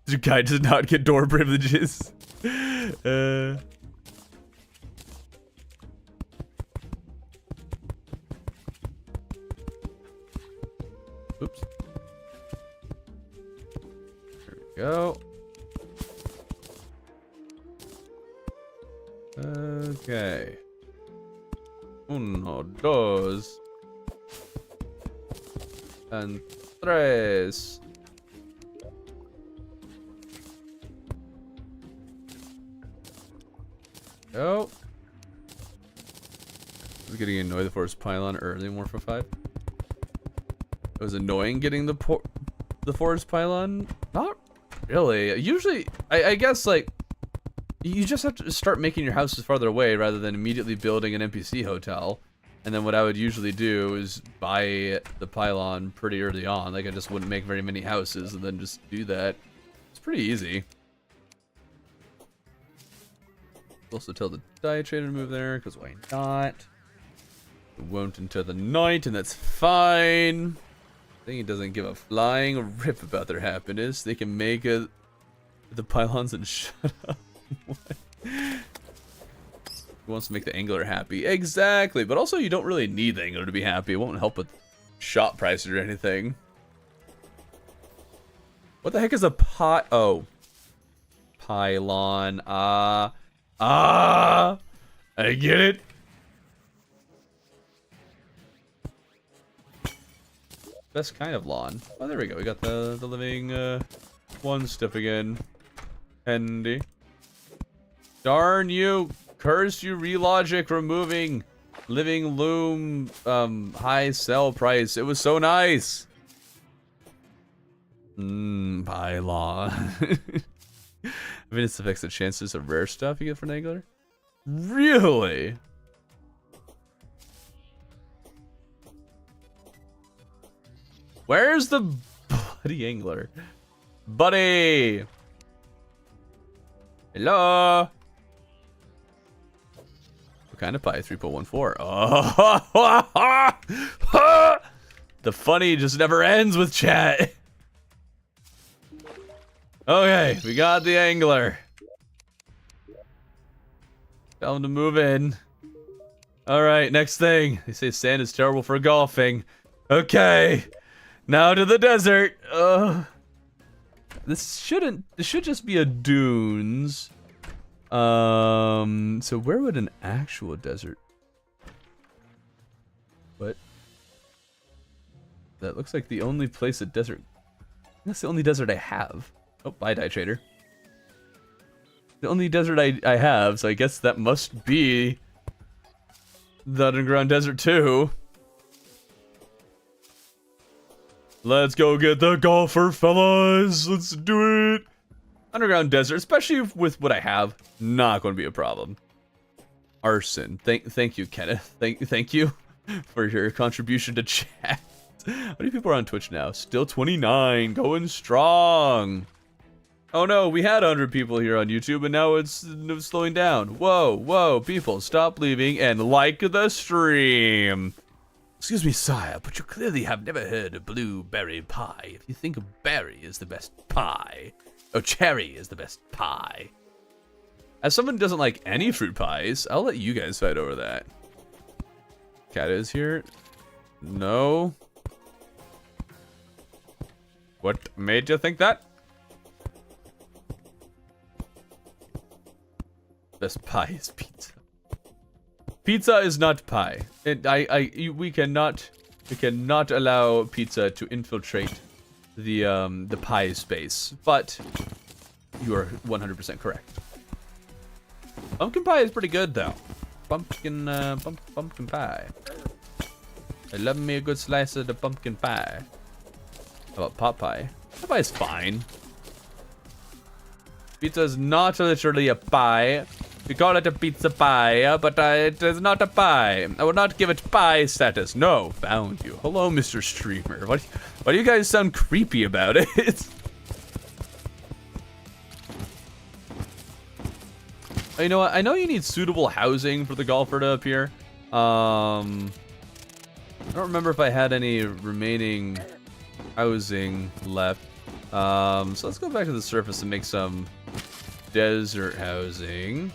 Your guy does not get door privileges. Oops. Go. Okay. Uno, dos. And tres. Go. I was getting annoyed the forest pylon early in Warfare 5. It was annoying getting the forest pylon. Not really. Usually, I guess like you just have to start making your houses farther away rather than immediately building an NPC hotel. And then what I would usually do is buy the pylon pretty early on. Like I just wouldn't make very many houses and then just do that. It's pretty easy. Also tell the dye trader to move there, because why not? It won't until the night, and that's fine. I think he doesn't give a flying rip about their happiness. They can make the pylons and shut up. He wants to make the angler happy. Exactly, but also you don't really need the angler to be happy. It won't help with shot prices or anything. What the heck is a oh. Pylon. I get it. Best kind of lawn. Oh, there we go. We got the living one stuff again. Handy. Darn you. Curse you, Relogic, removing living loom high sell price. It was so nice. Pylon. I mean, it affects the chances of rare stuff you get from an angler. Really? Where's the bloody angler? Buddy! Hello? What kind of pie? 3.14. Oh! The funny just never ends with chat. Okay, we got the angler. Tell him to move in. Alright, next thing. They say sand is terrible for golfing. Okay. Now to the desert. This should just be a dunes. So where would an actual desert? What? That looks like the only place a desert. That's the only desert I have. Oh, bye, Dye Trader. The only desert I have, so I guess that must be the underground desert too. Let's go get the golfer, fellas. Let's do it. Underground desert, especially with what I have, not going to be a problem. Arson. Thank you, Kenneth. Thank you for your contribution to chat. How many people are on Twitch now? Still 29, going strong. Oh no, we had 100 people here on YouTube, and now it's slowing down. Whoa, people, stop leaving and like the stream. Excuse me, sire, but you clearly have never heard of blueberry pie. If you think berry is the best pie, or cherry is the best pie. As someone who doesn't like any fruit pies, I'll let you guys fight over that. Cat is here. No. What made you think that? Best pie is pizza. Pizza is not pie. We cannot allow pizza to infiltrate the pie space. But you are 100% correct. Pumpkin pie is pretty good though. Pumpkin pie. I love me a good slice of the pumpkin pie. How about pot pie? Pot pie is fine. Pizza is not literally a pie. We call it a pizza pie, but it is not a pie. I will not give it pie status. No, found you. Hello, Mr. Streamer. Why do you guys sound creepy about it? You know what? I know you need suitable housing for the golfer to appear. I don't remember if I had any remaining housing left. So let's go back to the surface and make some desert housing.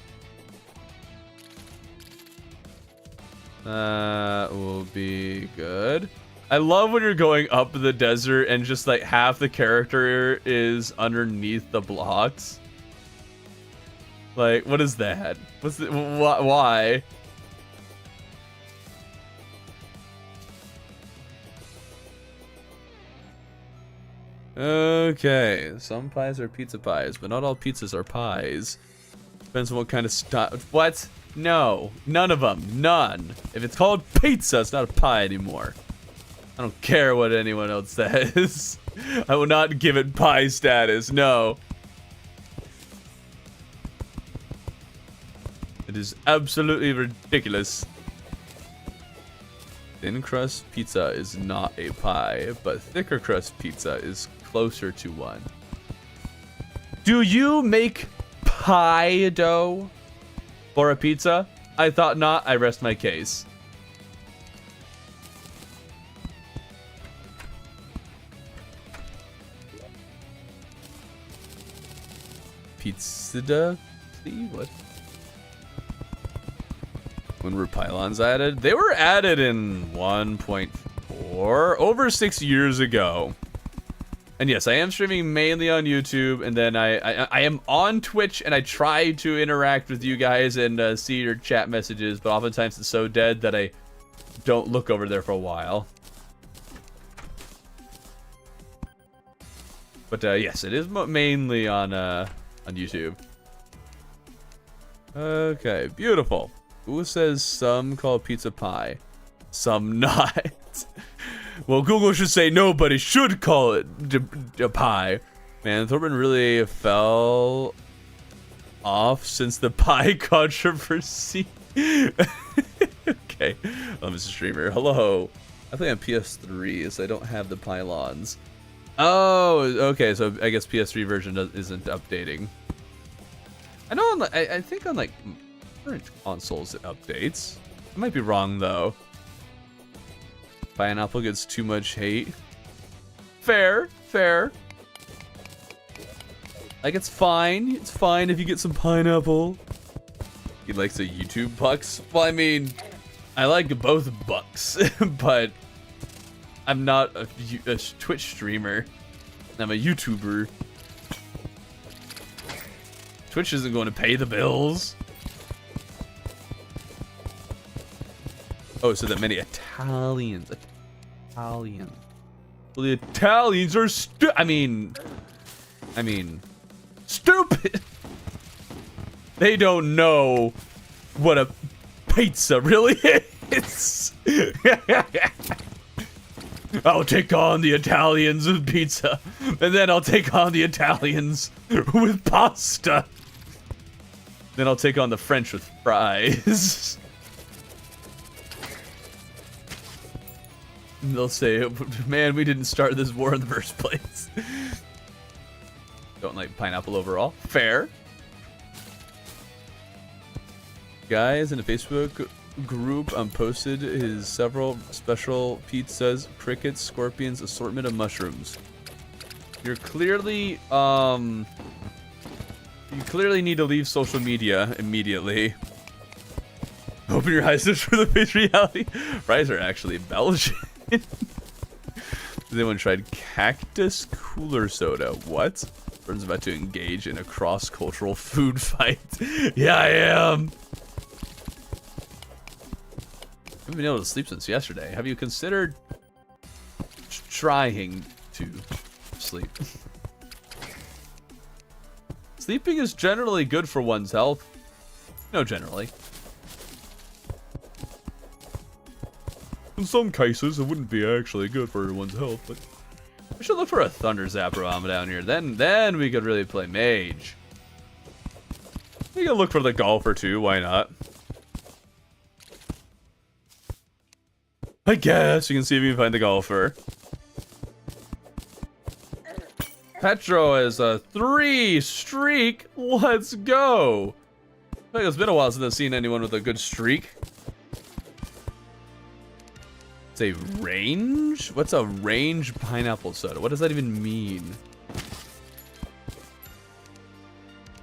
That will be good. I love when you're going up the desert and just like half the character is underneath the blocks. Like, what is that? What's the, why? Okay, some pies are pizza pies, but not all pizzas are pies. Depends on what kind of stuff. What? No, none of them. None. If it's called pizza, it's not a pie anymore. I don't care what anyone else says. I will not give it pie status. No. It is absolutely ridiculous. Thin crust pizza is not a pie, but thicker crust pizza is closer to one. Do you make pie dough for a pizza? I thought not. I rest my case. Pizza? What? When were pylons added? They were added in 1.4, over 6 years ago. And yes, I am streaming mainly on YouTube, and then I am on Twitch, and I try to interact with you guys and see your chat messages, but oftentimes it's so dead that I don't look over there for a while. But yes, it is mainly on YouTube. Okay, beautiful. Who says some call pizza pie, some not? Well, Google should say nobody should call it a pie. Man, Thorben really fell off since the pie controversy. Okay, Mr. Streamer, hello. I think on PS3, so I don't have the pylons. Oh, okay, so I guess PS3 version isn't updating. I know, I think on like current consoles it updates. I might be wrong though. Pineapple gets too much hate. Fair, fair. Like, it's fine. It's fine if you get some pineapple. He likes the YouTube bucks. Well, I mean, I like both bucks, but I'm not a Twitch streamer. I'm a YouTuber. Twitch isn't going to pay the bills. Oh, so that many Italians. Well, the Italians are I mean, stupid. They don't know what a pizza really is. I'll take on the Italians with pizza, and then I'll take on the Italians with pasta. Then I'll take on the French with fries. And they'll say, man, we didn't start this war in the first place. Don't like pineapple overall. Fair. Guys in a Facebook group posted his several special pizzas, crickets, scorpions, assortment of mushrooms. You're clearly, you clearly need to leave social media immediately. Open your eyes for the face reality. Fries are actually Belgian. Has anyone tried cactus cooler soda? What? Burns about to engage in a cross-cultural food fight. Yeah, I am. I haven't been able to sleep since yesterday. Have you considered trying to sleep? Sleeping is generally good for one's health. No, generally. In some cases, it wouldn't be actually good for one's health, but we should look for a Thunder Zapper Bomb down here. Then we could really play Mage. We can look for the Golfer too, why not? I guess you can see if you can find the Golfer. Petro has a 3 streak. Let's go. I think it's been a while since I've seen anyone with a good streak. It's a range? What's a range pineapple soda? What does that even mean?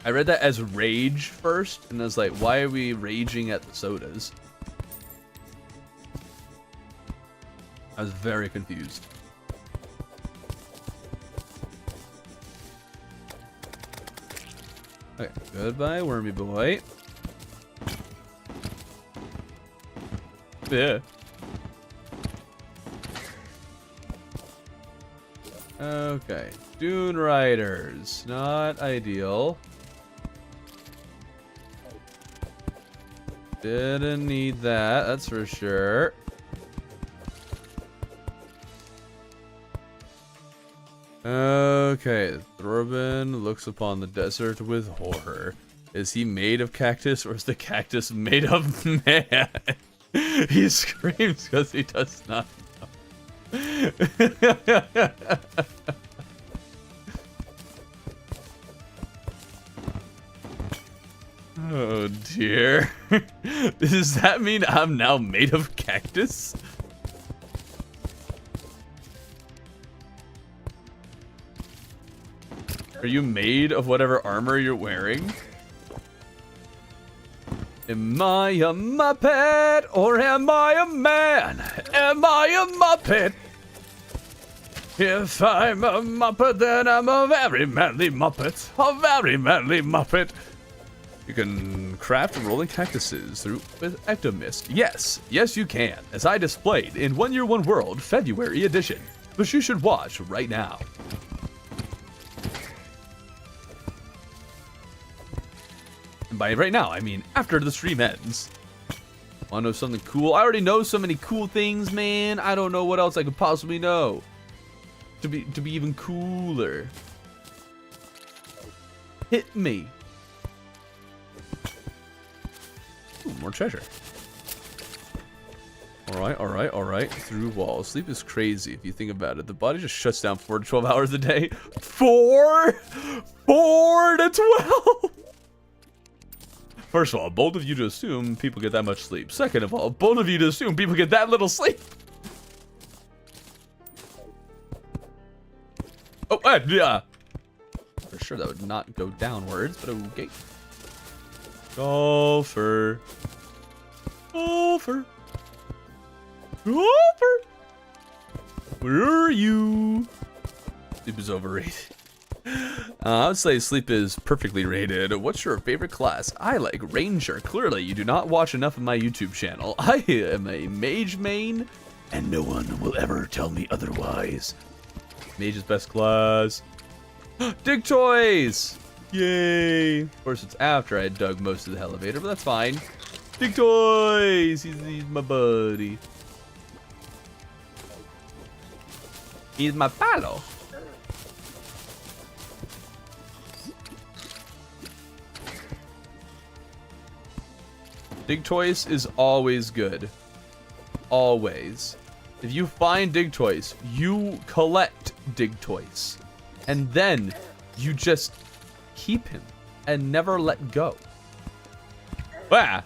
I read that as rage first, and I was like, why are we raging at the sodas? I was very confused. Okay, goodbye, wormy boy. Yeah. Okay, Dune Riders, not ideal. Didn't need that, that's for sure. Okay, Thorben looks upon the desert with horror. Is he made of cactus, or is the cactus made of man? He screams because he does not know. Oh dear. Does that mean I'm now made of cactus? Are you made of whatever armor you're wearing? Am I a Muppet or am I a man? Am I a Muppet? If I'm a Muppet, then I'm a very manly Muppet. A very manly Muppet. You can craft rolling cactuses with Ectomist. Yes, yes you can, as I displayed in 1 Year 1 World February edition, which you should watch right now. And by right now, I mean after the stream ends. Wanna know something cool? I already know so many cool things, man. I don't know what else I could possibly know. To be even cooler. Hit me. Ooh, more treasure. Alright. Through walls. Sleep is crazy if you think about it. The body just shuts down 4 to 12 hours a day. 4 to 12! First of all, bold of you to assume people get that much sleep. Second of all, bold of you to assume people get that little sleep. Oh, yeah. For sure that would not go downwards, but okay. Golfer. Where are you? Sleep is overrated. I would say sleep is perfectly rated. What's your favorite class? I like Ranger. Clearly, you do not watch enough of my YouTube channel. I am a mage main, and no one will ever tell me otherwise. Mage is best class. Dig toys! Yay! Of course, it's after I dug most of the elevator, but that's fine. Dig toys! He's my buddy. He's my palo. Dig toys is always good. Always. If you find dig toys, you collect dig toys. And then you just keep him and never let go. Ah,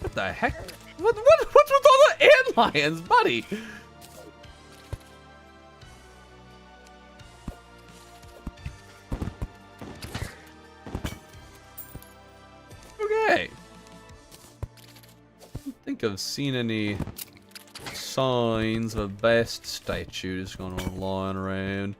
what the heck? What's with all the antlions, buddy? Okay. I don't think I've seen any signs of a best statue just going on lying around.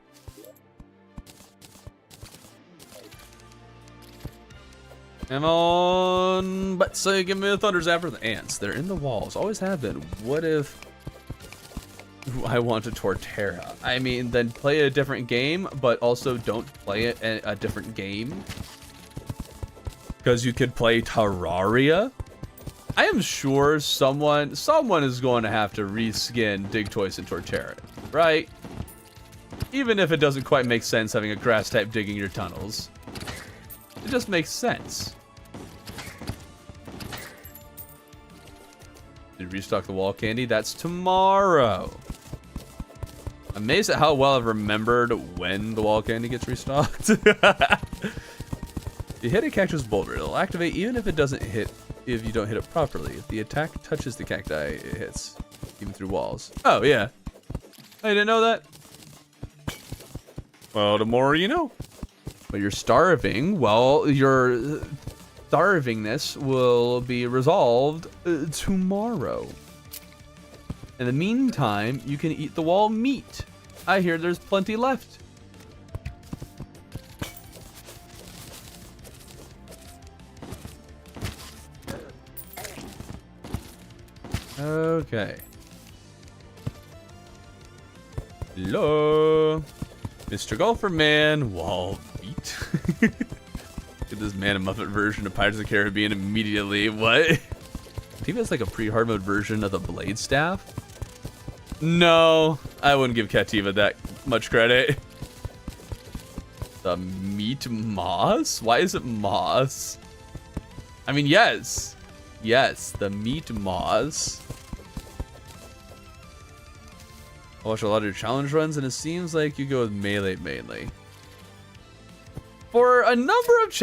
Come on, but say give me the thunders after the ants. They're in the walls, always have been. What if I want a Terraria? I mean, then play a different game, but also don't play it a different game. Because you could play Terraria. I am sure someone is going to have to reskin Dig Toys into Terraria, right? Even if it doesn't quite make sense having a grass type digging your tunnels. It just makes sense. Did restock the wall candy? That's tomorrow. Amazed at how well I've remembered when the wall candy gets restocked. You hit a cactus boulder, it'll activate even if it doesn't hit, if you don't hit it properly. If the attack touches the cacti, it hits, even through walls. Oh, yeah. I didn't know that. Well, the more you know. But you're starving. Well, your starvingness will be resolved tomorrow. In the meantime, you can eat the wall meat. I hear there's plenty left. Okay. Hello, Mr. Golfer Man. Wall meat. Get this Man and Muppet version of Pirates of the Caribbean immediately. What? I think that's like a pre-hard mode version of the Blade Staff. No, I wouldn't give Cativa that much credit. The meat moss? Why is it moss? I mean, yes. Yes, the meat moss. I watch a lot of your challenge runs, and it seems like you go with melee mainly. For a number of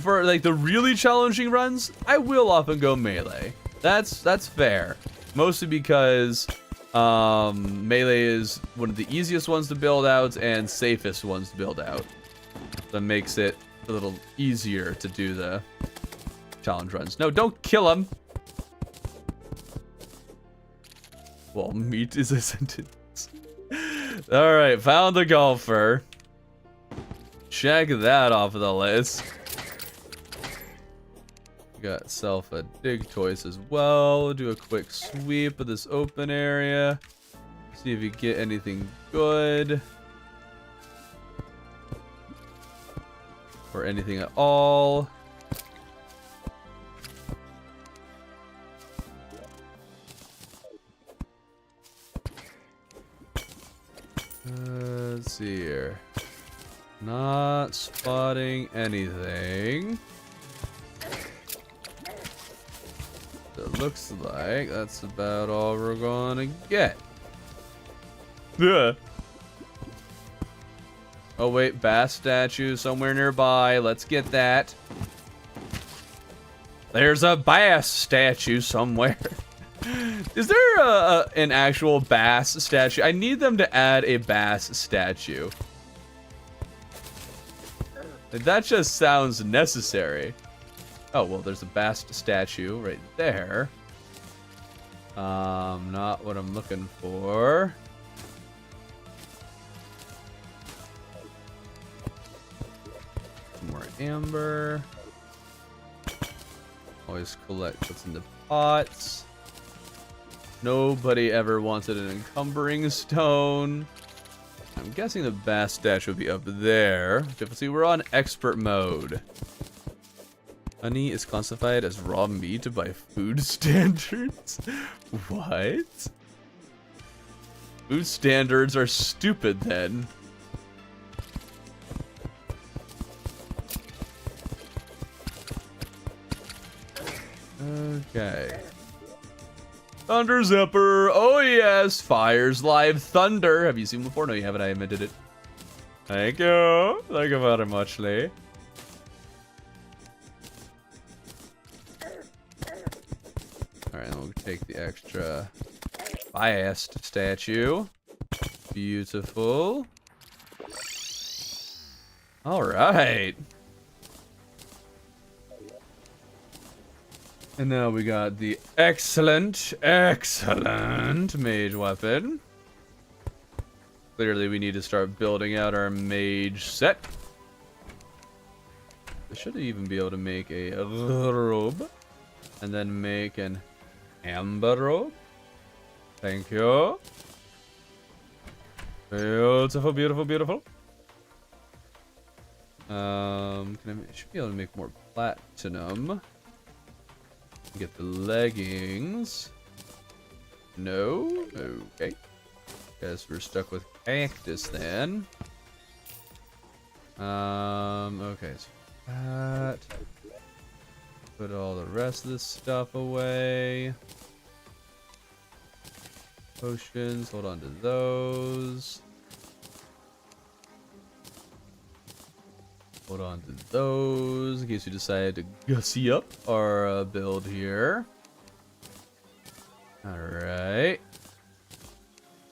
for like the really challenging runs, I will often go melee. That's fair. Mostly because melee is one of the easiest ones to build out and safest ones to build out. That makes it a little easier to do the challenge runs. No, don't kill him. Well, meat is a sentence. All right, found the golfer. Check that off of the list. Got self a dig choice as well. Do a quick sweep of this open area. See if you get anything good. Or anything at all. Let's see here. Not spotting anything. It looks like that's about all we're gonna get. Yeah. Oh wait, bass statue somewhere nearby. Let's get that. There's a bass statue somewhere. Is there an actual bass statue? I need them to add a bass statue. That just sounds necessary. Oh, well, there's a bass statue right there. Not what I'm looking for. More amber. Always collect what's in the pots. Nobody ever wanted an encumbering stone. I'm guessing the bass statue will be up there. Difficulty, we're on expert mode. Honey is classified as raw meat by food standards? What? Food standards are stupid then. Okay. Thunder Zipper. Oh yes, Fire's Live Thunder. Have you seen before? No, you haven't. I invented it. Thank you. Thank you very much, Lee. Alright, we'll take the extra biased statue. Beautiful. Alright. And now we got the excellent mage weapon. Clearly we need to start building out our mage set. I should even be able to make a robe. And then make an amber robe. Thank you. Beautiful, beautiful, beautiful. I should be able to make more platinum. Get the leggings. No? Okay. Guess we're stuck with cactus then. Okay, so that. Put all the rest of this stuff away. Potions, hold on to those. Hold on to those in case we decide to gussy up our build here. Alright.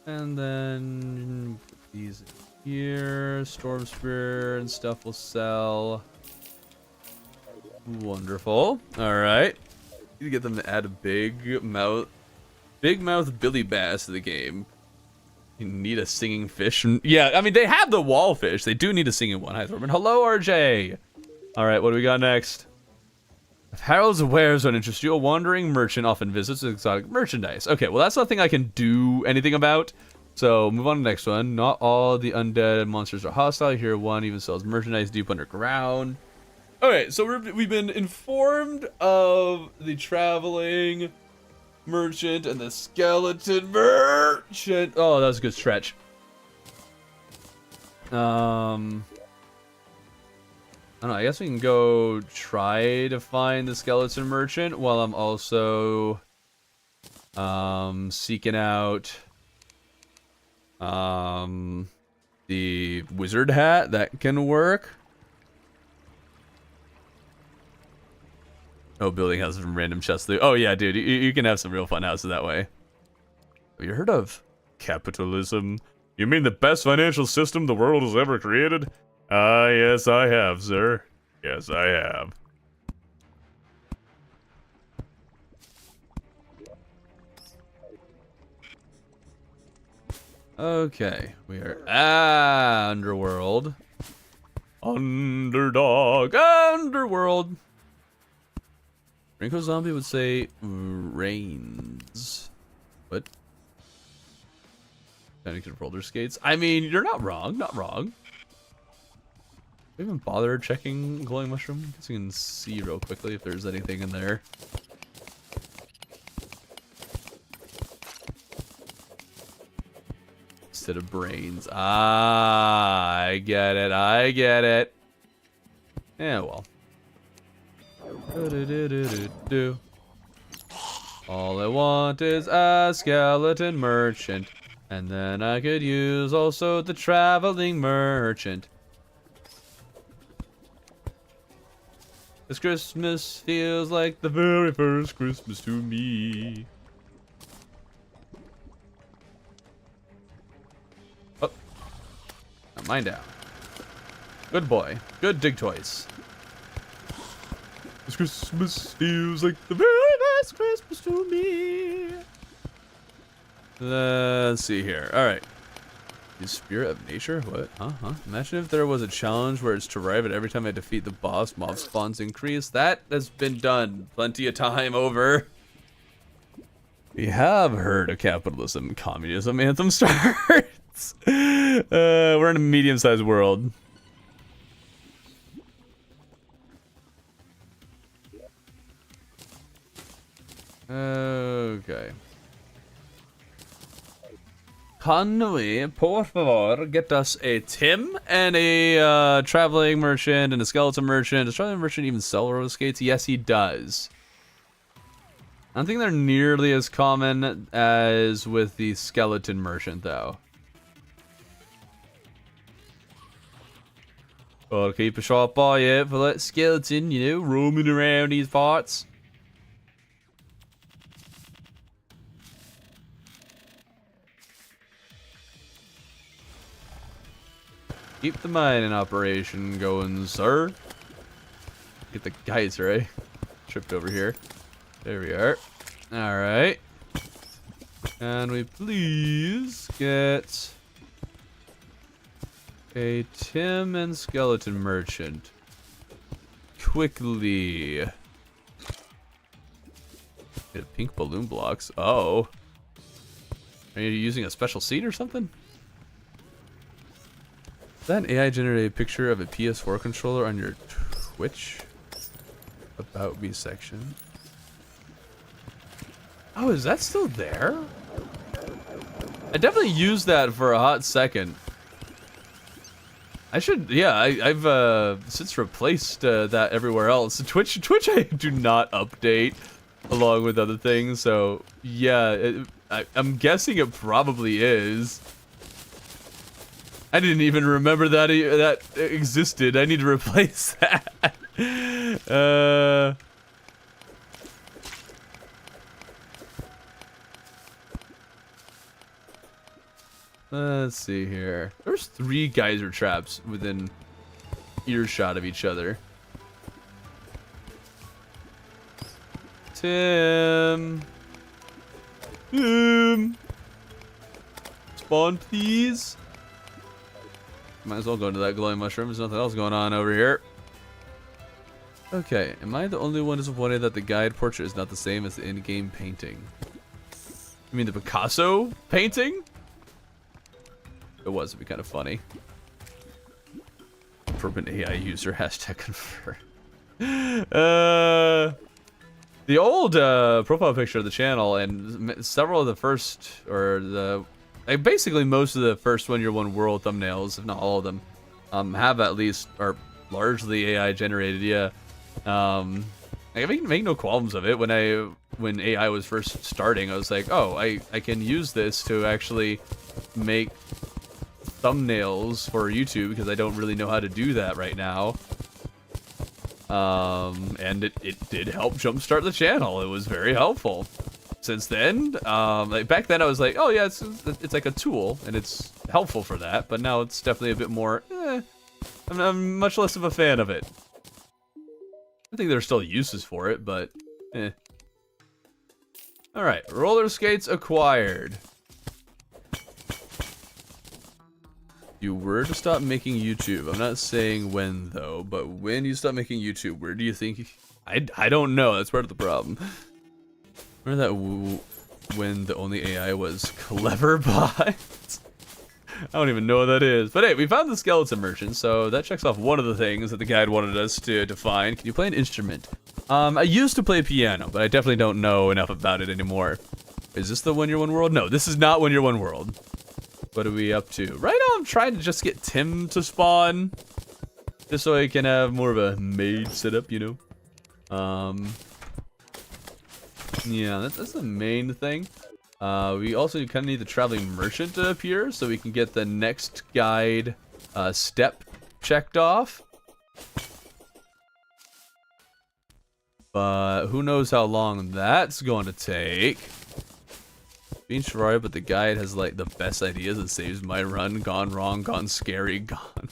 And then put these in here. Storm Spear and stuff will sell. Wonderful. Alright. Need to get them to add a big mouth Billy Bass to the game. You need a singing fish. Yeah, I mean, they have the wall fish. They do need a singing one. Hi, Thorman. Hello, RJ. All right, what do we got next? If Harold's wares don't interest you, a wandering merchant often visits with exotic merchandise. Okay, well, that's nothing I can do anything about. So, move on to the next one. Not all the undead monsters are hostile. Here, one even sells merchandise deep underground. Okay, so we've been informed of the traveling merchant and the skeleton merchant. Oh, that was a good stretch. I don't know, I guess we can go try to find the skeleton merchant while I'm also seeking out the wizard hat. That can work. Oh, building houses from random chest loot. Oh yeah, dude, you can have some real fun houses that way. Have you heard of capitalism? You mean the best financial system the world has ever created? Ah, yes, I have, sir. Yes, I have. Okay, we are Underworld. Underdog. Underworld. Rinko Zombie would say rains. What? Connected roller skates? I mean, you're not wrong. Not wrong. Do we even bother checking glowing mushroom? I guess you can see real quickly if there's anything in there. Instead of brains. Ah, I get it. I get it. Yeah, well. All I want is a skeleton merchant. And then I could use also the traveling merchant. This Christmas feels like the very first Christmas to me. Oh. Got mine down. Good boy. Good dig toys. This Christmas feels like the very first Christmas to me. Let's see here. Alright. The Spirit of Nature? What? Huh? Imagine if there was a challenge where it's to arrive at every time I defeat the boss, mob spawns increase. That has been done plenty of time over. We have heard of capitalism, communism, anthem starts. We're in a medium-sized world. Okay. Can we, por favor, get us a Tim and a traveling merchant and a skeleton merchant? Does traveling merchant even sell roller skates? Yes, he does. I don't think they're nearly as common as with the skeleton merchant, though. Gotta keep a sharp eye out for that skeleton, you know, roaming around these parts. Keep the mining operation going, sir. Get the geyser, eh? Tripped over here. There we are. Alright. Can we please get a Tim and skeleton merchant? Quickly. Get pink balloon blocks. Oh. Are you using a special seed or something? Is that an AI generated picture of a PS4 controller on your Twitch About Me section? Oh, is that still there? I definitely used that for a hot second. I should, yeah, I've since replaced that everywhere else. Twitch I do not update along with other things, so yeah, I'm guessing it probably is. I didn't even remember that that existed. I need to replace that. Let's see here. There's 3 geyser traps within earshot of each other. Tim. Spawn, please. Might as well go into that glowing mushroom. There's nothing else going on over here. Okay, am I the only one disappointed that the guide portrait is not the same as the in-game painting? You mean the Picasso painting? It was, it'd be kind of funny. From an AI user, hashtag confirm. The old profile picture of the channel and several of the first, or the basically most of the first When You're One World thumbnails, if not all of them, have at least, or largely AI generated, yeah. I make no qualms of it. When AI was first starting, I was like, oh, I can use this to actually make thumbnails for YouTube, because I don't really know how to do that right now. And it did help jumpstart the channel. It was very helpful. Since then, like back then I was like, oh yeah, it's like a tool and it's helpful for that, but now it's definitely a bit more I'm much less of a fan of it. I think there are still uses for it, but eh. Alright, roller skates acquired. You were to stop making YouTube. I'm not saying when though, but when you stop making YouTube, where do you think? I don't know. That's part of the problem. Remember that when the only AI was clever bot? I don't even know what that is. But hey, we found the skeleton merchant, so that checks off one of the things that the guide wanted us to find. Can you play an instrument? I used to play piano, but I definitely don't know enough about it anymore. Is this the When You're One World? No, this is not When You're One World. What are we up to? Right now I'm trying to just get Tim to spawn. Just so I can have more of a maid setup, you know? Yeah, that's the main thing. We also kind of need the traveling merchant to appear so we can get the next guide step checked off. But who knows how long that's going to take. Being Terraria, but the guide has like the best ideas. It saves my run. Gone wrong, gone scary, gone.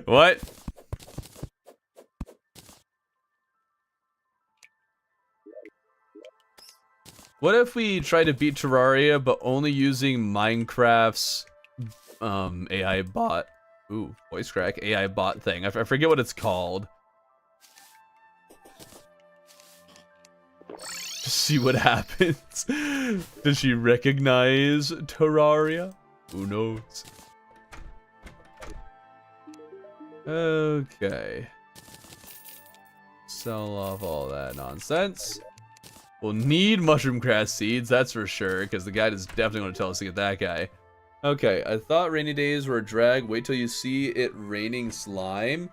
What? What if we try to beat Terraria, but only using Minecraft's AI bot? Ooh, voice crack AI bot thing. I forget what it's called. Just see what happens. Does she recognize Terraria? Who knows? Okay. Sell off all that nonsense. We'll need mushroom grass seeds, that's for sure, because the guide is definitely going to tell us to get that guy. Okay, I thought rainy days were a drag. Wait till you see it raining slime.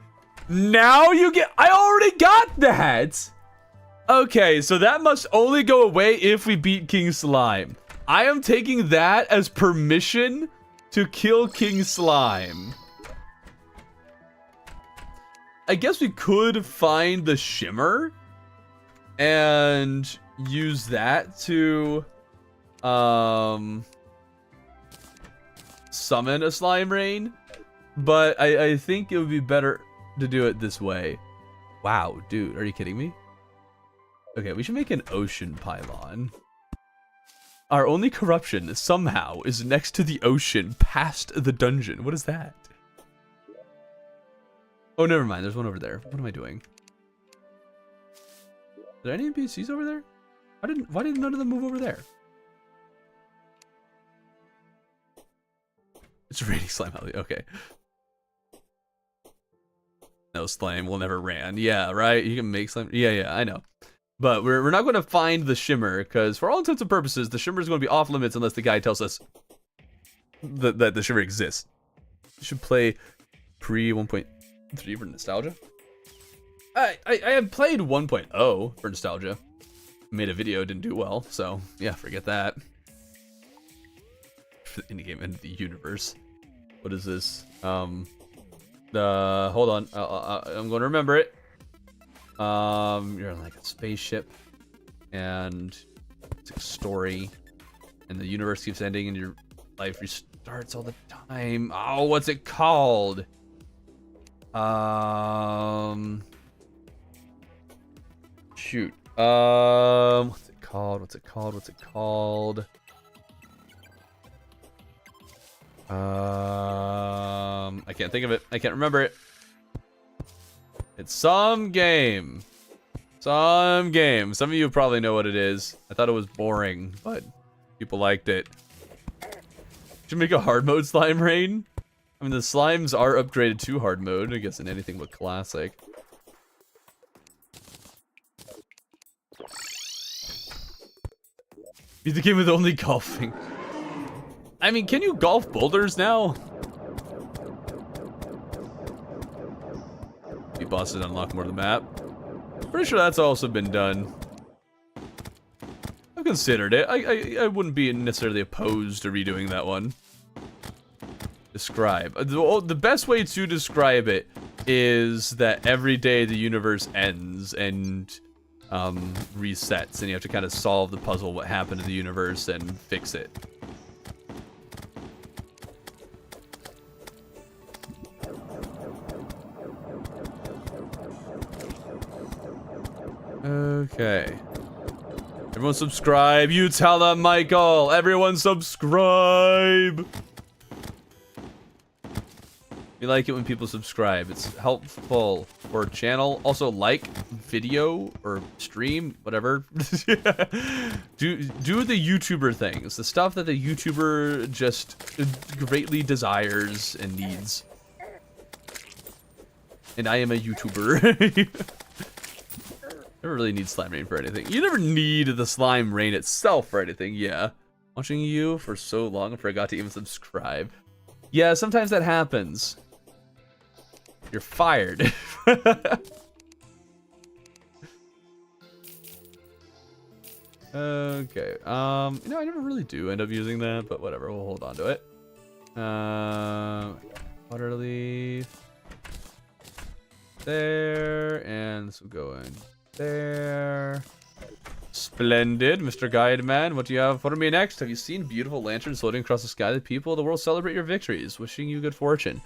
Now you get... I already got that! Okay, so that must only go away if we beat King Slime. I am taking that as permission to kill King Slime. I guess we could find the shimmer and use that to summon a slime rain, but I think it would be better to do it this way. Wow, dude, are you kidding me? Okay, we should make an ocean pylon. Our only corruption somehow is next to the ocean past the dungeon. What is that? Oh, never mind, there's one over there. What am I doing? Are there any NPCs over there? Why didn't none of them move over there? It's raining slime alley. Okay. No slime will never ran. Yeah, right? You can make slime. Yeah, I know. But we're not going to find the shimmer, because for all intents and purposes, the shimmer is going to be off limits unless the guy tells us that the shimmer exists. We should play pre 1.3 for nostalgia. I have played 1.0 for nostalgia. Made a video, didn't do well, so yeah, forget that. For the indie game and the universe. What is this? Hold on. I'm going to remember it. You're on like a spaceship, and it's a story, and the universe keeps ending, and your life restarts all the time. Oh, what's it called? Shoot. What's it called? What's it called? What's it called? I can't think of it. I can't remember it. It's some game. Some game. Some of you probably know what it is. I thought it was boring, but people liked it. Should make a hard mode slime rain. I mean, the slimes are upgraded to hard mode, I guess, in anything but classic. Beat the game with only golfing. I mean, can you golf boulders now? Beat bosses unlock more of the map. Pretty sure that's also been done. I've considered it. I wouldn't be necessarily opposed to redoing that one. Describe. The best way to describe it is that every day the universe ends and resets, and you have to kind of solve the puzzle, what happened to the universe, and fix it. Okay. Everyone subscribe. You tell them, Michael. Everyone subscribe. We like it when people subscribe. It's helpful for channel. Also, like video or stream, whatever. do the YouTuber things. The stuff that the YouTuber just greatly desires and needs. And I am a YouTuber. Never really need slime rain for anything. You never need the slime rain itself for anything, yeah. Watching you for so long, I forgot to even subscribe. Yeah, sometimes that happens. You're fired. Okay. You know, I never really do end up using that, but whatever. We'll hold on to it. Water leaf. There, and this will go in there. Splendid, Mr. Guide Man. What do you have for me next? Have you seen beautiful lanterns floating across the sky? The people of the world celebrate your victories. Wishing you good fortune.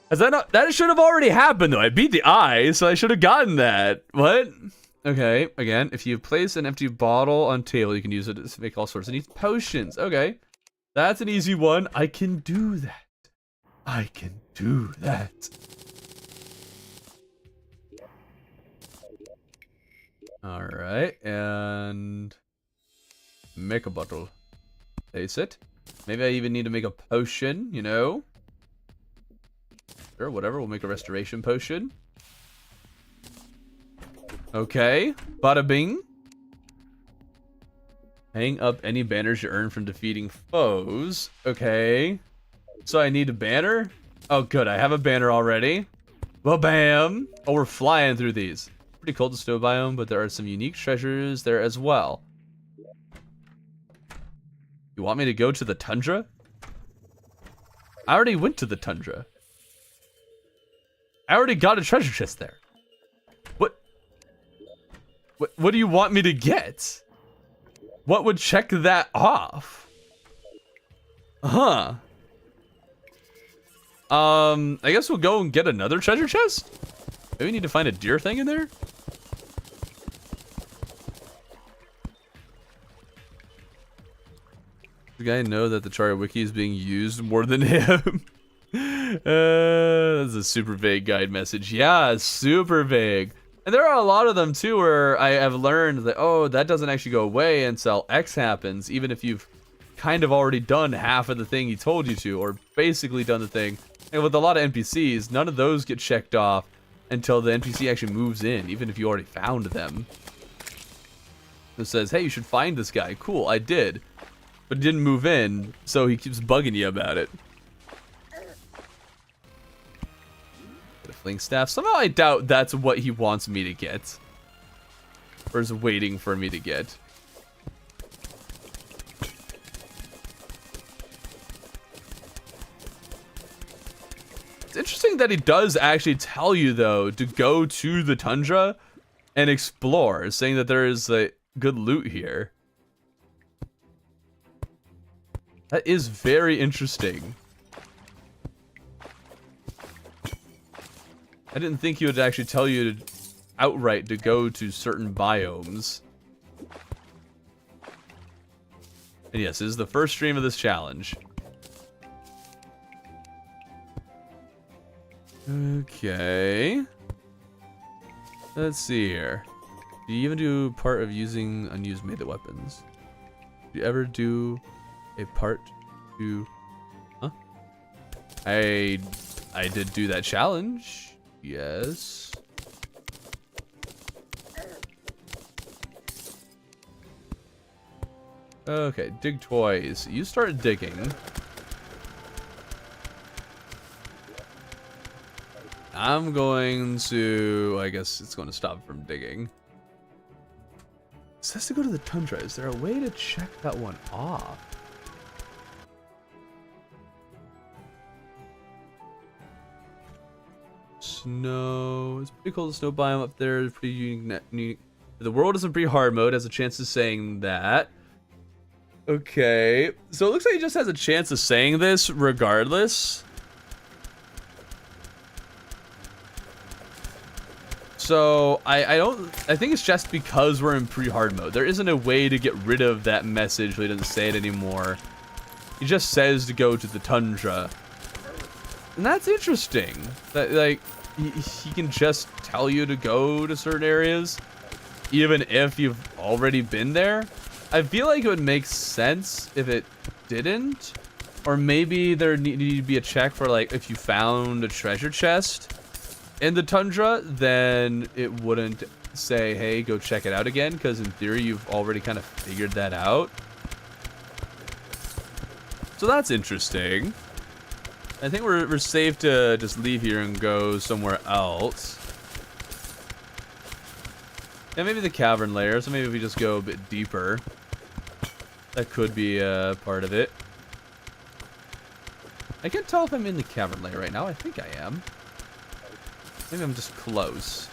Has that not? That should have already happened, though. I beat the eye, so I should have gotten that. What? Okay, again, if you place an empty bottle on table, you can use it to make all sorts of neat potions. Okay, that's an easy one. I can do that. I can do that. All right, and make a bottle. Place it. Maybe I even need to make a potion, you know? Sure, whatever, we'll make a restoration potion. Okay, bada bing. Hang up any banners you earn from defeating foes. Okay, so I need a banner? Oh good, I have a banner already. Ba-bam! Oh, we're flying through these. Pretty cold, the snow biome, but there are some unique treasures there as well. You want me to go to the tundra? I already went to the tundra. I already got a treasure chest there. What do you want me to get? What would check that off? Huh. I guess we'll go and get another treasure chest? Maybe we need to find a deer thing in there? The guy know that the Terraria wiki is being used more than him. That's a super vague guide message. Yeah, super vague. And there are a lot of them too where I have learned that, oh, that doesn't actually go away until X happens, even if you've kind of already done half of the thing he told you to, or basically done the thing. And with a lot of NPCs, none of those get checked off until the NPC actually moves in, even if you already found them. It says, hey, you should find this guy. Cool, I did. But he didn't move in, so he keeps bugging you about it. Get a fling staff. Somehow I doubt that's what he wants me to get. Or is waiting for me to get. It's interesting that he does actually tell you, though, to go to the tundra and explore, saying that there is a good loot here. That is very interesting. I didn't think he would actually tell you to outright to go to certain biomes. And yes, this is the first stream of this challenge. Okay. Let's see here. Do you even do part of using unused melee weapons? Do you ever do a part to... Huh? I did do that challenge. Yes. Okay, dig toys. You start digging. I'm going to... I guess it's going to stop from digging. It says to go to the tundra. Is there a way to check that one off? Snow. It's pretty cool. The snow biome up there is pretty unique. The world is in pretty hard mode. Has a chance of saying that. Okay. So it looks like he just has a chance of saying this regardless. So I think it's just because we're in pre-hard mode. There isn't a way to get rid of that message where he doesn't say it anymore. He just says to go to the tundra. And that's interesting. That, like, he can just tell you to go to certain areas, even if you've already been there. I feel like it would make sense if it didn't. Or maybe there needed to be a check for, like, if you found a treasure chest in the tundra, then it wouldn't say, hey, go check it out again, because in theory you've already kind of figured that out. So that's interesting. I think we're safe to just leave here and go somewhere else. Yeah, maybe the cavern layer, so maybe if we just go a bit deeper. That could be part of it. I can't tell if I'm in the cavern layer right now. I think I am. Maybe I'm just close.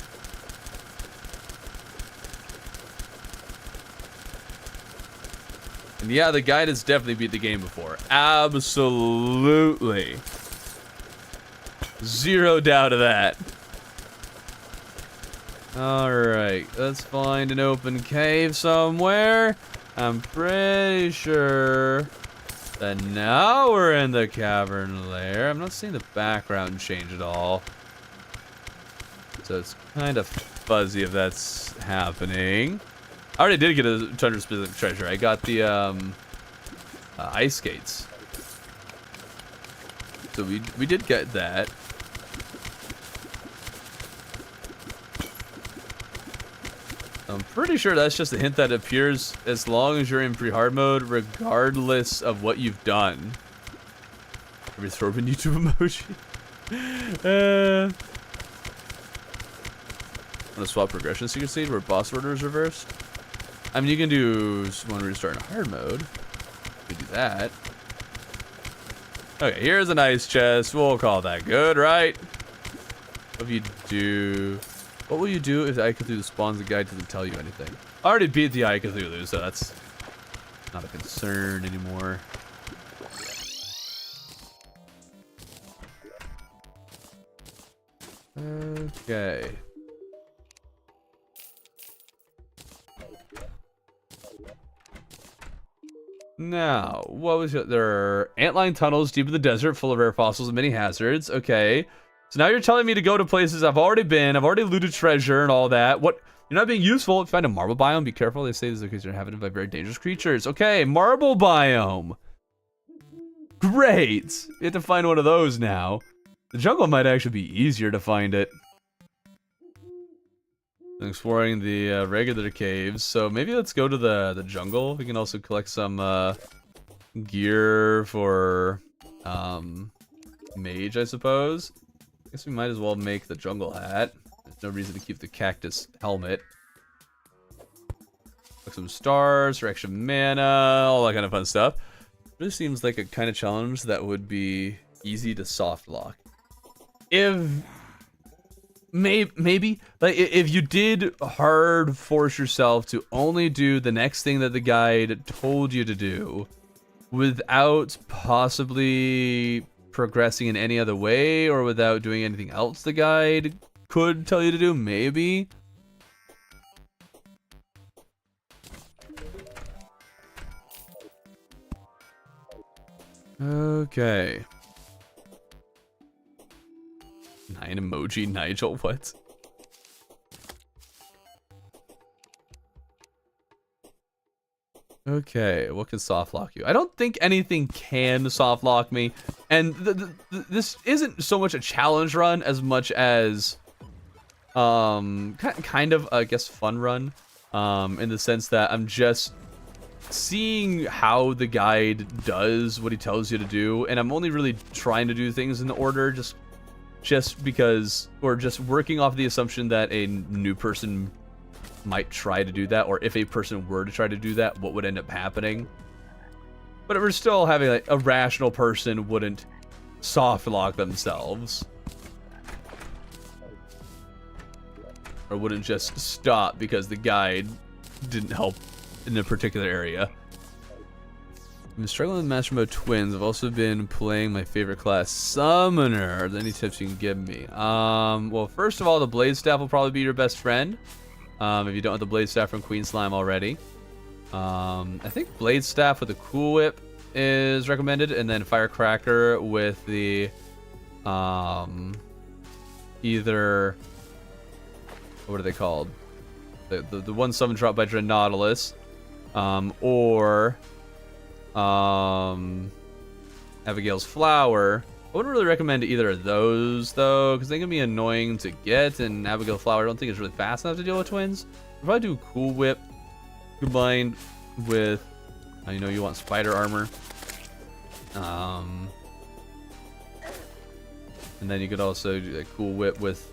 And yeah, the guide has definitely beat the game before. Absolutely. Zero doubt of that. Alright, let's find an open cave somewhere. I'm pretty sure that now we're in the cavern layer. I'm not seeing the background change at all. So it's kind of fuzzy if that's happening. I already did get a tundra specific treasure. I got the ice skates. So we did get that. I'm pretty sure that's just a hint that appears as long as you're in pre-hard mode, regardless of what you've done. Let me throw up a YouTube emoji. I'm gonna swap progression secrecy where boss order is reversed. I mean, you can do one where you start in hard mode. You do that. Okay, here's an ice chest. We'll call that good, right? What if you do? What will you do if the Eye Cthulhu spawns? The guide doesn't tell you anything. I already beat the Eye Cthulhu, so that's not a concern anymore. Okay. Now, what was it? There are antline tunnels deep in the desert full of rare fossils and many hazards. Okay. So now you're telling me to go to places I've already been. I've already looted treasure and all that. What? You're not being useful. If you find a marble biome, be careful. They say this is because you're inhabited by very dangerous creatures. Okay, marble biome. Great. You have to find one of those now. The jungle might actually be easier to find it. I'm exploring the regular caves. So maybe let's go to the jungle. We can also collect some gear for mage, I suppose. I guess we might as well make the jungle hat. There's no reason to keep the cactus helmet. Like some stars for extra mana, all that kind of fun stuff. This seems like a kind of challenge that would be easy to soft lock. If maybe like if you did hard force yourself to only do the next thing that the guide told you to do without possibly progressing in any other way, or without doing anything else the guide could tell you to do, maybe. Okay. 9 emoji, Nigel, what? Okay, what can soft lock you? I don't think anything can soft lock me. And this isn't so much a challenge run as much as kind of, I guess, fun run. In the sense that I'm just seeing how the guide does what he tells you to do, and I'm only really trying to do things in the order just because, or just working off the assumption that a new person might try to do that, or if a person were to try to do that, what would end up happening. But we're still having, like, a rational person wouldn't soft lock themselves, or wouldn't just stop because the guide didn't help in a particular area. been struggling with Master Mode Twins. I've also been playing my favorite class, Summoner. Are there any tips you can give me? Well, first of all, the Blade Staff will probably be your best friend. If you don't have the Blade Staff from Queen Slime already. I think Blade Staff with a Cool Whip is recommended, and then Firecracker with the either, what are they called? The one summon drop by Nautilus, or Abigail's Flower. I wouldn't really recommend either of those though, because they can be annoying to get, and Abigail's Flower I don't think is really fast enough to deal with twins. I'd probably do Cool Whip combined with, you know, you want Spider Armor. And then you could also do a Cool Whip with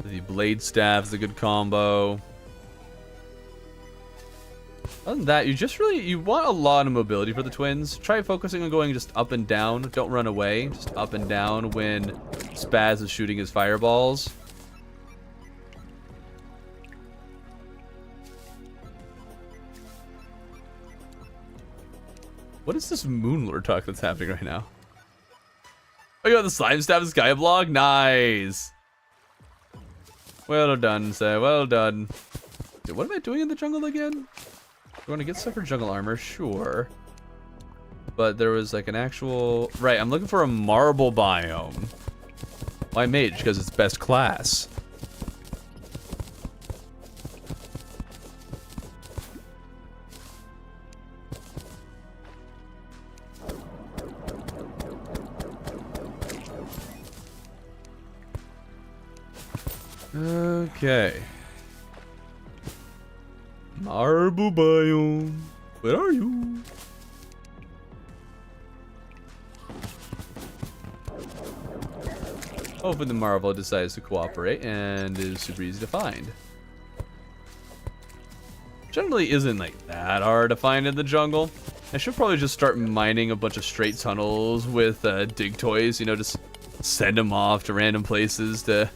the Blade Staff is a good combo. Other than that, you want a lot of mobility for the twins. Try focusing on going just up and down. Don't run away. Just up and down when Spaz is shooting his fireballs. What is this Moonlord talk that's happening right now? Oh, you got the Slime Staff Skyblock? Nice! Well done, sir. Well done. Dude, what am I doing in the jungle again? Do you want to get stuff for jungle armor? Sure. But there was like an actual... Right, I'm looking for a marble biome. Why mage? Because it's best class. Okay. Marble biome. Where are you? Hopefully the Marvel decides to cooperate and is super easy to find. Generally isn't like that hard to find in the jungle. I should probably just start mining a bunch of straight tunnels with dig toys, you know, just send them off to random places to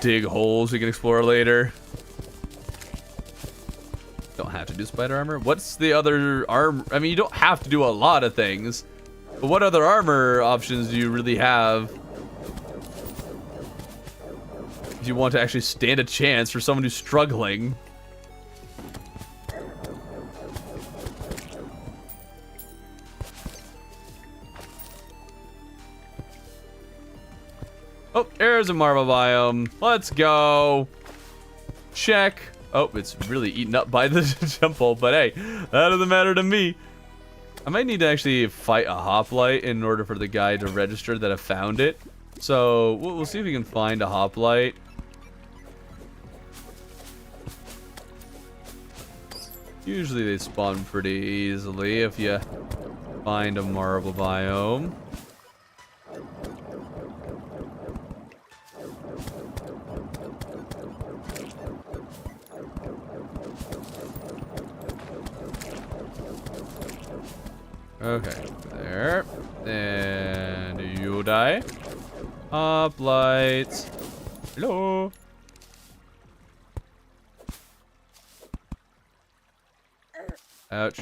dig holes we can explore later. Don't have to do spider armor. What's the other armor? I mean, you don't have to do a lot of things, but what other armor options do you really have if you want to actually stand a chance for someone who's struggling? Oh, there's a marble biome. Let's go. Check. Oh, it's really eaten up by the temple, but hey, that doesn't matter to me. I might need to actually fight a hoplite in order for the guy to register that I found it. So we'll see if we can find a hoplite. Usually they spawn pretty easily if you find a marble biome. Okay, there. And you die. Hoplites. Hello. Ouch.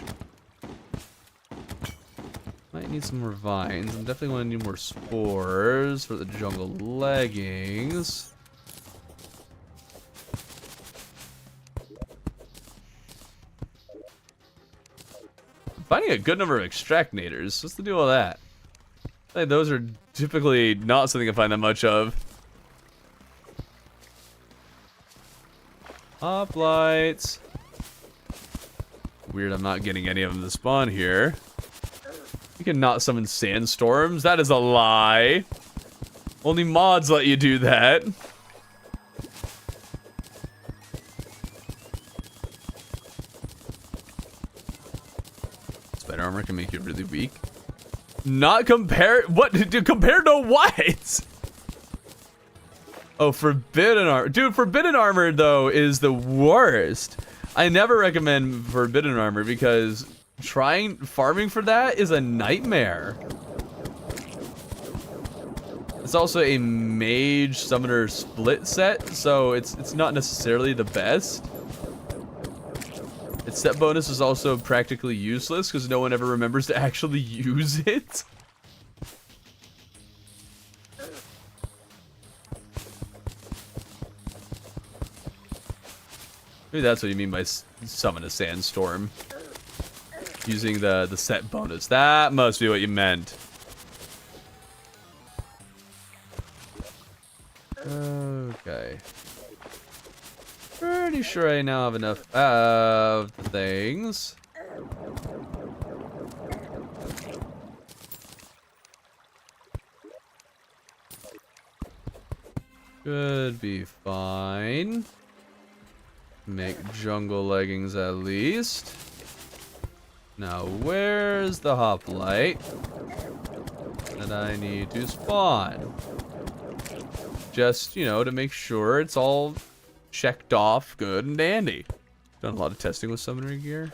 Might need some more vines. I'm definitely going to need more spores for the jungle leggings. Finding a good number of extractinators. What's the deal with that? Like, those are typically not something I find that much of. Hoplites. Weird, I'm not getting any of them to spawn here. You cannot summon sandstorms. That is a lie. Only mods let you do that. Spider armor can make you really weak. Not compare. What? Dude, compared to what? Oh, forbidden armor. Dude, forbidden armor though is the worst. I never recommend forbidden armor because farming for that is a nightmare. It's also a mage summoner split set, so it's not necessarily the best. set bonus is also practically useless because no one ever remembers to actually use it. Maybe that's what you mean by summon a sandstorm. Using the set bonus. That must be what you meant. Okay. Pretty sure I now have enough of things. Should be fine. Make jungle leggings at least. Now, where's the hoplite that I need to spawn? Just, you know, to make sure it's all checked off good and dandy. Done a lot of testing with summoner gear.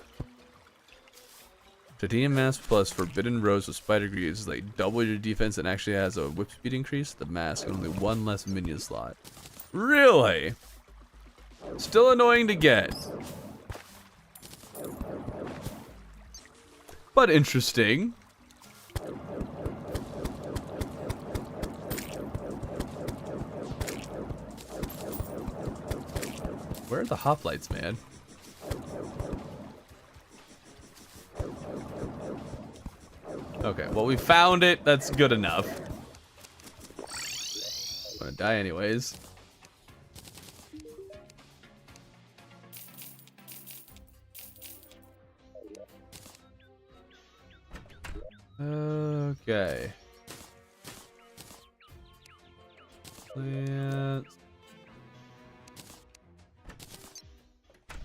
Titanium mask plus Forbidden Rose with spider greaves is like double your defense and actually has a whip speed increase. The mask and only one less minion slot. Really? Still annoying to get. But interesting. Where are the hoplites, man? Okay, well, we found it. That's good enough. I'm gonna die anyways. Okay. Plants.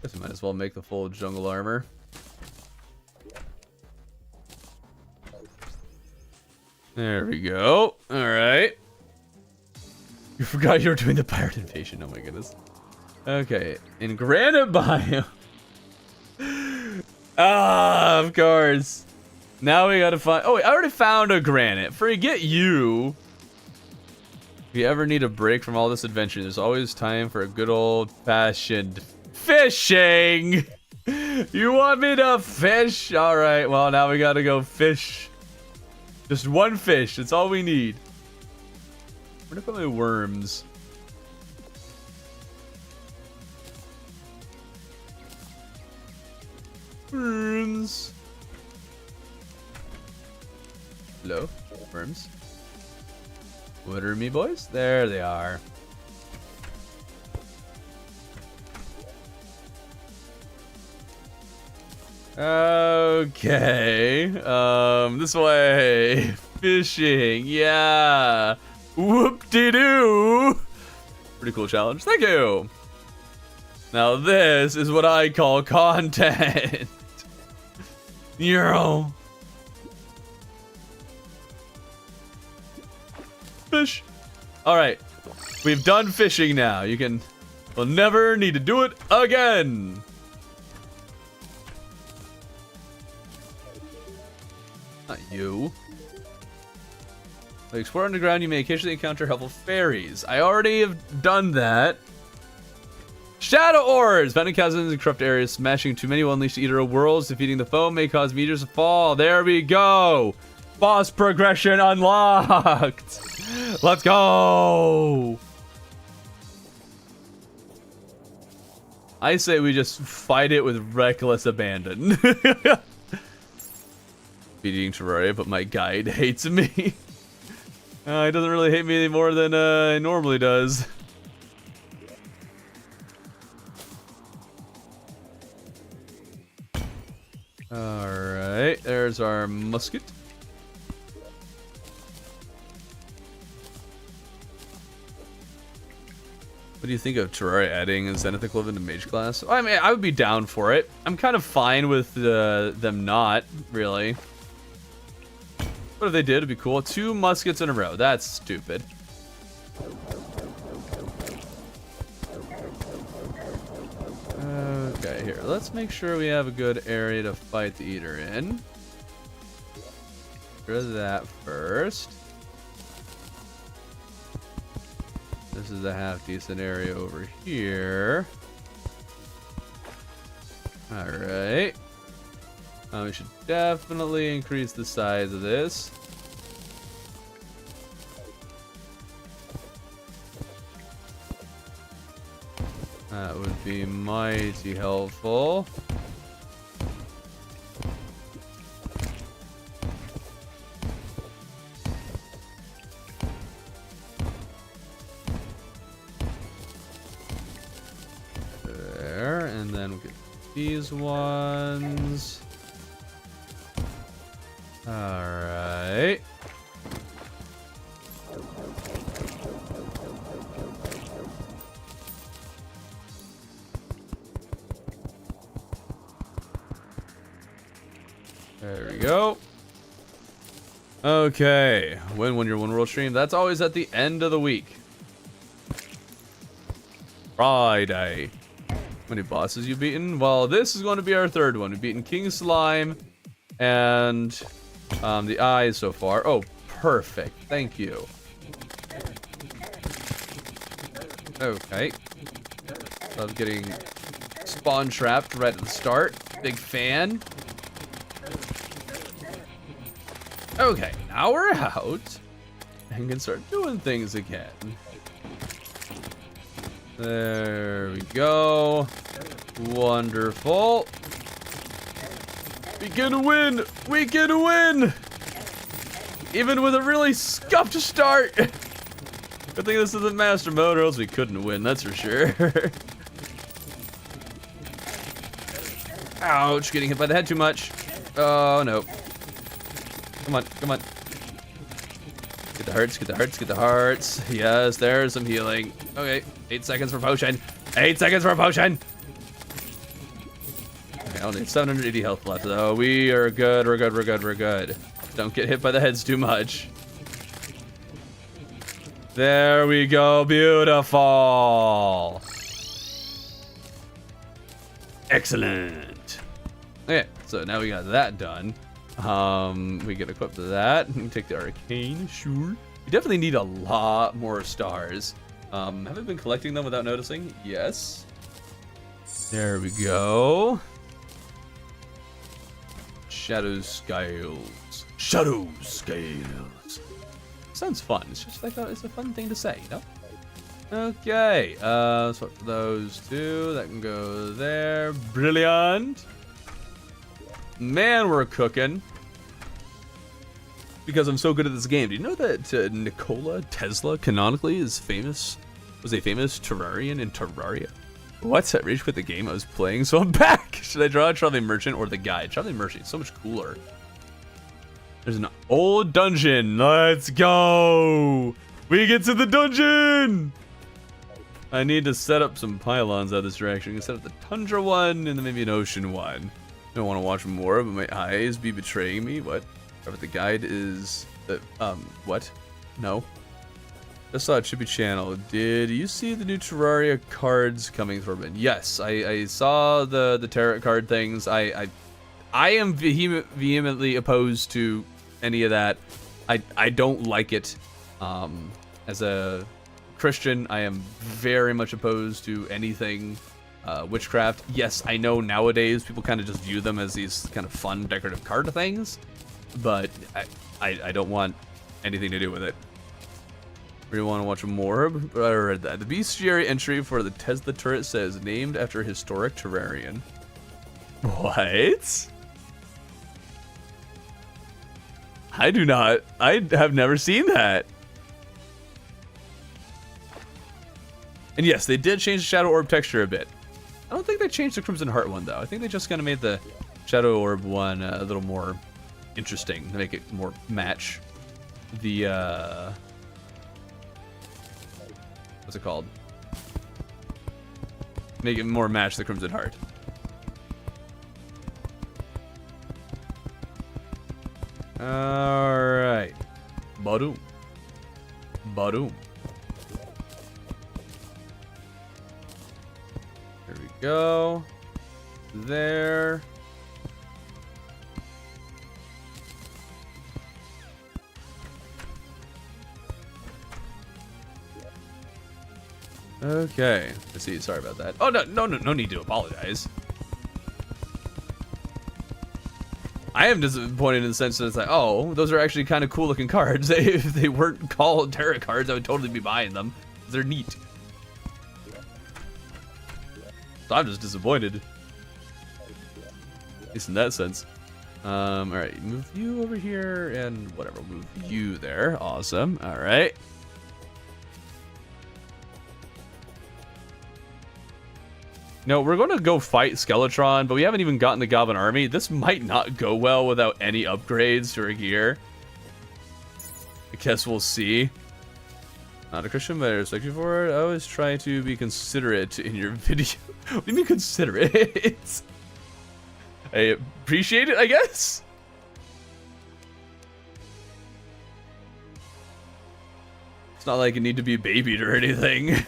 Guess I might as well make the full jungle armor. There we go. Alright. You forgot you were doing the pirate invasion. Oh my goodness. Okay. In granite biome. Ah, of course. Now we gotta find... Oh, wait, I already found a granite. Forget you. If you ever need a break from all this adventure, there's always time for a good old-fashioned fishing. You want me to fish? All right, well, now we gotta go fish. Just one fish. That's all we need. Where do I put my worms? Worms. Hello, worms. What are me boys? There they are. Okay. This way. Fishing. Yeah. Whoop-de-doo. Pretty cool challenge. Thank you. Now this is what I call content. Euro. Fish. All right. We've done fishing now. We'll never need to do it again. Not you. Like, explore underground, you may occasionally encounter helpful fairies. I already have done that. Shadow ores! Founding chasms in corrupt areas, smashing too many will unleash the Eater of Worlds. Defeating the foe may cause meteors to fall. There we go! Boss progression unlocked! Let's go! I say we just fight it with reckless abandon. Beating Terraria, but my guide hates me. He doesn't really hate me any more than he normally does. Alright, there's our musket. What do you think of Terraria adding a Zenith equivalent to Mage class? I mean, I would be down for it. I'm kind of fine with them not, really. But if they did, it'd be cool. 2 muskets in a row. That's stupid. Okay, here. Let's make sure we have a good area to fight the Eater in. Get rid of that first. This is a half-decent area over here. Alright. We should definitely increase the size of this. That would be mighty helpful. There, and then we'll get these ones. Alright. There we go. Okay. When your One World stream? That's always at the end of the week. Friday. How many bosses you beaten? Well, this is going to be our third one. We've beaten King Slime and the eyes so far. Oh, perfect. Thank you. Okay. Love getting spawn trapped right at the start. Big fan. Okay, now we're out and can start doing things again. There we go. Wonderful. We can win! We can win! Even with a really scuffed start. Good thing this isn't master mode, or else we couldn't win, that's for sure. Ouch, getting hit by the head too much. Oh no. Come on, come on. Get the hearts, get the hearts, get the hearts. Yes, there's some healing. Okay, 8 seconds for potion. 8 seconds for potion! Okay, only 780 health left though. We are good, we're good, we're good, we're good. Don't get hit by the heads too much. There we go, beautiful. Excellent. Okay, so now we got that done. We get equipped to that. We can take the arcane, sure. We definitely need a lot more stars. Have I been collecting them without noticing? Yes. There we go. Shadow Scales. Shadow Scales. Sounds fun. It's just like it's a fun thing to say, you know? Okay, so for those two, that can go there. Brilliant. Man, we're cooking. Because I'm so good at this game. Do you know that Nikola Tesla canonically was a famous Terrarian in Terraria? What's that reach with the game I was playing? So I'm back. Should I draw a Traveling Merchant or the guide? Traveling Merchant is so much cooler. There's an old dungeon. Let's go. We get to the dungeon. I need to set up some pylons out this direction. I'm gonna set up the tundra one and then maybe an ocean one. I don't want to watch more, but my eyes be betraying me. What? But the guide is what? No. Just saw a Chippy channel. Did you see the new Terraria cards coming from it? Yes, I saw the tarot card things. I am vehemently opposed to any of that. I don't like it. As a Christian, I am very much opposed to anything witchcraft. Yes, I know nowadays people kind of just view them as these kind of fun decorative card things, but I don't want anything to do with it. We want to watch more. I read that. The bestiary entry for the Tesla turret says named after a historic Terrarian. What? I do not. I have never seen that. And yes, they did change the Shadow Orb texture a bit. I don't think they changed the Crimson Heart one, though. I think they just kind of made the Shadow Orb one a little more interesting to make it more match the, what's it called? Make it more match the Crimson Heart. Alright. Badoom. Badoom. There we go. There. Okay. Let's see. Sorry about that. Oh, no need to apologize. I am disappointed in the sense that it's like, oh, those are actually kind of cool looking cards. If they weren't called tarot cards, I would totally be buying them. They're neat. So I'm just disappointed. At least in that sense. Alright, move you over here and whatever, move you there. Awesome. Alright. No, we're going to go fight Skeletron, but we haven't even gotten the Goblin Army. This might not go well without any upgrades to our gear. I guess we'll see. Not a Christian, but I respect you for it. I always try to be considerate in your video. What do you mean considerate? I appreciate it, I guess? It's not like it need to be babied or anything.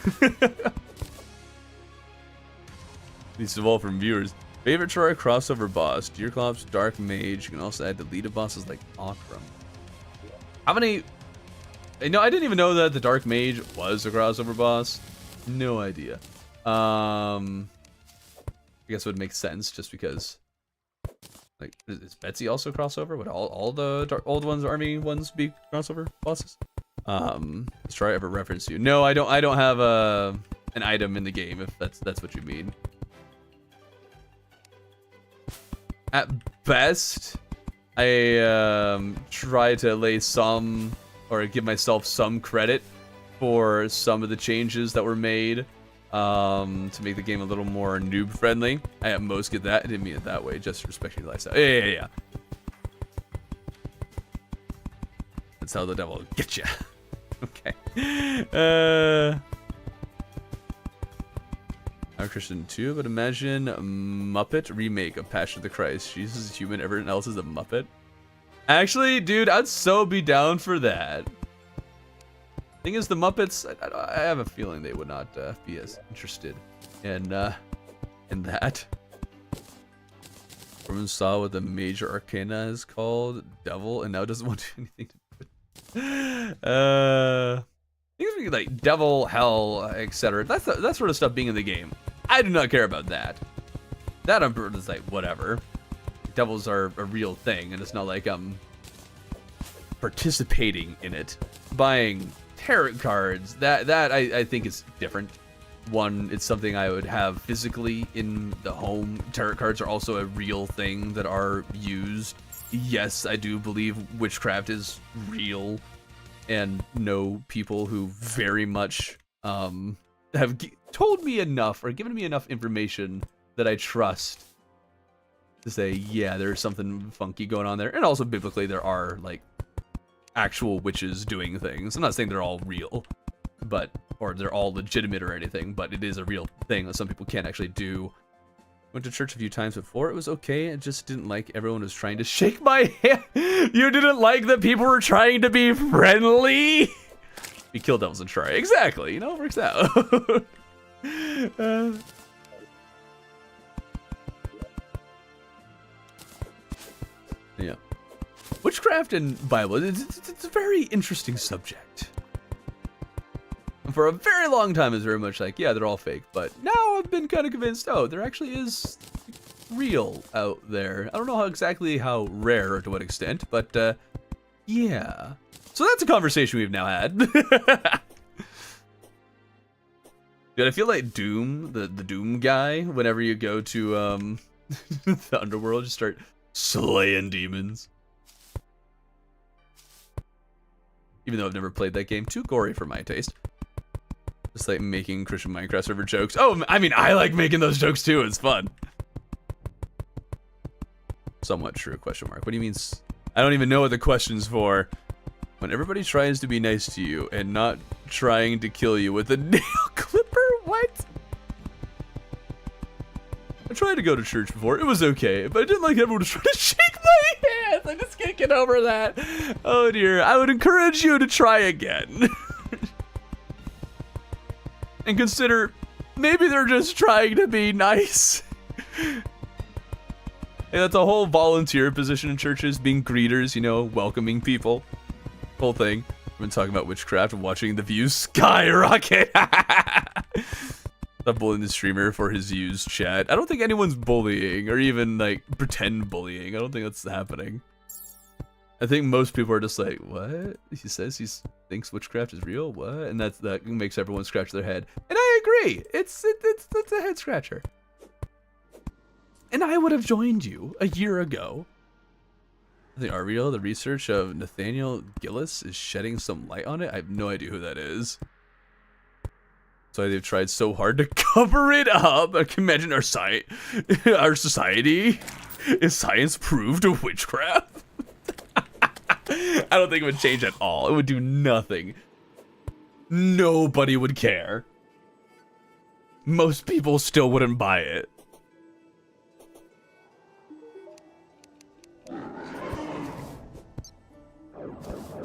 Least of all from viewers. Favorite Terraria crossover boss. Deerclops, Dark Mage. You can also add deleted bosses like Okram. How many... No, I didn't even know that the Dark Mage was a crossover boss. No idea. I guess it would make sense just because... Like, is Betsy also crossover? Would all the old ones, army ones be crossover bosses? Let's try ever reference you. No, I don't have an item in the game, if that's what you mean. At best, I try to lay some, or give myself some credit for some of the changes that were made to make the game a little more noob friendly. I at most get that. I didn't mean it that way, just respecting the lifestyle. Yeah. That's how the devil will get you. Okay. I'm Christian too, but imagine a Muppet remake of Passion of the Christ. Jesus is human, everyone else is a Muppet. Actually, dude, I'd so be down for that. Thing is, the Muppets, I have a feeling they would not be as interested in that. Everyone saw what the major arcana is called, Devil, and now doesn't want to do anything to do it. Things like Devil, Hell, etc. That sort of stuff being in the game. I do not care about that. That I'm just like, whatever. Devils are a real thing, and it's not like I'm participating in it. Buying tarot cards, that I think is different. One, it's something I would have physically in the home. Tarot cards are also a real thing that are used. Yes, I do believe witchcraft is real, and know people who very much have told me enough or given me enough information that I trust to say, yeah, there's something funky going on there. And also biblically, there are like actual witches doing things. I'm not saying they're all real, but or they're all legitimate or anything, but it is a real thing that some people can't actually do. Went to church a few times before. It was okay. I just didn't like everyone was trying to shake my hand. You didn't like that people were trying to be friendly? You kill devils and try. Exactly. You know, it works out. Yeah. Witchcraft and Bible, it's a very interesting subject. For a very long time, it's very much like, yeah, they're all fake. But now I've been kind of convinced, oh, there actually is real out there. I don't know exactly how rare or to what extent, but yeah. So that's a conversation we've now had. Dude, I feel like Doom, the Doom guy, whenever you go to the underworld, just start slaying demons. Even though I've never played that game, too gory for my taste. Just like making Christian Minecraft server jokes. Oh, I mean, I like making those jokes too. It's fun. Somewhat true, question mark. What do you mean? I don't even know what the question's for. When everybody tries to be nice to you and not trying to kill you with a nail clipper? What? I tried to go to church before. It was okay, but I didn't like everyone was trying to shake my hands. I just can't get over that. Oh dear. I would encourage you to try again. And consider, maybe they're just trying to be nice. And that's a whole volunteer position in churches, being greeters, you know, welcoming people. Whole thing. We've been talking about witchcraft and watching the views skyrocket. Stop bullying the streamer for his used chat. I don't think anyone's bullying or even like pretend bullying. I don't think that's happening. I think most people are just like, what? He says he thinks witchcraft is real? What? And that makes everyone scratch their head. And I agree. It's a head scratcher. And I would have joined you a year ago. They are real. The research of Nathaniel Gillis is shedding some light on it. I have no idea who that is. So they've tried so hard to cover it up. I can imagine our society is science proved of witchcraft. I don't think it would change at all. It would do nothing. Nobody would care. Most people still wouldn't buy it.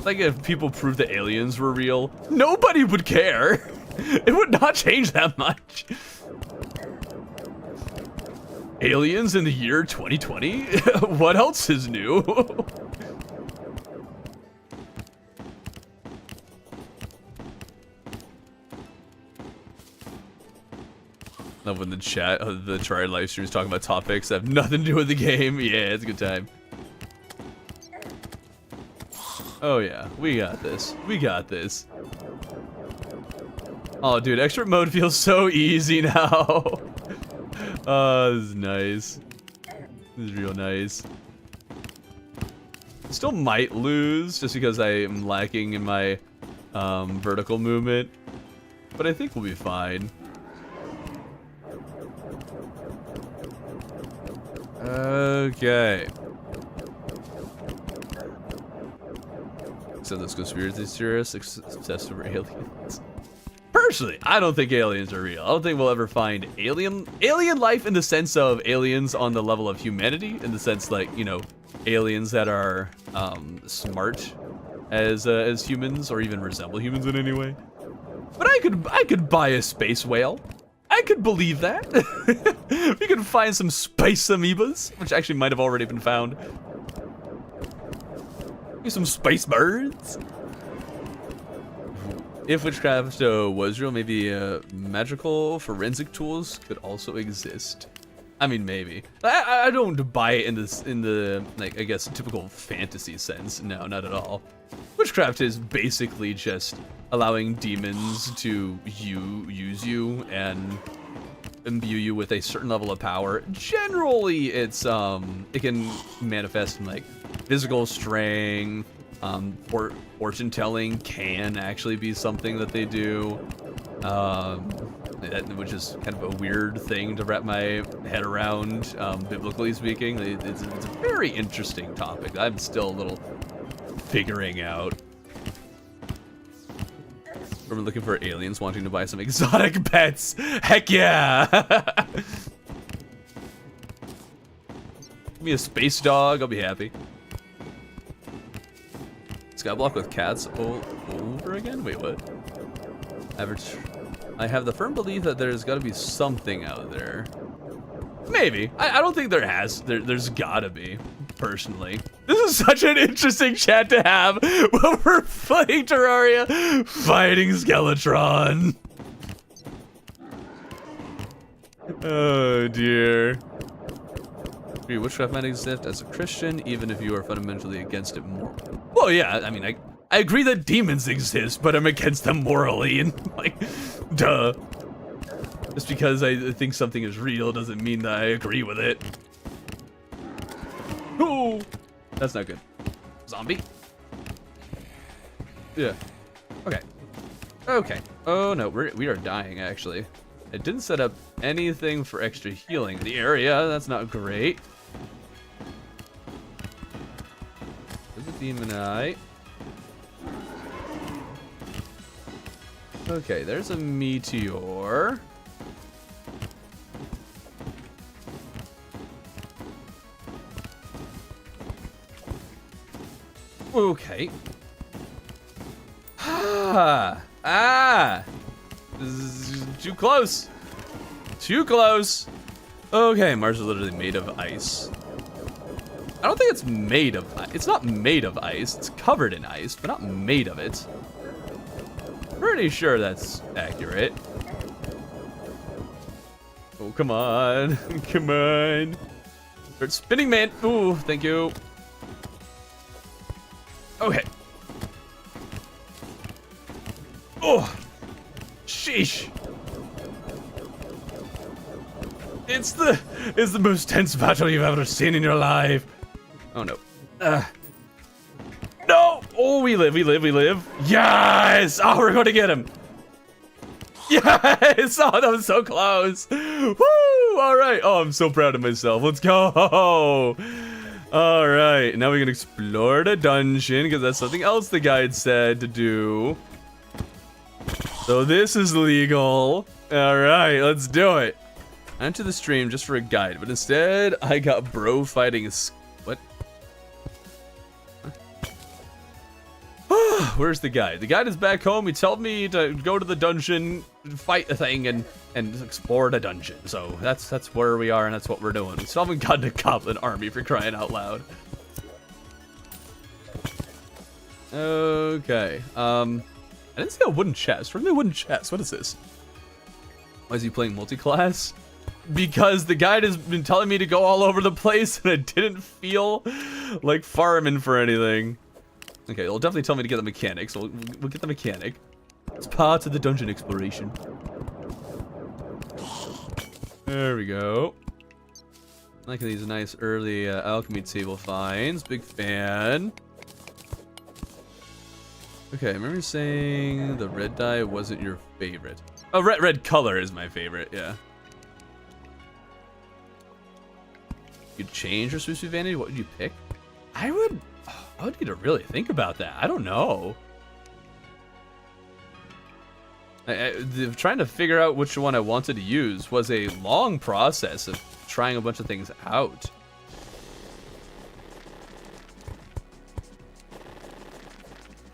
Like if people proved that aliens were real, nobody would care. It would not change that much. Aliens in the year 2020? What else is new? Love when the chat of the Terraria live stream is talking about topics that have nothing to do with the game. Yeah, it's a good time. Oh yeah, we got this. We got this. Oh dude, expert mode feels so easy now. Oh, this is nice. This is real nice. I still might lose just because I am lacking in my vertical movement. But I think we'll be fine. Okay. So those conspiracy theorists obsessed over aliens. Personally, I don't think aliens are real. I don't think we'll ever find alien life in the sense of aliens on the level of humanity, in the sense like, you know, aliens that are smart as humans or even resemble humans in any way. But I could buy a space whale. I could believe that. We could find some space amoebas, which actually might have already been found. Some space birds. If witchcraft was real, maybe magical forensic tools could also exist. I mean, maybe. I don't buy it in the like, I guess, typical fantasy sense. No, not at all. Witchcraft is basically just allowing demons to use you and imbue you with a certain level of power. Generally, it's it can manifest in like physical strength. Fortune telling can actually be something that they do, which is kind of a weird thing to wrap my head around, biblically speaking. It's a very interesting topic. I'm still a little figuring out. We're looking for aliens wanting to buy some exotic pets. Heck yeah! Give me a space dog, I'll be happy. Skyblock with cats over again? Wait, what? I have the firm belief that there's got to be something out there. Maybe. I don't think there's gotta be, personally. This is such an interesting chat to have when we're playing Terraria, fighting Skeletron. Oh dear. Witchcraft might exist as a Christian, even if you are fundamentally against it more. Well, yeah, I mean, I agree that demons exist, but I'm against them morally, and like, duh. Just because I think something is real doesn't mean that I agree with it. Ooh, that's not good. Zombie. Yeah. Okay. Okay. Oh no, we are dying actually. I didn't set up anything for extra healing in the area. That's not great. There's a demon eye. Okay, there's a meteor. Okay. This is too close. Too close. Okay, Mars is literally made of ice. I don't think it's made of ice. It's not made of ice. It's covered in ice, but not made of it. Pretty sure that's accurate. Oh, come on. Come on. Start spinning, man. Ooh, thank you. Okay. Oh, sheesh. It's the most tense battle you've ever seen in your life. Oh no. No! Oh, we live. Yes! Oh, we're gonna get him. Yes! Oh, that was so close. Woo! All right. Oh, I'm so proud of myself. Let's go. All right. Now we can explore the dungeon because that's something else the guide said to do. So this is legal. All right, let's do it. I went to the stream just for a guide, but instead I got bro fighting. What? Huh? Where's the guide? The guide is back home. He told me to go to the dungeon, fight the thing, and explore the dungeon. So that's where we are, and that's what we're doing. We still haven't gotten a goblin army, for crying out loud. Okay. I didn't see a wooden chest. Where's my wooden chest? What is this? Why is he playing multi-class? Because the guide has been telling me to go all over the place and I didn't feel like farming for anything. Okay, it'll definitely tell me to get the mechanic, so we'll get the mechanic. It's part of the dungeon exploration. There we go. Liking these nice early alchemy table finds. Big fan. Okay, I remember saying the red dye wasn't your favorite. Oh, red color is my favorite, yeah. You'd change your Swiss vanity? What would you pick? I would need to really think about that. I don't know. Trying to figure out which one I wanted to use was a long process of trying a bunch of things out.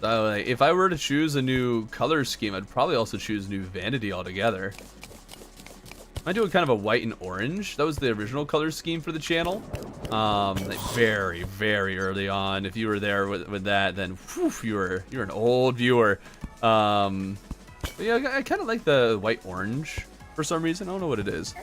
So, like, if I were to choose a new color scheme, I'd probably also choose new vanity altogether. I do kind of a white and orange. That was the original color scheme for the channel. Like very, very early on. If you were there with that, then whew, you're an old viewer. But yeah, I kind of like the white orange for some reason. I don't know what it is.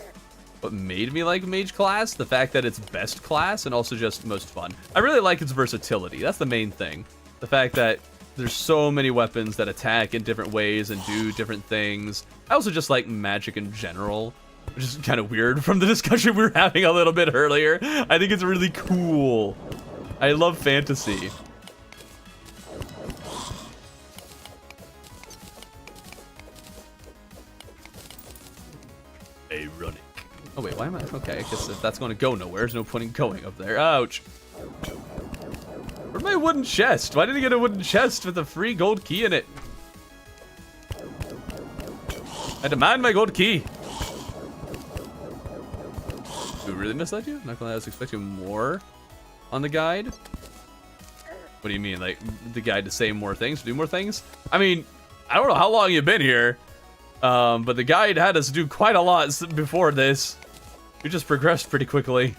What made me like mage class? The fact that it's best class and also just most fun. I really like its versatility. That's the main thing. The fact that there's so many weapons that attack in different ways and do different things. I also just like magic in general, which is kind of weird from the discussion we were having a little bit earlier. I think it's really cool. I love fantasy. Ironic. Oh wait, why am I? Okay, I guess if that's going to go nowhere, there's no point in going up there. Ouch. Where's my wooden chest? Why did I get a wooden chest with a free gold key in it? I demand my gold key. Did we really misled you? Not gonna lie, I was expecting more on the guide. What do you mean? Like, the guide to say more things, to do more things? I mean, I don't know how long you've been here, but the guide had us do quite a lot before this. We just progressed pretty quickly.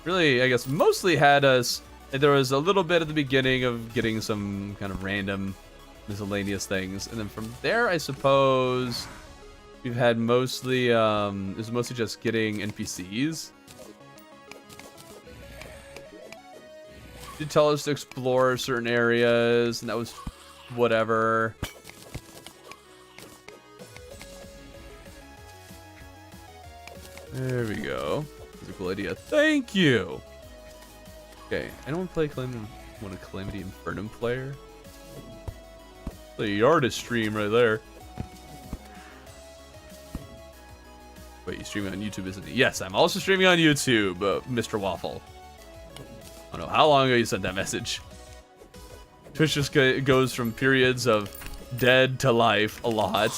Really, I guess, mostly had us... There was a little bit at the beginning of getting some kind of random miscellaneous things. And then from there, I suppose, we've had mostly... it was mostly just getting NPCs. Did tell us to explore certain areas, and that was whatever. There we go. That's a cool idea. Thank you. Okay, I don't want to play want a Calamity Infernum player. The artist stream right there. Wait, you streaming on YouTube, isn't it? Yes, I'm also streaming on YouTube, Mr. Waffle. I don't know how long ago you sent that message. Twitch just goes from periods of dead to life a lot.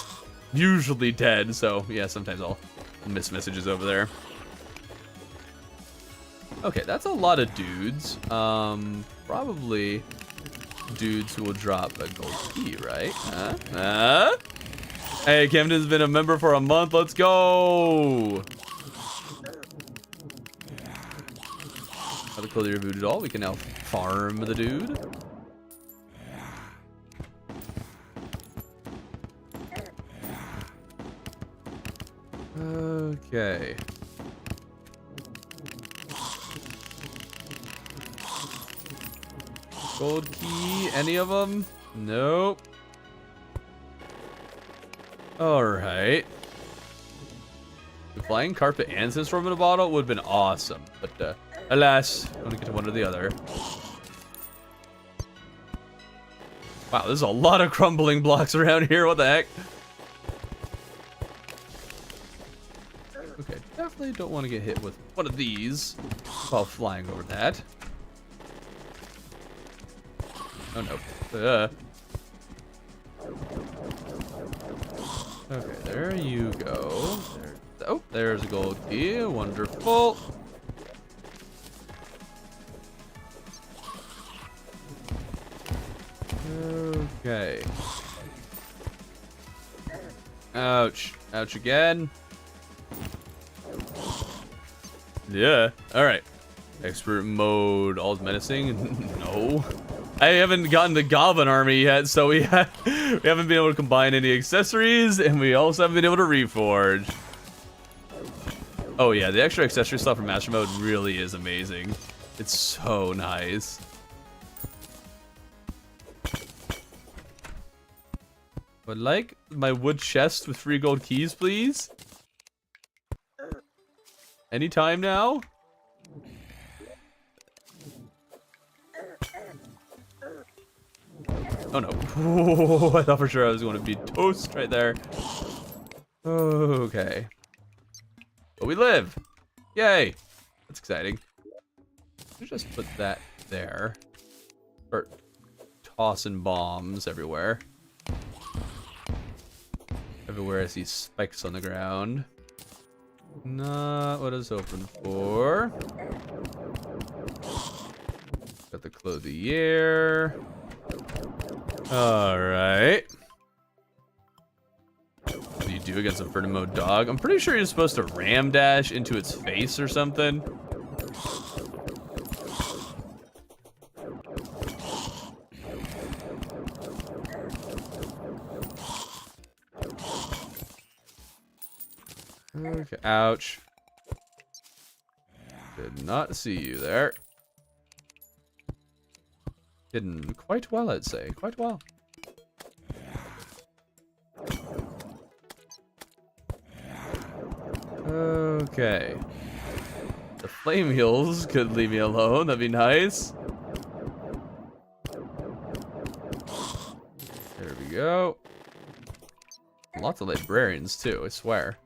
Usually dead, so yeah, sometimes I'll miss messages over there. Okay, that's a lot of dudes. Probably dudes who will drop a gold key, right? Hey, Camden's been a member for a month. Let's go. How to kill your voodoo doll? We can now farm the dude. Okay. Gold key, any of them? Nope. Alright. The flying carpet and storm in a bottle would have been awesome, but alas, I want to get to one or the other. Wow, there's a lot of crumbling blocks around here, what the heck? Okay, definitely don't want to get hit with one of these while flying over that. Oh no. Okay, there you go. Oh, there's a gold key. Wonderful. Okay. Ouch. Ouch again. Yeah. Alright. Expert mode. All's menacing? No. I haven't gotten the Goblin Army yet, so we haven't been able to combine any accessories, and we also haven't been able to reforge. Oh yeah, the extra accessory stuff from Master Mode really is amazing. It's so nice. Would like my wood chest with 3 gold keys, please? Anytime now? Oh no. Oh, I thought for sure I was going to be toast right there. Okay. But we live! Yay! That's exciting. Let's just put that there. Start tossing bombs everywhere. Everywhere I see spikes on the ground. Not what I was hoping for. Got the Clothe the Year. Alright. What do you do against a Inferno Mode dog? I'm pretty sure you're supposed to ram dash into its face or something. Okay, ouch. Did not see you there. Hidden quite well, I'd say. Quite well. Okay. The flame heals could leave me alone. That'd be nice. There we go. Lots of librarians, too, I swear.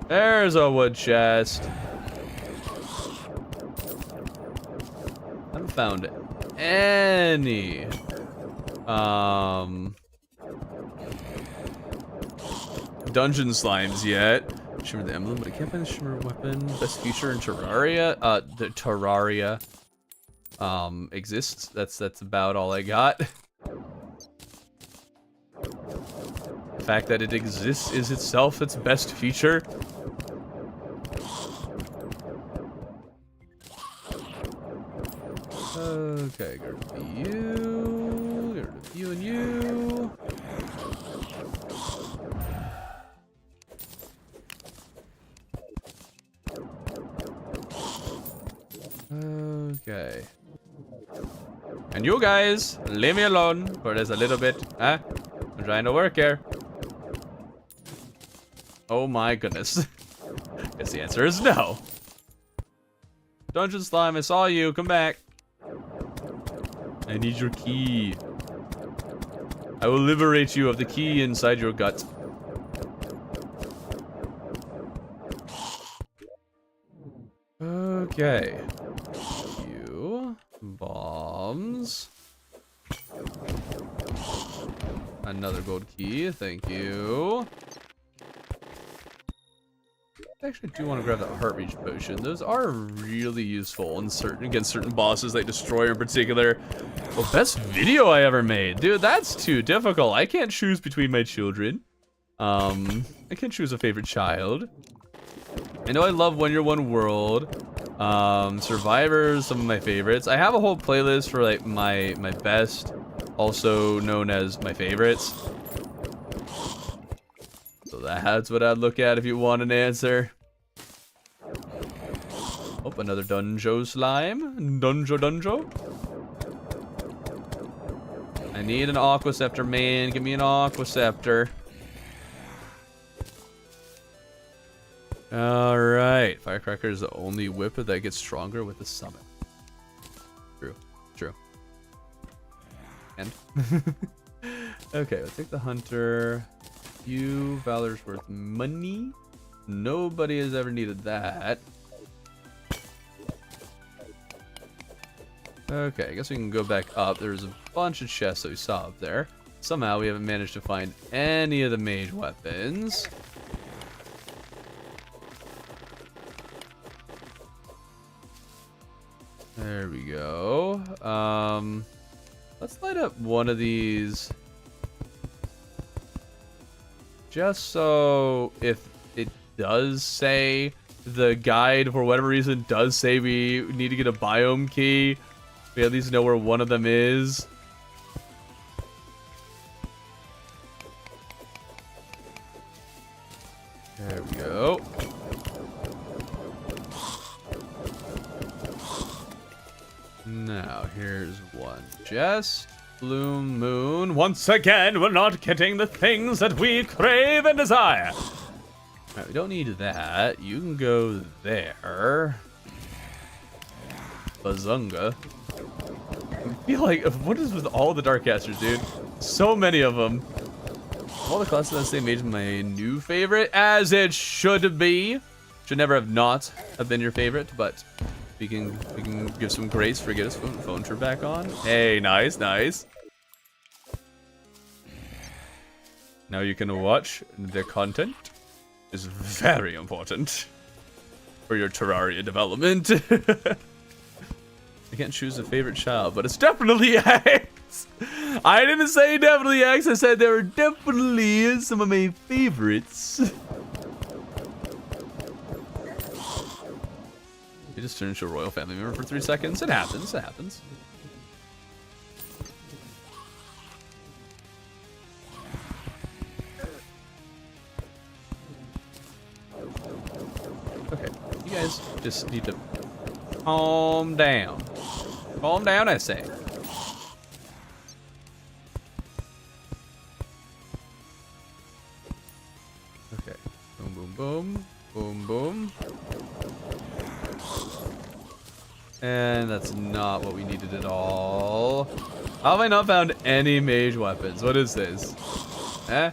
There's a wood chest. I haven't found any dungeon slimes yet. Shimmer the emblem, but I can't find the shimmer weapon. Best feature in Terraria. The Terraria exists. That's about all I got. The fact that it exists is itself its best feature. Okay, get rid of you. Get rid of you and you. Okay. And you guys, leave me alone for just a little bit. Huh? I'm trying to work here. Oh my goodness. Guess the answer is no. Dungeon slime, I saw you. Come back. I need your key. I will liberate you of the key inside your gut. Okay. You. Bombs. Another gold key. Thank you. I actually do want to grab that heart reach potion. Those are really useful in against certain bosses like Destroyer in particular. Well, best video I ever made. Dude, that's too difficult. I can't choose between my children. I can't choose a favorite child. I know I love When You're One World. Survivors, some of my favorites. I have a whole playlist for like my best, also known as my favorites. that's what I'd look at if you want an answer. Oh, another Dunjo slime. Dunjo. I need an Aqua Scepter, man. Give me an Aqua Scepter. Alright. Firecracker is the only whip that gets stronger with the summon. True. And? Okay, let's take the Hunter. Valor's worth money. Nobody has ever needed that. Okay, I guess we can go back up. There's a bunch of chests that we saw up there. Somehow we haven't managed to find any of the mage weapons. There we go. Let's light up one of these. Just so if it does say, the guide for whatever reason does say we need to get a biome key, we at least know where one of them is. There we go. Now, here's one. Just Bloom Moon. Once again, we're not getting the things that we crave and desire. Alright, we don't need that. You can go there. Bazunga. I feel like, what is with all the Darkcasters, dude? So many of them. All the classes that say mage is my new favorite, as it should be. Should never have not have been your favorite, but we can give some grace for get his phone trip back on. Hey, nice. Now you can watch the content. Is very important for your Terraria development. I can't choose a favorite child, but it's definitely X. I didn't say definitely X. I said there were definitely some of my favorites. You just turned into a royal family member for 3 seconds. It happens. Okay, you guys just need to calm down. Calm down, I say. Okay. Boom. And that's not what we needed at all. How have I not found any mage weapons? What is this? Eh?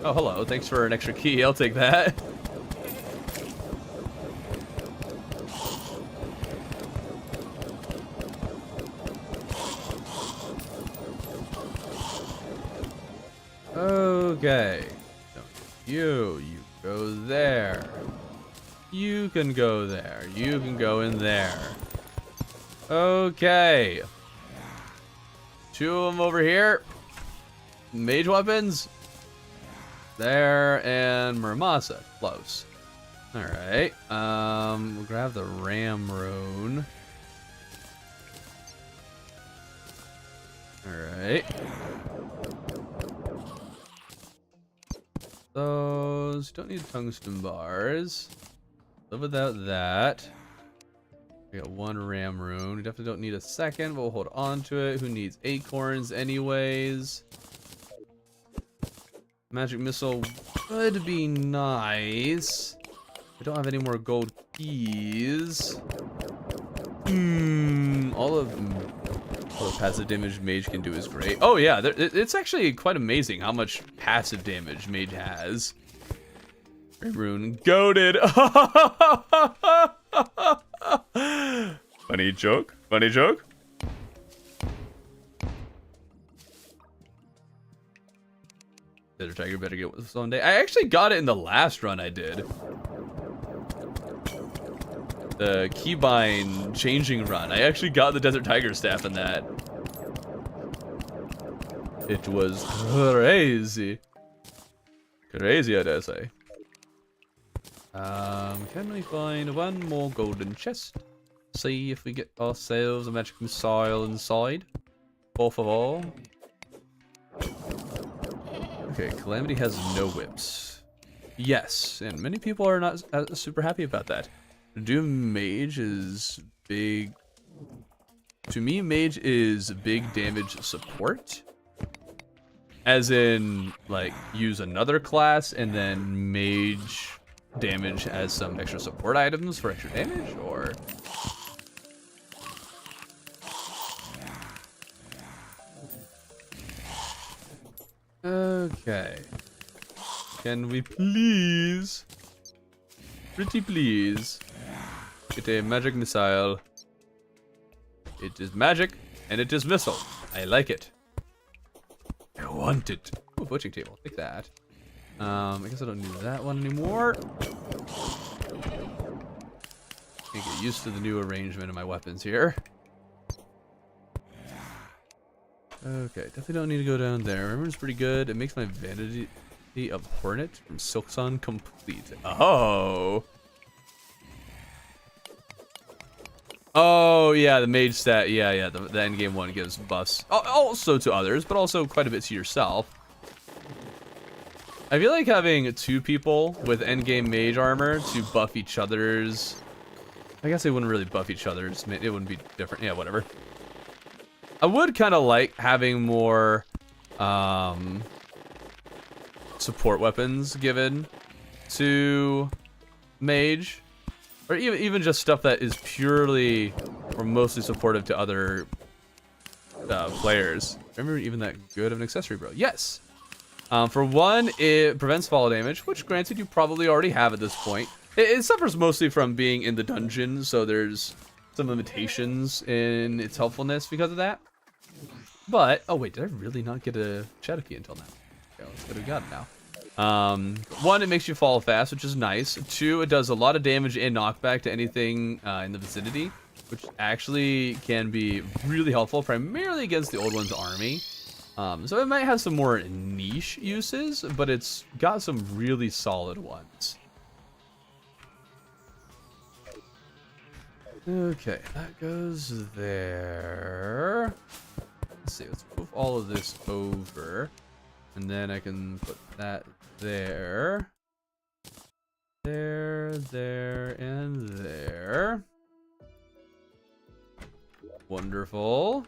Oh, hello. Thanks for an extra key. I'll take that. Okay. You go there. You can go there. You can go in there. Okay. 2 of them over here. Mage weapons. There, and Muramasa. Close. Alright. We'll grab the Ram Rune. Alright. Those don't need tungsten bars. Live without that. We got 1 Ram Rune. We definitely don't need a second, but we'll hold on to it. Who needs acorns anyways? Magic Missile would be nice. I don't have any more gold keys. All the passive damage mage can do is great. Oh yeah, it's actually quite amazing how much passive damage mage has. Rune goated. Funny joke. Desert Tiger better get with someday. I actually got it in the last run I did. The keybind changing run. I actually got the Desert Tiger staff in that. It was crazy. Crazy, I dare say. Can we find 1 more golden chest? See if we get ourselves a magic missile inside. Por favor. Okay, Calamity has no whips. Yes, and many people are not super happy about that. Doom Mage is big. To me, Mage is big damage support. As in, like, use another class and then Mage damage as some extra support items for extra damage, or... Okay. Can we please, pretty please, get a magic missile? It is magic, and it is missile. I like it. I want it. Ooh, butching table. Take that. I guess I don't need that one anymore. Can't get used to the new arrangement of my weapons here. Okay, definitely don't need to go down there. Remember's pretty good. It makes my vanity of Hornet from Silksun complete. Oh. Oh, yeah, the mage stat. Yeah, the endgame one gives buffs. Also to others, but also quite a bit to yourself. I feel like having two people with endgame mage armor to buff each other's... I guess they wouldn't really buff each other's. It wouldn't be different. Yeah, whatever. I would kind of like having more support weapons given to mage, or even just stuff that is purely or mostly supportive to other players. Remember, even that good of an accessory, bro? Yes. For one, it prevents fall damage, which granted you probably already have at this point. It suffers mostly from being in the dungeon, so there's some limitations in its helpfulness because of that. But, oh wait, did I really not get a shadow key until now? Okay, let's go to God now. One, it makes you fall fast, which is nice. Two, it does a lot of damage and knockback to anything in the vicinity, which actually can be really helpful, primarily against the Old One's army. So it might have some more niche uses, but it's got some really solid ones. Okay, that goes there. Let's see, let's move all of this over. And then I can put that there. There, and there. Wonderful.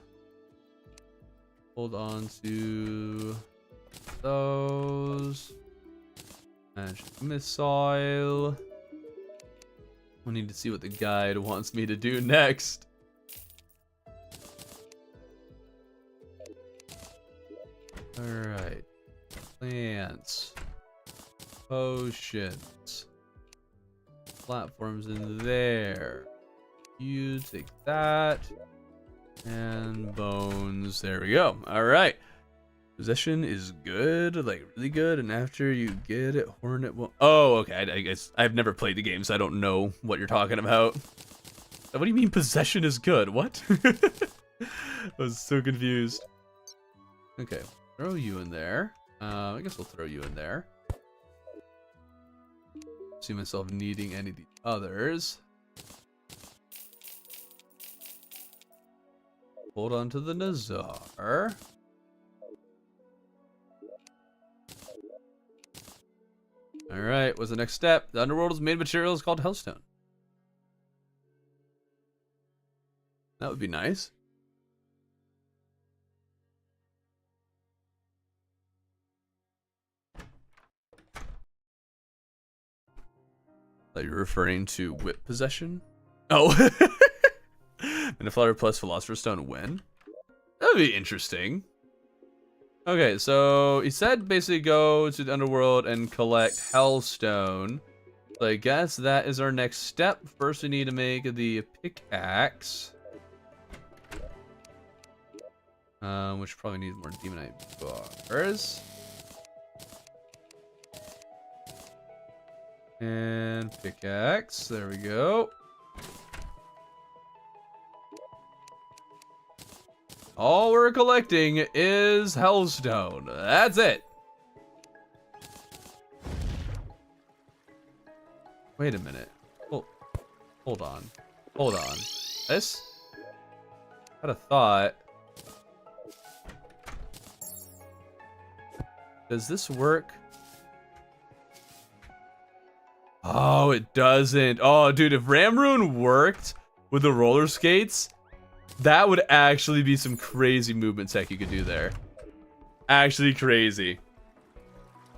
Hold on to those. Magic missile. I need to see what the guide wants me to do next. Alright. Plants. Potions. Platforms in there. You take that. And bones. There we go. Alright. Possession is good, like really good, and after you get it, Hornet will... Oh, okay, I guess I've never played the game, so I don't know what you're talking about. What do you mean possession is good? What? I was so confused. Okay, throw you in there. I guess we'll throw you in there. See myself needing any of the others. Hold on to the Nazar. Alright, what's the next step? The Underworld's main material is called Hellstone. That would be nice. Are you referring to whip possession? Oh. Maniflower plus Philosopher's Stone when? That would be interesting. Okay, so he said basically go to the Underworld and collect Hellstone. So I guess that is our next step. First we need to make the pickaxe. Which probably needs more Demonite bars. And pickaxe, there we go. All we're collecting is Hellstone. That's it. Wait a minute. Oh, hold on. Hold on. This? I'd have thought Does this work? Oh, it doesn't. Oh, dude, if Ramroon worked with the roller skates, that would actually be some crazy movement tech you could do there. Actually crazy.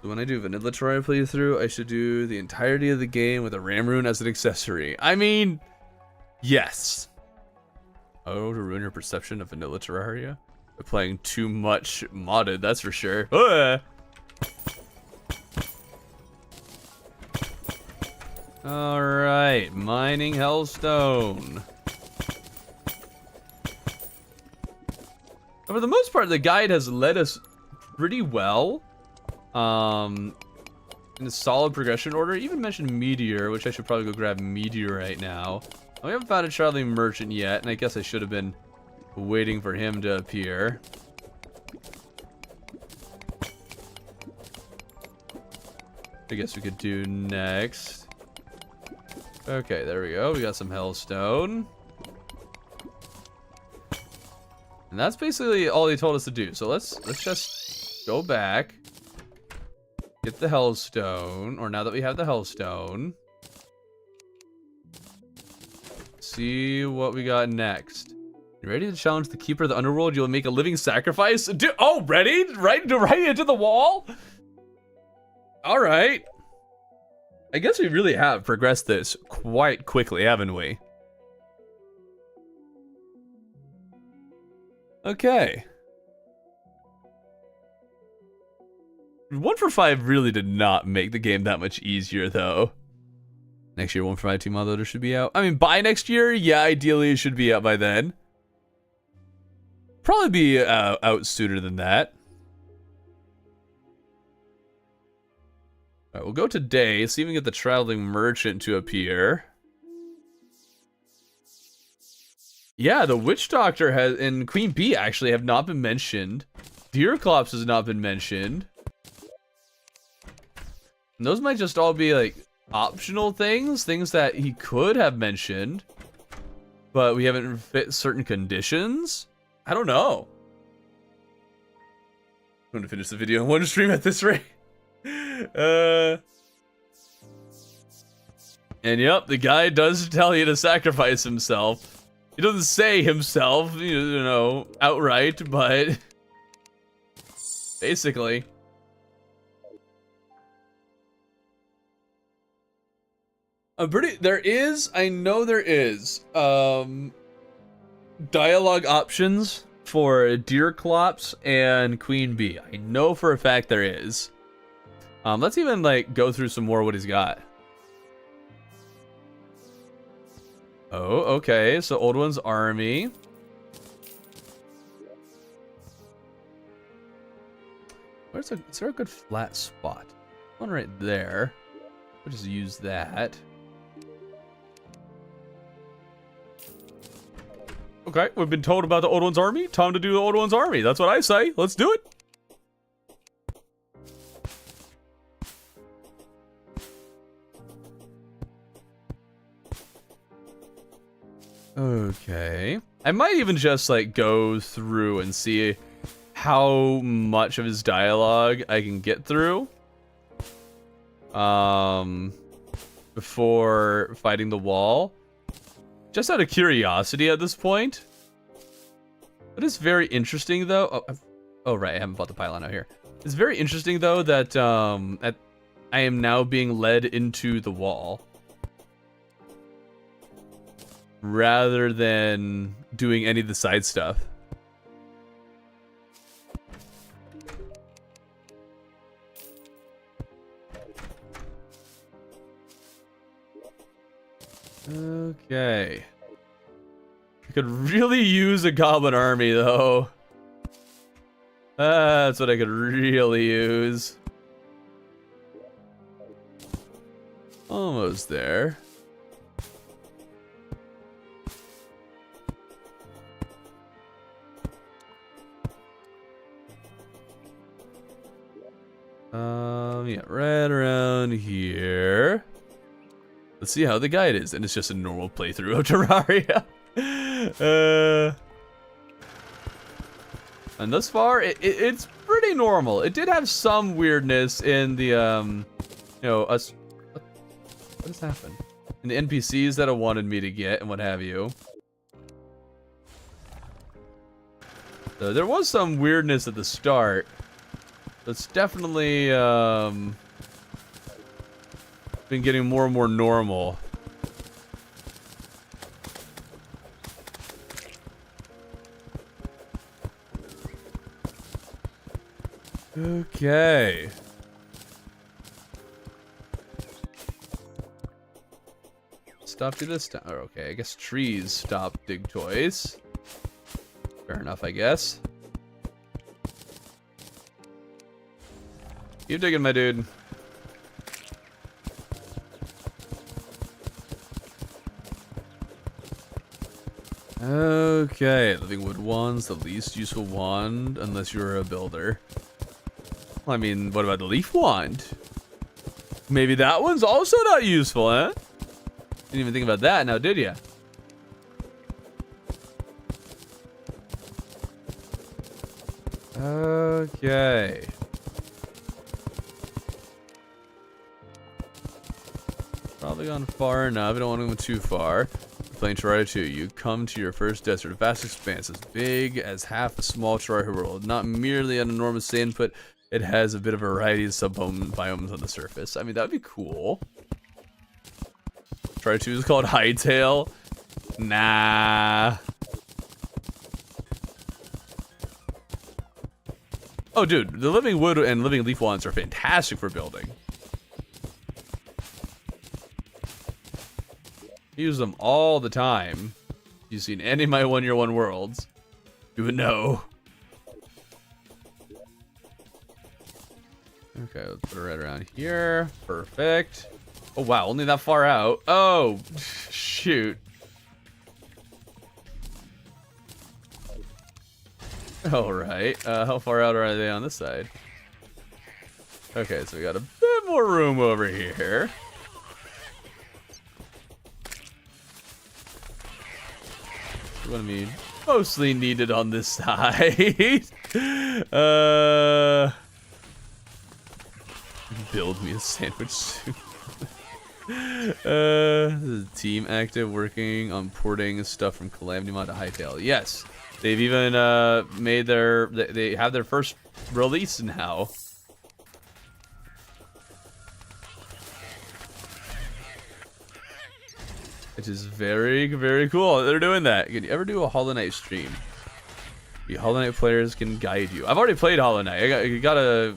So when I do Vanilla Terraria playthrough, I should do the entirety of the game with a Ramroon as an accessory. I mean, yes. Oh, to ruin your perception of Vanilla Terraria? By playing too much modded, that's for sure. Alright, mining hellstone. For the most part, the guide has led us pretty well. In a solid progression order. It even mentioned Meteor, which I should probably go grab Meteor right now. We haven't found a traveling merchant yet, and I guess I should have been waiting for him to appear. I guess we could do next. Okay, there we go. We got some hellstone. And that's basically all he told us to do. So let's just go back. Get the hellstone, or now that we have the hellstone. See what we got next. You ready to challenge the keeper of the underworld? You'll make a living sacrifice? Oh, ready? Right into the wall? All right. I guess we really have progressed this quite quickly, haven't we? Okay. 1 for 5 really did not make the game that much easier, though. Next year, 1 for 5 Team Mod Loader should be out. I mean, by next year, yeah, ideally it should be out by then. Probably be out sooner than that. Alright, we'll go today, see if we can get the Traveling Merchant to appear. Yeah, the Witch Doctor has, and Queen Bee actually have not been mentioned. Deerclops has not been mentioned. And those might just all be like optional things that he could have mentioned, but we haven't fit certain conditions. I don't know. I'm gonna finish the video in one stream at this rate. And yep, the guy does tell you to sacrifice himself. He doesn't say himself, you know, outright, but basically. I know there is, dialogue options for Deerclops and Queen Bee. I know for a fact there is. Let's even, like, go through some more what he's got. Oh, okay, so Old One's army. Is there a good flat spot? One right there. We'll just use that. Okay, we've been told about the Old One's army. Time to do the Old One's army. That's what I say. Let's do it. Okay. I might even just, like, go through and see how much of his dialogue I can get through. Before fighting the wall. Just out of curiosity at this point. It is very interesting, though. Oh, right, I haven't bought the pylon out here. It's very interesting, though, that I am now being led into the wall. Rather than doing any of the side stuff. Okay. I could really use a goblin army, though. That's what I could really use. Almost there. Yeah, right around here. Let's see how the guide is, and it's just a normal playthrough of Terraria. And thus far, it's pretty normal. It did have some weirdness in the, you know, us. What has happened? In the NPCs that it wanted me to get and what have you. So there was some weirdness at the start. It's definitely been getting more and more normal. Okay. Stop do this time. Oh, okay, I guess trees stop dig toys. Fair enough, I guess. Keep digging, my dude. Okay, living wood wand's the least useful wand unless you're a builder. Well, I mean, what about the leaf wand? Maybe that one's also not useful, huh? Didn't even think about that now, did ya? Okay. Probably gone far enough. I don't want to go too far. Playing Terraria 2, you come to your first desert, a vast expanse as big as half a small Terraria world. Not merely an enormous input, it has a bit of a variety of sub-biomes on the surface. I mean, that'd be cool. Terraria 2 is called Hightail. Nah. Oh, dude, the living wood and living leaf wands are fantastic for building. Use them all the time. You've seen any of my 1-year 1 worlds. You would know. Okay, let's put it right around here. Perfect. Oh, wow, only that far out. Oh, shoot. All right. How far out are they on this side? Okay, so we got a bit more room over here. We're gonna be mostly needed on this side. Build me a sandwich soon. The team active working on porting stuff from Calamity Mod to Hightail. Yes, they've even made their they have their first release now. Which is very, very cool. They're doing that. Can you ever do a Hollow Knight stream? The Hollow Knight players can guide you. I've already played Hollow Knight. I got a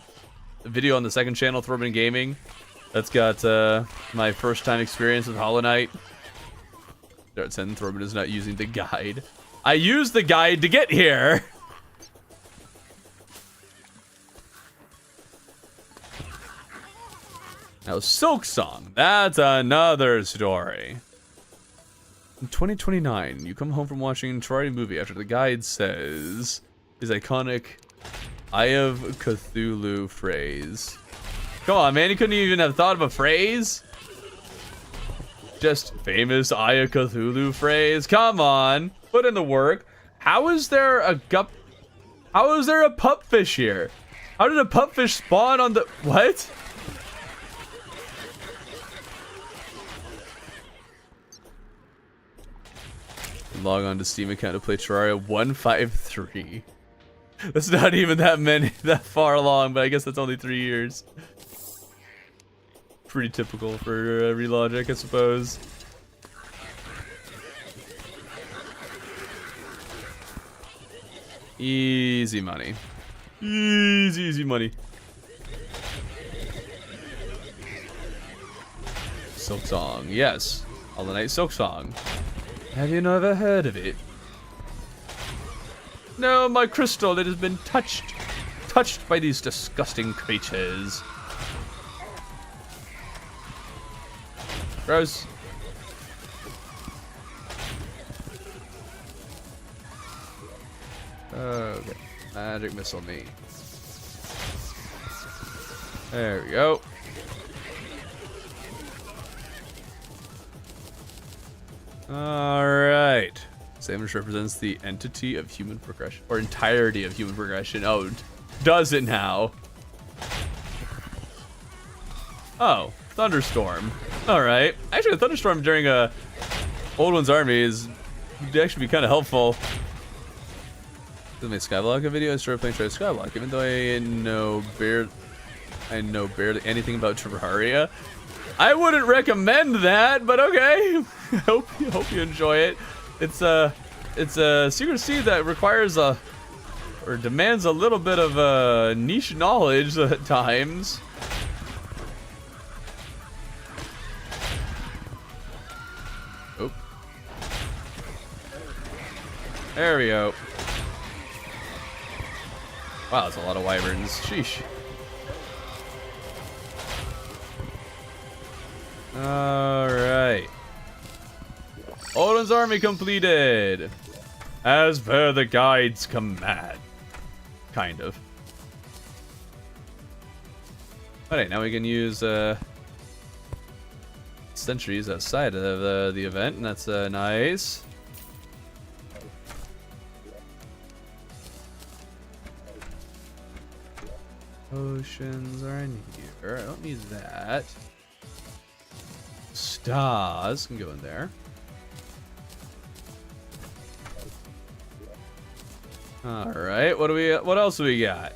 video on the second channel, Thorben Gaming. That's got my first time experience with Hollow Knight. Start saying Thorben is not using the guide. I used the guide to get here. Now, Silk Song. That's another story. In 2029, you come home from watching a Terraria movie after the guide says his iconic Eye of Cthulhu phrase. Come on, man, you couldn't even have thought of a phrase? Just famous Eye of Cthulhu phrase? Come on, put in the work. How is there a pupfish here? How did a pupfish spawn on the... What? Log on to Steam account to play Terraria 153. That's not even that far along, but I guess that's only 3 years. Pretty typical for Relogic, I suppose. Easy money. Easy money. Silk Song, yes. Hollow Knight Silk Song. Have you never heard of it? No, my crystal, it has been touched by these disgusting creatures. Gross. Okay, magic missile me. There we go. Alright. Sandwich represents the entity of human progression. Or entirety of human progression. Oh, does it now. Oh, thunderstorm. All right. Actually, a thunderstorm during a old one's army would actually be kind of helpful. Does my Skyblock a video? I started playing Skyblock, even though I know barely anything about Terraria. I wouldn't recommend that, but okay. hope you enjoy it. It's a secret seed that requires or demands a little bit of niche knowledge at times. Oh. There we go. Wow, that's a lot of wyverns. Sheesh. Alright. Odin's army completed. As per the guide's command. Kind of. Alright, now we can use sentries outside of the event, and that's nice. Potions are in here. I don't need that. Stars can go in there. All right, what else do we got?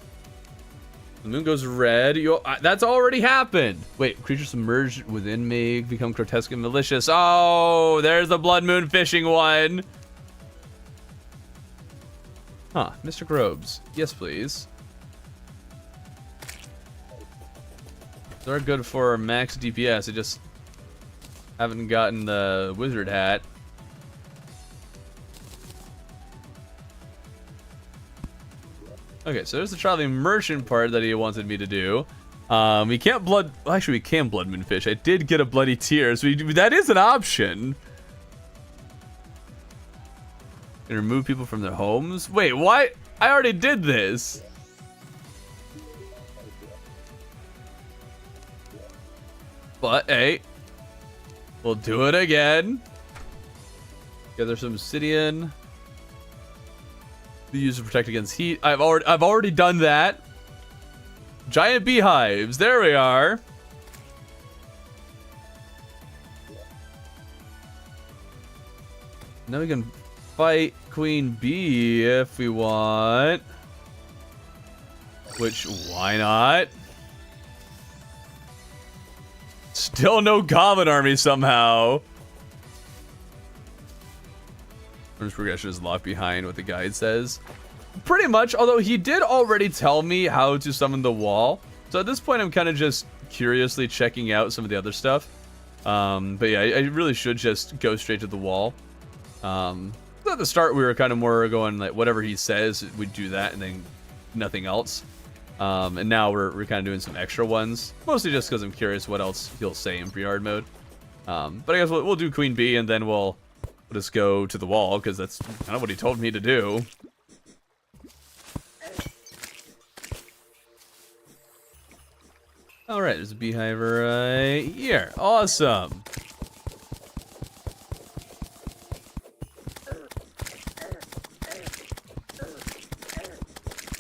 The moon goes red. That's already happened. Wait, creatures submerged within me become grotesque and malicious. Oh, there's the blood moon fishing one. Huh, Mr. Grobes. Yes, please. They're good for max DPS. I just haven't gotten the wizard hat. Okay, so there's the traveling merchant part that he wanted me to do. We can't actually we can blood moon fish. I did get a bloody tear, so that is an option. And remove people from their homes. Wait, why? I already did this. But hey, we'll do it again. Gather some obsidian. The user protect against heat. I've already done that. Giant beehives. There we are. Now we can fight Queen Bee if we want. Which, why not? Still no goblin army somehow. Arm's progression is locked behind what the guide says. Pretty much, although he did already tell me how to summon the wall. So at this point, I'm kind of just curiously checking out some of the other stuff. But yeah, I really should just go straight to the wall. At the start, we were kind of more going like whatever he says, we'd do that and then nothing else. And now we're kind of doing some extra ones, mostly just because I'm curious what else he'll say in pre-hard mode. But I guess we'll do Queen Bee and then we'll just go to the wall because that's kind of what he told me to do. All right, there's a beehive right here. Awesome.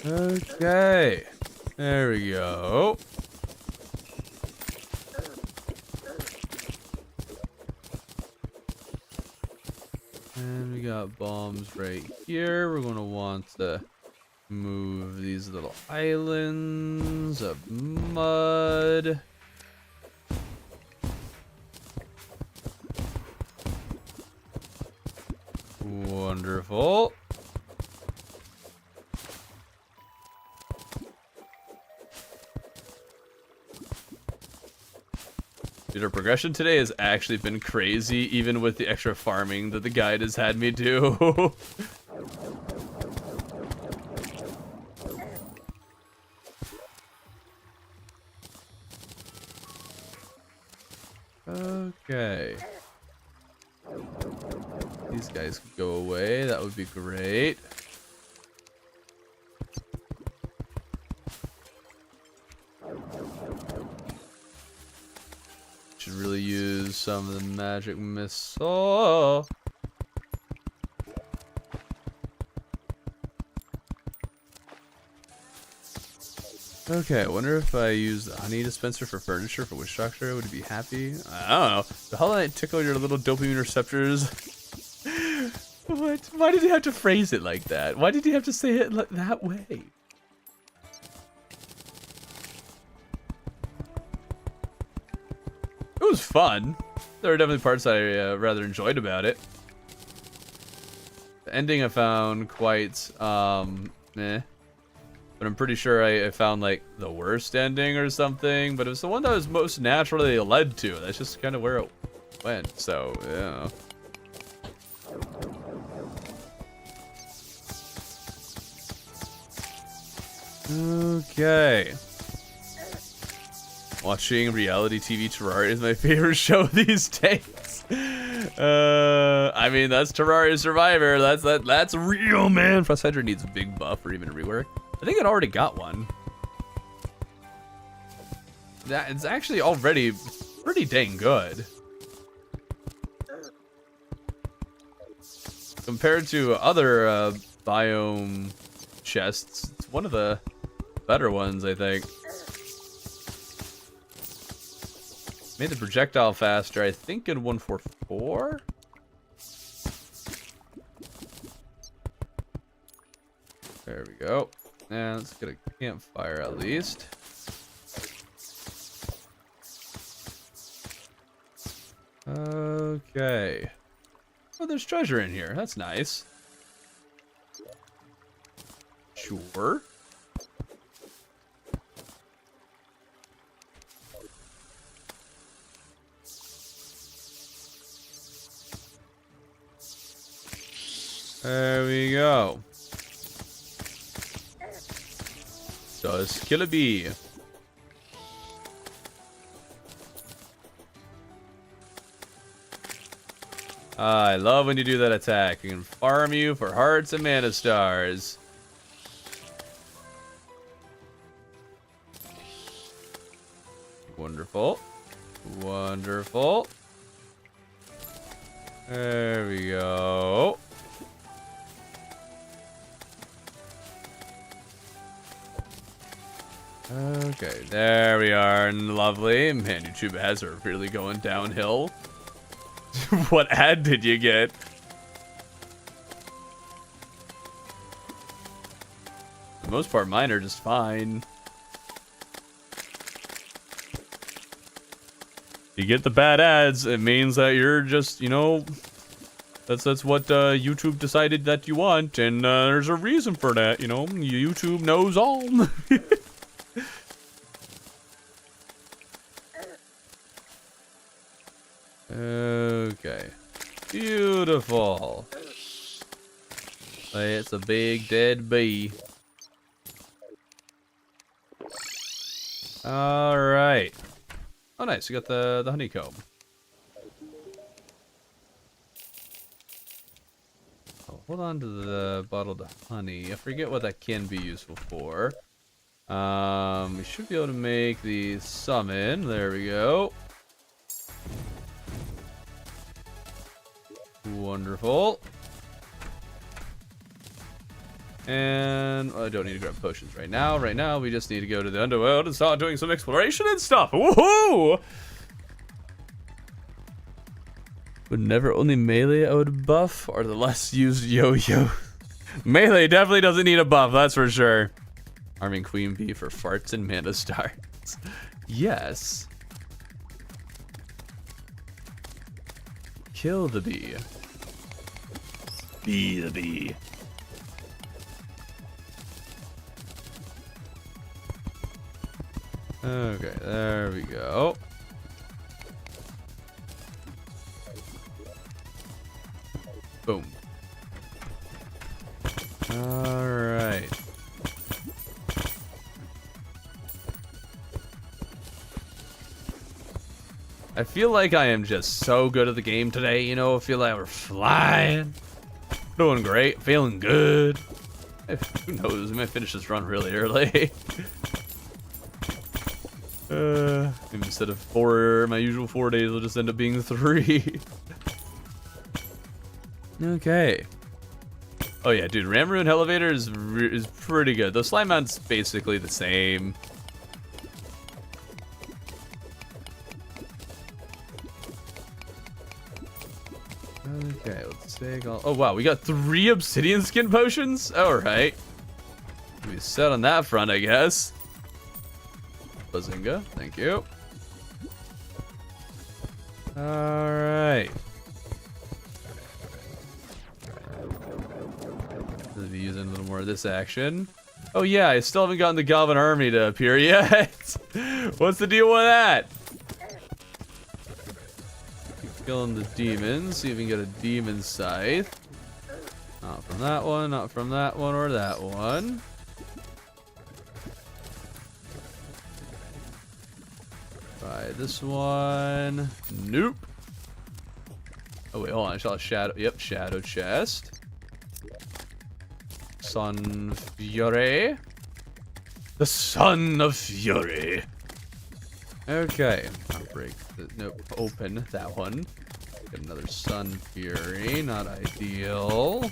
Okay. There we go. And we got bombs right here. We're going to want to move these little islands of mud. Wonderful. Dude, our progression today has actually been crazy, even with the extra farming that the guide has had me do. Okay. These guys could go away. That would be great. Should really use some of the magic missile. Okay, I wonder if I use the honey dispenser for furniture for Witch Doctor, would he be happy? I don't know. The hell did I tickle your little dopamine receptors? What? Why did you have to phrase it like that? Why did you have to say it like that way? It was fun. There were definitely parts I rather enjoyed about it. The ending I found quite, meh. But I'm pretty sure I found, like, the worst ending or something. But it was the one that was most naturally led to. That's just kind of where it went. So, yeah. Okay. Watching reality TV Terraria is my favorite show these days. I mean, that's Terraria Survivor. That's real, man. Frost Hydra needs a big buff or even a rework. I think it already got one. It's actually already pretty dang good. Compared to other biome chests, it's one of the better ones, I think. Made the projectile faster, I think in 144. There we go. And let's get a campfire at least. Okay. Oh, there's treasure in here. That's nice. Sure. There we go. Does kill a bee. I love when you do that attack. I can farm you for hearts and mana stars. Wonderful. Wonderful. There we go. Okay, there we are. Lovely. Man, YouTube ads are really going downhill. What ad did you get? For the most part, mine are just fine. You get the bad ads, it means that you're just, you know, that's what YouTube decided that you want, and there's a reason for that, you know. YouTube knows all. Okay. Beautiful. It's a big dead bee. Alright. Oh nice, you got the honeycomb. Oh, hold on to the bottled honey. I forget what that can be useful for. We should be able to make the summon. There we go. Wonderful. And I don't need to grab potions right now. Right now, we just need to go to the underworld and start doing some exploration and stuff. Woohoo! Would never only melee I would buff, or the less used yo-yo. Melee definitely doesn't need a buff, that's for sure. Arming Queen Bee for farts and mana stars. Yes. Kill the bee. Be the bee. Okay, there we go. Boom. All right. I feel like I am just so good at the game today, you know. I feel like we're flying. Doing great, feeling good. Who knows, we might finish this run really early. Instead of my usual 4 days, it'll just end up being 3. Okay. Oh yeah, dude, Ramroon elevator is pretty good. The slime mountain's basically the same. Okay, let's take all... Oh wow, we got 3 obsidian skin potions? Alright. We set on that front, I guess. Bazinga, thank you. Alright. We'll be using a little more of this action. Oh yeah, I still haven't gotten the Goblin army to appear yet. What's the deal with that? Keep killing the demons, see if we can get a demon scythe. Not from that one, not from that one, or that one. Try this one. Nope. Oh wait, hold on, I saw a shadow. Yep, shadow chest. Sun Fury. The Son of Fury. Okay. I'll break the... Nope. Open that one. Get another Sun Fury. Not ideal.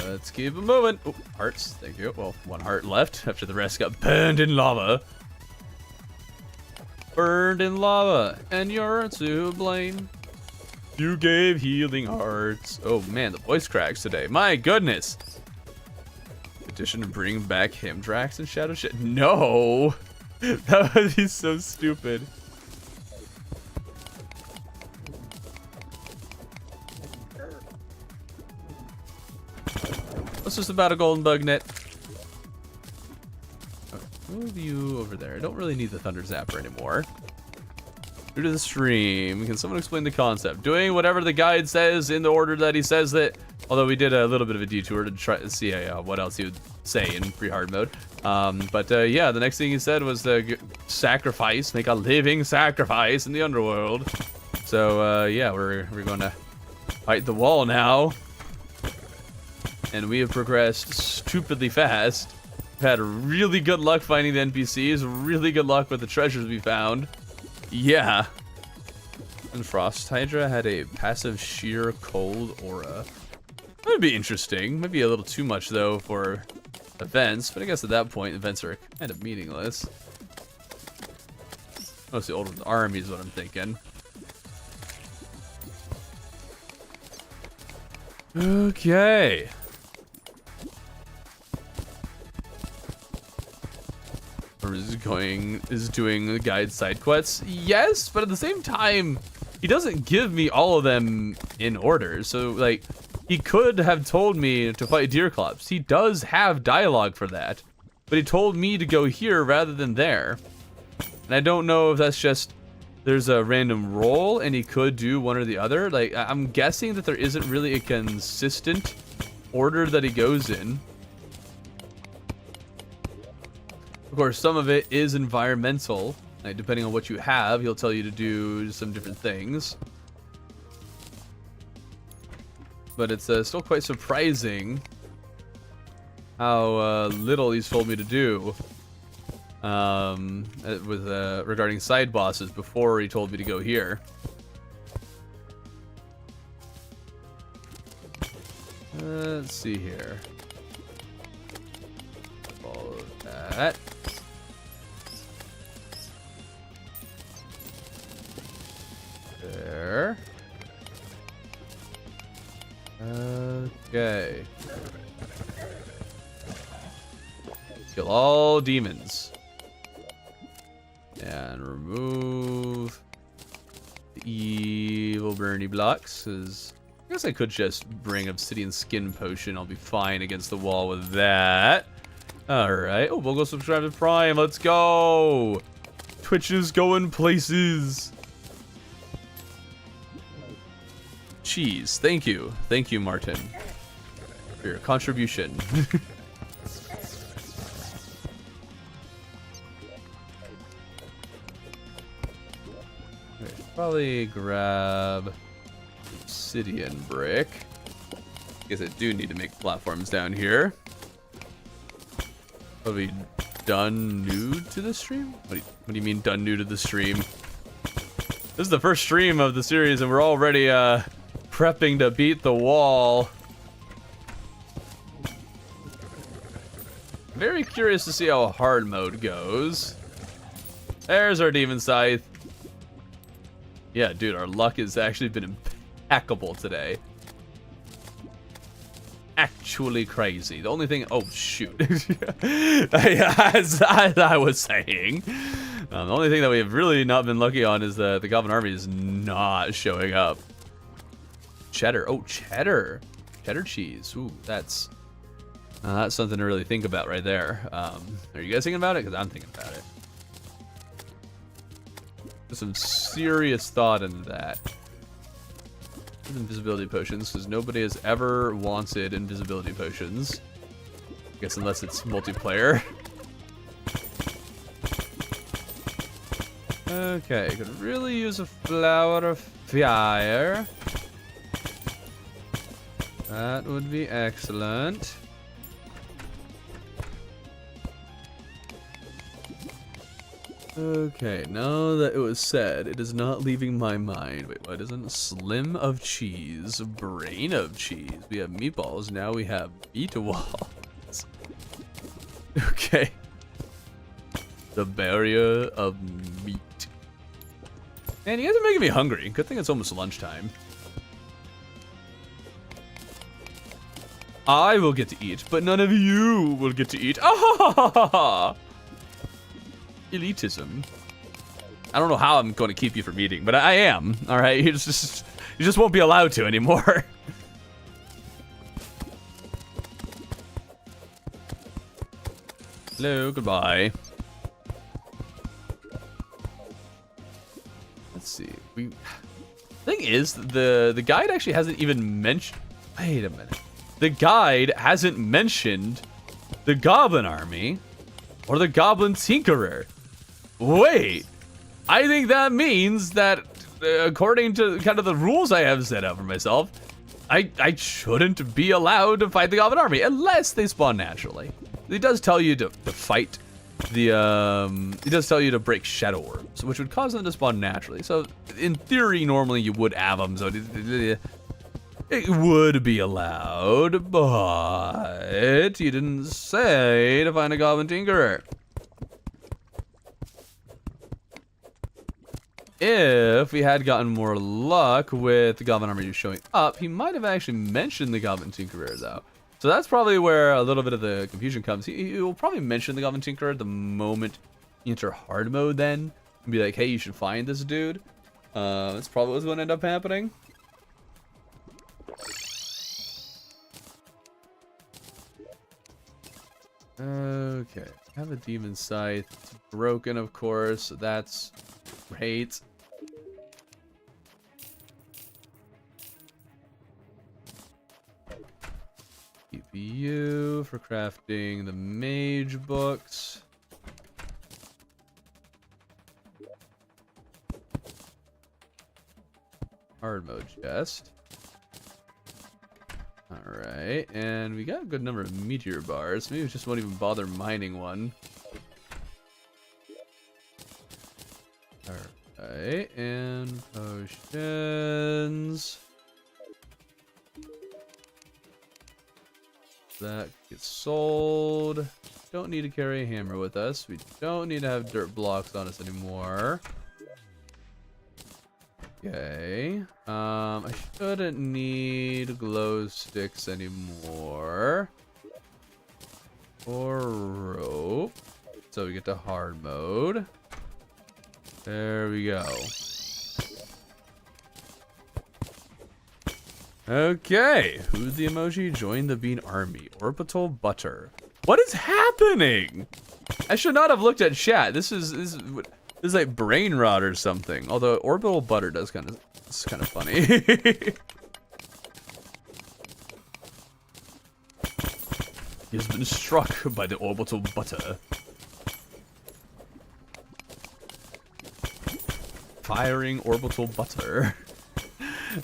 Let's keep it moving. Oh, hearts. Thank you. Well, 1 heart left after the rest got burned in lava. Burned in lava, and you're to blame. You gave healing hearts. Oh man, the voice cracks today. My goodness. Addition to bring back Himdrax and Shadow Shit. No, that would be so stupid. Let's just about a golden bug net. Move you over there. I don't really need the Thunder Zapper anymore. Due to the stream, can someone explain the concept? Doing whatever the guide says in the order that he says it. Although we did a little bit of a detour to try to see what else he would say in pre-hard mode. Yeah, the next thing he said was sacrifice, make a living sacrifice in the underworld. So yeah, we're going to fight the wall now. And we have progressed stupidly fast. Had really good luck finding the NPCs, really good luck with the treasures we found. Yeah. And Frost Hydra had a passive sheer cold aura. That would be interesting. Might be a little too much though for events, but I guess at that point events are kind of meaningless. Mostly older than the army is what I'm thinking. Okay. Is doing the guide side quests. Yes, but at the same time, he doesn't give me all of them in order. So like, he could have told me to fight Deerclops. He does have dialogue for that, but he told me to go here rather than there. And I don't know if that's just there's a random roll and he could do one or the other. Like, I'm guessing that there isn't really a consistent order that he goes in. Of course, some of it is environmental. Like, depending on what you have, he'll tell you to do some different things. But it's still quite surprising how little he's told me to do regarding side bosses before he told me to go here. Let's see here. Follow that. There. Okay. Kill all demons. And remove the evil Bernie blocks. Cause I guess I could just bring Obsidian Skin Potion. I'll be fine against the wall with that. Alright. Oh, we'll go subscribe to Prime. Let's go. Twitch is going places. Cheese. Thank you. Thank you, Martin, for your contribution. Probably grab obsidian brick. Guess I do need to make platforms down here. Probably done new to the stream? What do you mean done new to the stream? This is the first stream of the series, and we're already prepping to beat the wall. Very curious to see how hard mode goes. There's our demon scythe. Yeah, dude, our luck has actually been impeccable today. Actually crazy. The only thing, oh shoot. as I was saying, the only thing that we have really not been lucky on is the Goblin army is not showing up. Cheddar, oh cheddar cheese. Ooh, that's something to really think about right there. Are you guys thinking about it? Because I'm thinking about it. There's some serious thought into that. Invisibility potions, because nobody has ever wanted invisibility potions. I guess unless it's multiplayer. Okay, could really use a flower of fire. That would be excellent. Okay, now that it was said, it is not leaving my mind. Wait, what isn't? Slim of cheese, brain of cheese. We have meatballs, now we have meatballs. Okay. The barrier of meat. Man, you guys are making me hungry. Good thing it's almost lunchtime. I will get to eat, but none of you will get to eat. Ah! Elitism. I don't know how I'm going to keep you from eating, but I am. All right, you just won't be allowed to anymore. Hello, goodbye. Let's see. Thing is, the guide actually hasn't even mentioned. Wait a minute. The guide hasn't mentioned the Goblin army or the Goblin Tinkerer. Wait, I think that means that according to kind of the rules I have set out for myself, I shouldn't be allowed to fight the Goblin army unless they spawn naturally. It does tell you to fight the it does tell you to break shadow orbs, which would cause them to spawn naturally. So in theory, normally you would have them, so it would be allowed, but you didn't say to find a Goblin Tinkerer. If we had gotten more luck with the Goblin army showing up, he might have actually mentioned the Goblin Tinkerer, though. So that's probably where a little bit of the confusion comes. He will probably mention the Goblin Tinkerer the moment you enter hard mode then. And be like, hey, you should find this dude. That's probably what's going to end up happening. Okay, have a demon scythe. It's broken, of course. That's great. CPU for crafting the mage books. Hard mode chest. Alright, and we got a good number of meteor bars. Maybe we just won't even bother mining one. Alright, and potions. That gets sold. Don't need to carry a hammer with us. We don't need to have dirt blocks on us anymore. Okay. I shouldn't need glow sticks anymore. Or rope. So we get to hard mode. There we go. Okay. Who's the emoji? Join the bean army. Orbital butter. What is happening? I should not have looked at chat. This is like brain rot or something. Although orbital butter does it's kind of funny. He has been struck by the orbital butter. Firing orbital butter.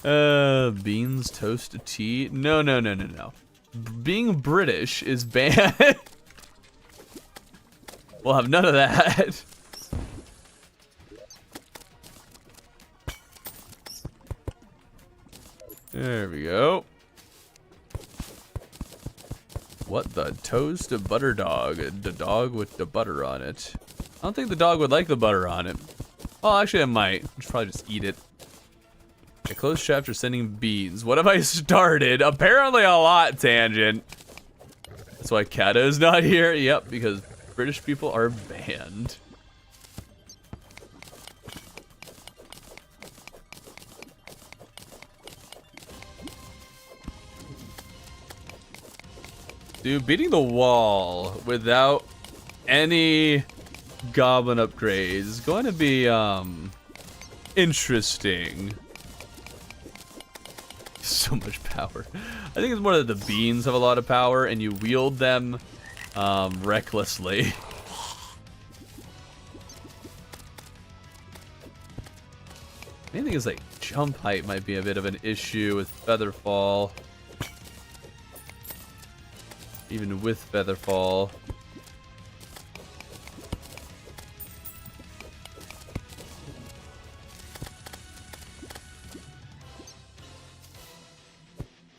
Beans, toast, tea. No. Being British is banned. We'll have none of that. There we go. What the toast butter dog? The dog with the butter on it. I don't think the dog would like the butter on it. Well, actually, I might. I should probably just eat it. A closed chapter sending beans. What have I started? Apparently a lot, Tangent. That's why Kata is not here. Yep, because British people are banned. Dude, beating the wall without any goblin upgrades is going to be, interesting. So much power. I think it's more that the beans have a lot of power and you wield them, recklessly. Main thing is, like, jump height might be a bit of an issue with Featherfall. Even with Featherfall.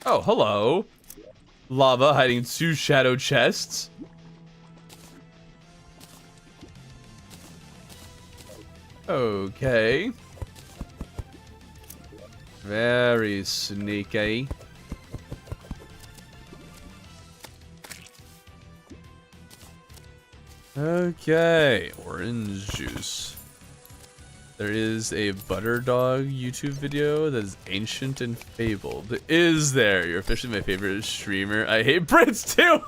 Oh, hello. Lava hiding 2 shadow chests. Okay. Very sneaky. Okay, orange juice. There is a butter dog YouTube video that is ancient and fabled. Is there? You're officially my favorite streamer. I hate Brits too.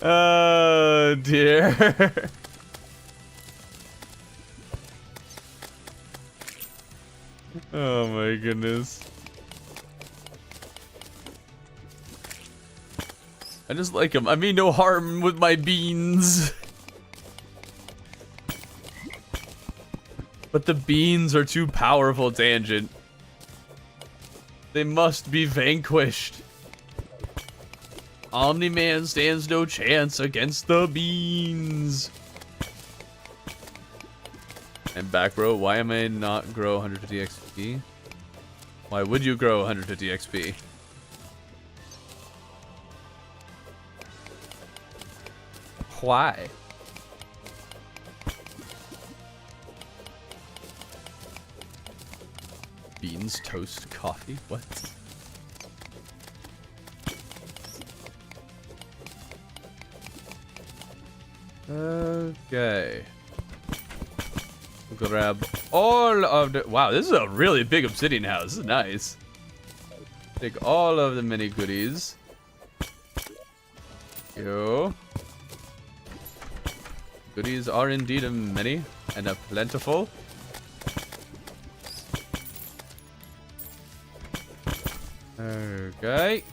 Oh dear. Oh my goodness. I just like him. I mean no harm with my beans. But the beans are too powerful, Tangent. They must be vanquished. Omni-Man stands no chance against the beans. And back row, why am I not grow 150 XP? Why would you grow 150 XP? Why? Beans, toast, coffee? What? Okay. We'll grab all of the... Wow, this is a really big obsidian house. This is nice. Take all of the mini goodies. Yo. Goodies are indeed a many and a plentiful. Okay.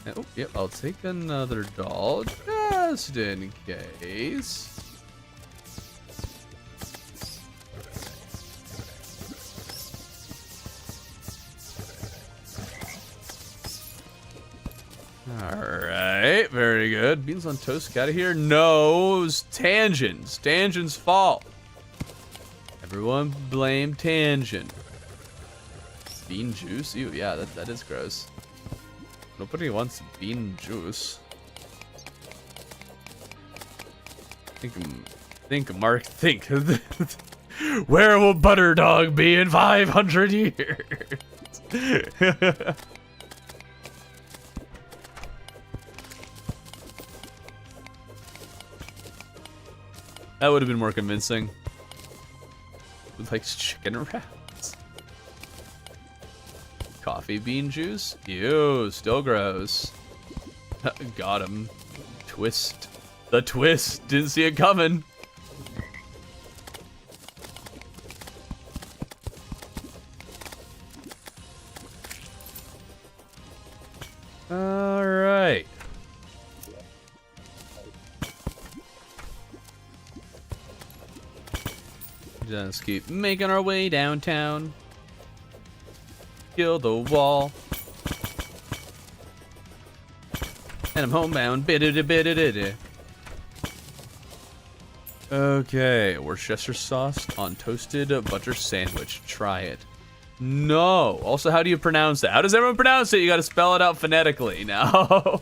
Oh, yep, I'll take another doll just in case. Alright, very good. Beans on toast, got it here. No, it was Tangent's. Tangent's fault. Everyone blame Tangent. Bean juice? Ew, yeah, that is gross. Nobody wants bean juice. Think, Mark, think. Where will Butter Dog be in 500 years? That would have been more convincing. With like chicken wraps. Coffee bean juice? Ew, still gross. Got him. Twist. The twist. Didn't see it coming. All right. Just keep making our way downtown. Kill the wall. And I'm homebound. Biddy biddy. Okay, Worcestershire sauce on toasted butter sandwich. Try it. No. Also, how do you pronounce that? How does everyone pronounce it? You gotta spell it out phonetically now.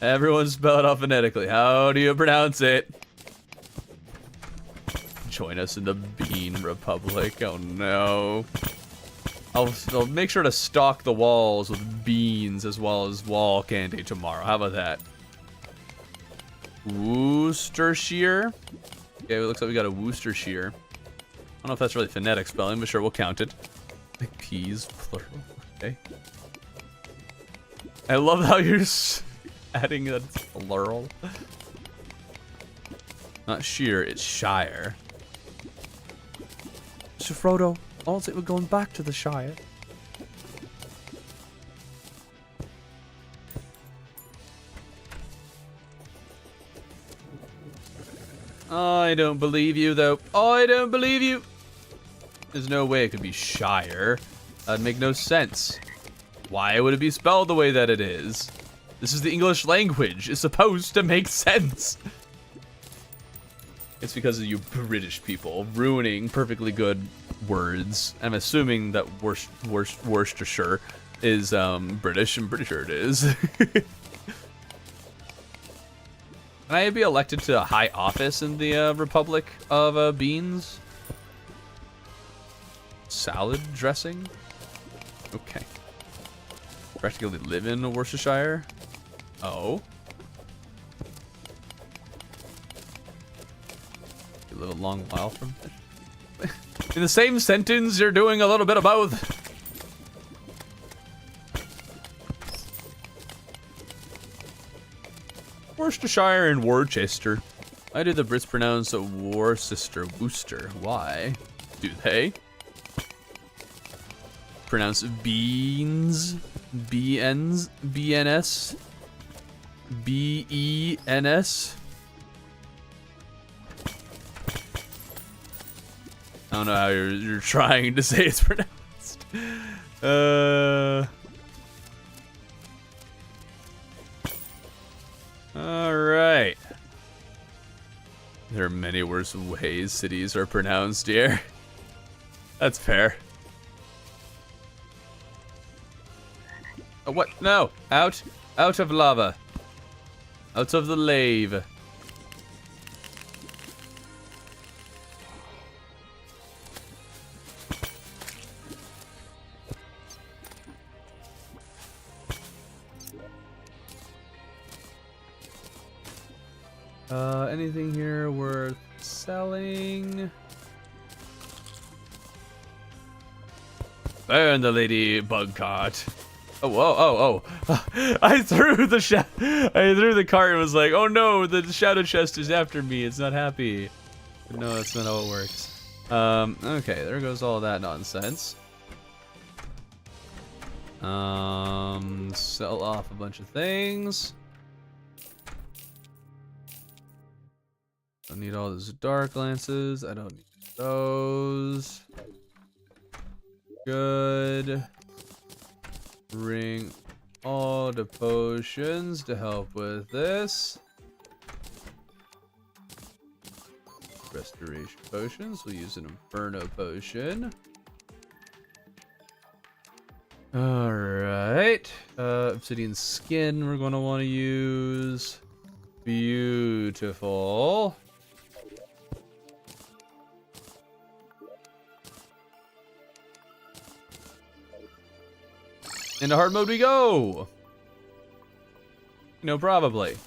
Everyone spell it out phonetically. How do you pronounce it? Join us in the Bean Republic. Oh no. I'll make sure to stock the walls with beans as well as wall candy tomorrow. How about that? Worcestershire. Okay, it looks like we got a Worcestershire. I don't know if that's really phonetic spelling, but sure, we'll count it. Like peas, plural. Okay. I love how you're adding that it's plural. Not sheer, it's shire. So Frodo, also we're going back to the Shire. I don't believe you, though. I don't believe you. There's no way it could be Shire. That'd make no sense. Why would it be spelled the way that it is? This is the English language. It's supposed to make sense. It's because of you British people ruining perfectly good words. I'm assuming that Worcestershire is British. I'm pretty sure it is. Can I be elected to a high office in the Republic of Beans? Salad dressing? Okay. Practically live in Worcestershire? Oh. A little long while from in the same sentence, you're doing a little bit of both. Worcestershire and Worcester. Why do the Brits pronounce Worcester Worcester? Why do they pronounce beans? BNs? BNS? BENS? I don't know how you're trying to say it's pronounced. Alright. There are many worse ways cities are pronounced here. That's fair. Oh, what? No! Out! Out of lava! Out of the lave! Anything here worth selling? Burn the ladybug cart. Oh, whoa, oh. I threw the cart and was like, oh no, the shadow chest is after me. It's not happy. But no, that's not how it works. Okay, there goes all that nonsense. Sell off a bunch of things. Don't need all those dark lances. I don't need those. Good. Bring all the potions to help with this. Restoration potions. We'll use an Inferno potion. Alright. Obsidian skin we're going to want to use. Beautiful. Into hard mode we go! No, probably.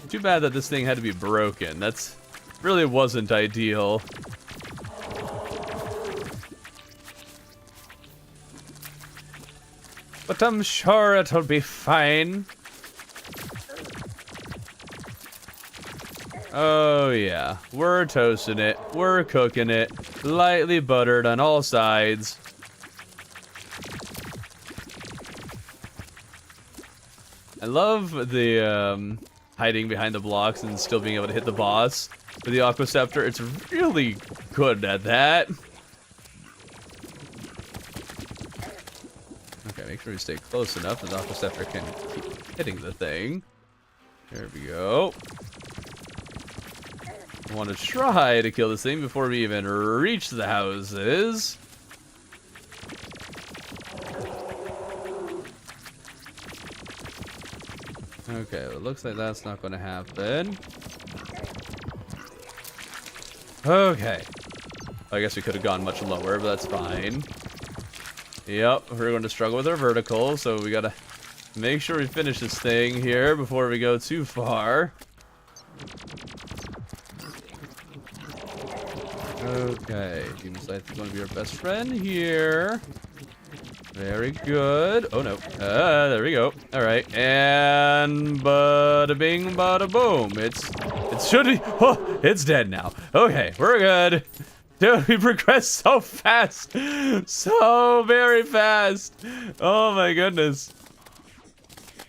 Too bad that this thing had to be broken. That's really wasn't ideal. But I'm sure it'll be fine. Oh yeah, we're toasting it, we're cooking it, lightly buttered on all sides. I love the hiding behind the blocks and still being able to hit the boss with the Aqua Scepter. It's really good at that. sure we stay close enough that the Octoceptor can keep hitting the thing. There we go. I want to try to kill this thing before we even reach the houses. Okay, well, it looks like that's not going to happen. Okay. I guess we could have gone much lower, but that's fine. Yep, we're going to struggle with our vertical, so we got to make sure we finish this thing here before we go too far. Okay, Demon Scythe is going to be our best friend here. Very good. Oh no. There we go. All right, and bada bing, bada boom. It should be. Oh, it's dead now. Okay, we're good. Dude, we progressed so fast, so very fast. Oh my goodness.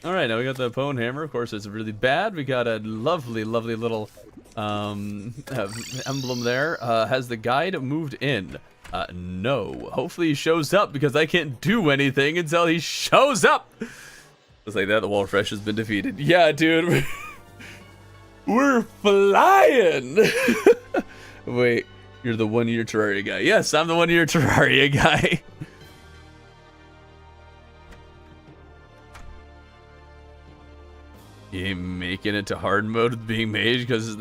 All right, now we got the Pwn Hammer. Of course, it's really bad. We got a lovely, lovely little emblem there. Has the guide moved in? No. Hopefully he shows up because I can't do anything until he shows up. Just like that, the wall fresh has been defeated. Yeah, dude. We're flying. Wait, you're the 1 year Terraria guy. Yes, I'm the 1 year Terraria guy. You ain't making it to hard mode with being mage because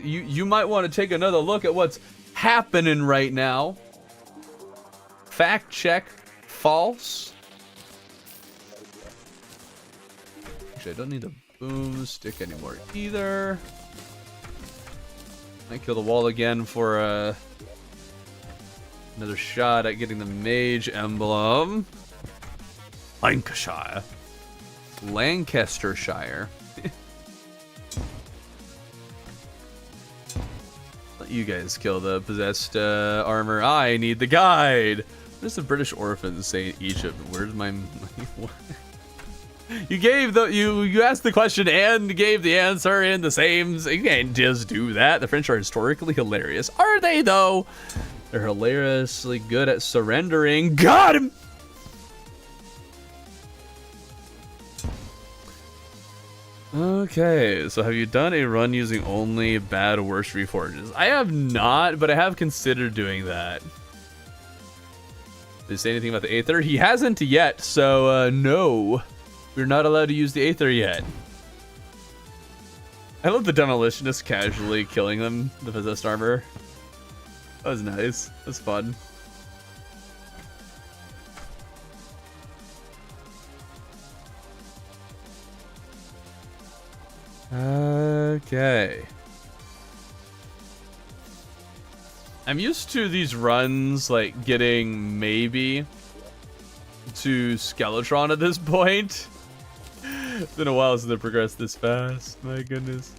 you might want to take another look at what's happening right now. Fact check, false. Actually, I don't need the boom stick anymore either. Might kill the wall again for another shot at getting the mage emblem. Lancashire. Lancastershire. Let you guys kill the possessed armor. I need the guide. What does the British orphans say in Egypt? Where's my money? You gave the you asked the question and gave the answer in the same. You can't just do that. The French are historically hilarious. Are they though? They're hilariously good at surrendering. Got him. Okay, so have you done a run using only bad worst reforges? I have not, but I have considered doing that. Did he say anything about the Aether? He hasn't yet, so no. We're not allowed to use the Aether yet. I love the Demolitionist casually killing them, the possessed armor. That was nice. That was fun. Okay. I'm used to these runs, like, getting maybe to Skeletron at this point. It's been a while since they progressed this fast. My goodness.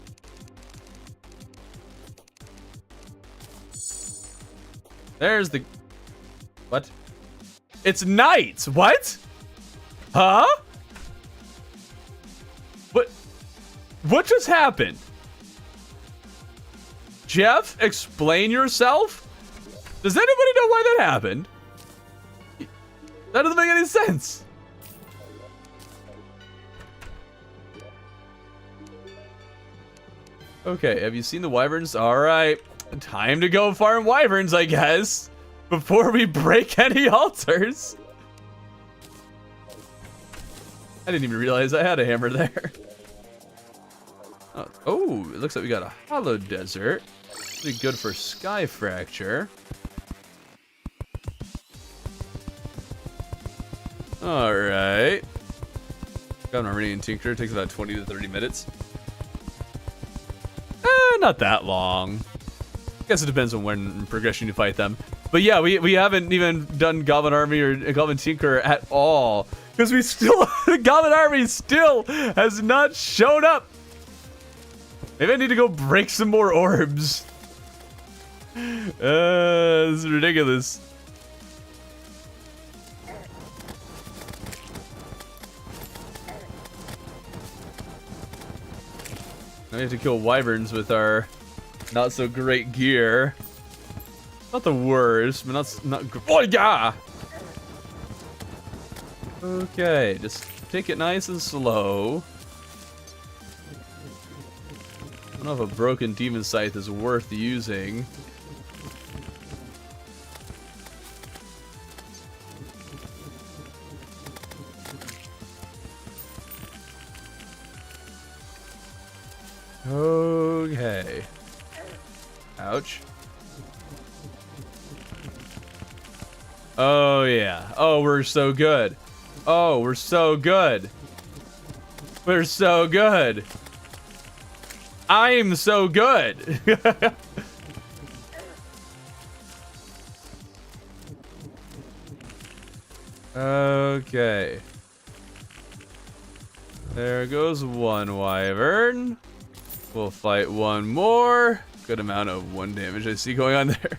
There's the... What? It's night! What? Huh? What just happened? Jeff, explain yourself? Does anybody know why that happened? That doesn't make any sense. Okay, have you seen the wyverns? Alright, time to go farm wyverns, I guess, before we break any altars. I didn't even realize I had a hammer there. Oh, it looks like we got a hollow desert. Be good for sky fracture. All right. Got an Armenian Tinker. Takes about 20 to 30 minutes. Not that long. Guess it depends on when progression you fight them. But yeah, we haven't even done Goblin Army or Goblin Tinker at all because we still the Goblin Army still has not shown up. Maybe I need to go break some more orbs. This is ridiculous. Now we have to kill wyverns with our not so great gear. Not the worst, but not. Oh yeah. Okay, just take it nice and slow. I don't know if a broken demon scythe is worth using. Okay. Ouch. Oh, yeah. Oh, we're so good. Oh, we're so good. We're so good. I'm so good. Okay. There goes one wyvern. We'll fight one more. Good amount of 1 damage I see going on there.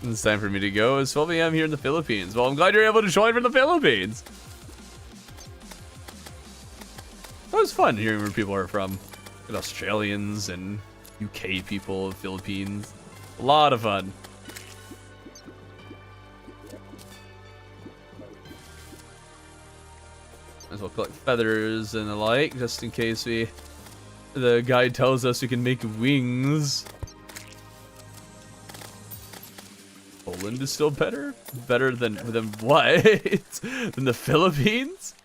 It's time for me to go. It's 12 a.m. here in the Philippines. Well, I'm glad you're able to join from the Philippines. That was fun hearing where people are from. Good Australians and UK people, Philippines. A lot of fun. Might as well collect feathers and the like, just in case the guide tells us we can make wings. Poland is still better? Better than what? Than the Philippines?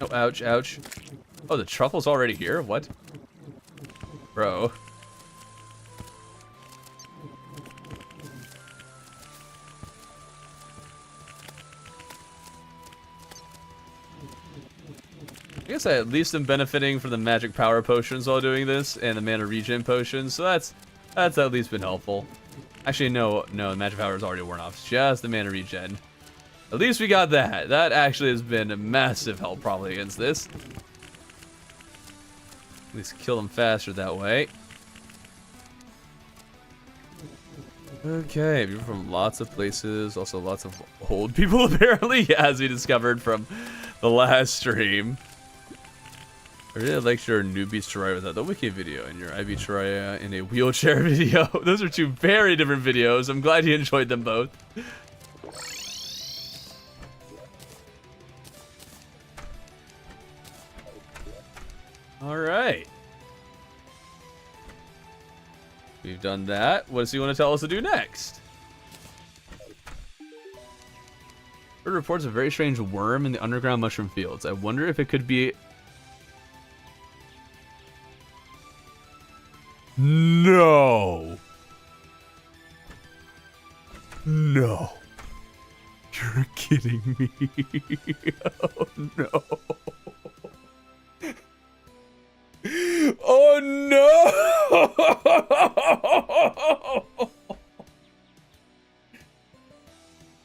Oh, ouch, ouch. Oh, the truffle's already here? What? Bro. I guess I at least am benefiting from the magic power potions while doing this, and the mana regen potions, so that's at least been helpful. Actually, no, the magic power is already worn off. It's just the mana regen. At least we got that. That actually has been a massive help probably against this. At least kill them faster that way. Okay, people from lots of places, also lots of old people apparently, as we discovered from the last stream. I really liked your newbies Terraria without the wiki video and your IV Terraria in a wheelchair video. Those are two very different videos. I'm glad you enjoyed them both. All right. We've done that. What does he want to tell us to do next? Bird reports a very strange worm in the underground mushroom fields. I wonder if it could be... No. No. You're kidding me. Oh, no. Oh, no.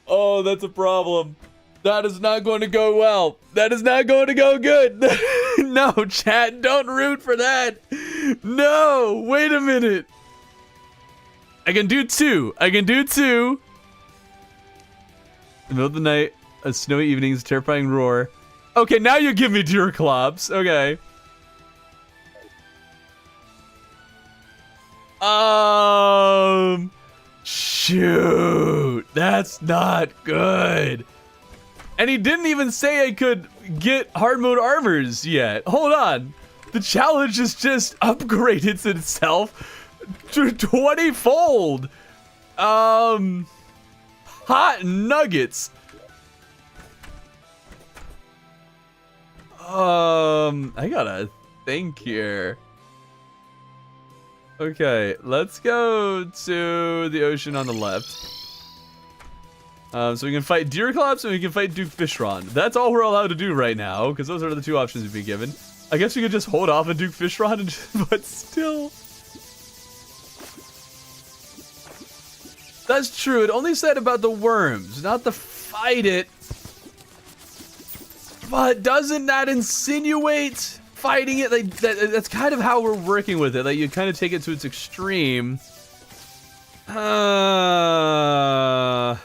Oh, that's a problem. That is not going to go well. That is not going to go good. No, chat, don't root for that. No, wait a minute. I can do two. I can do two. In the middle of the night, a snowy evening's terrifying roar. Okay, now you give me deer clops. Okay. Shoot. That's not good. And he didn't even say I could get hard mode armors yet. Hold on. The challenge is just upgraded itself to 20-fold. Hot nuggets. I gotta think here. Okay, let's go to the ocean on the left. So we can fight Deerclops and we can fight Duke Fishron. That's all we're allowed to do right now, because those are the two options we've been given. I guess we could just hold off on Duke Fishron, but still. That's true. It only said about the worms, not to fight it. But doesn't that insinuate fighting it? Like that's kind of how we're working with it. Like you kind of take it to its extreme. I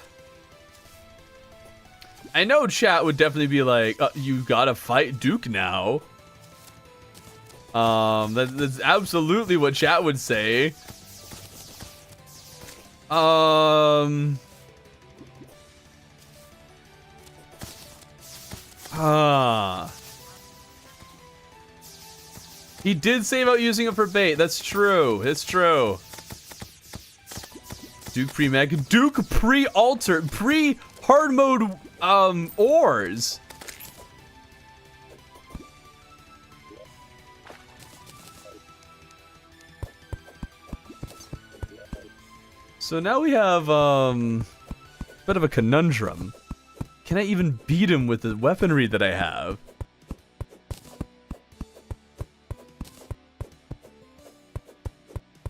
know chat would definitely be like, you gotta fight Duke now. That's absolutely what chat would say. Ah. He did say about using it for bait. That's true. It's true. Duke pre-mag. Duke pre-alter. Pre-hard mode ores. So now we have a bit of a conundrum. Can I even beat him with the weaponry that I have?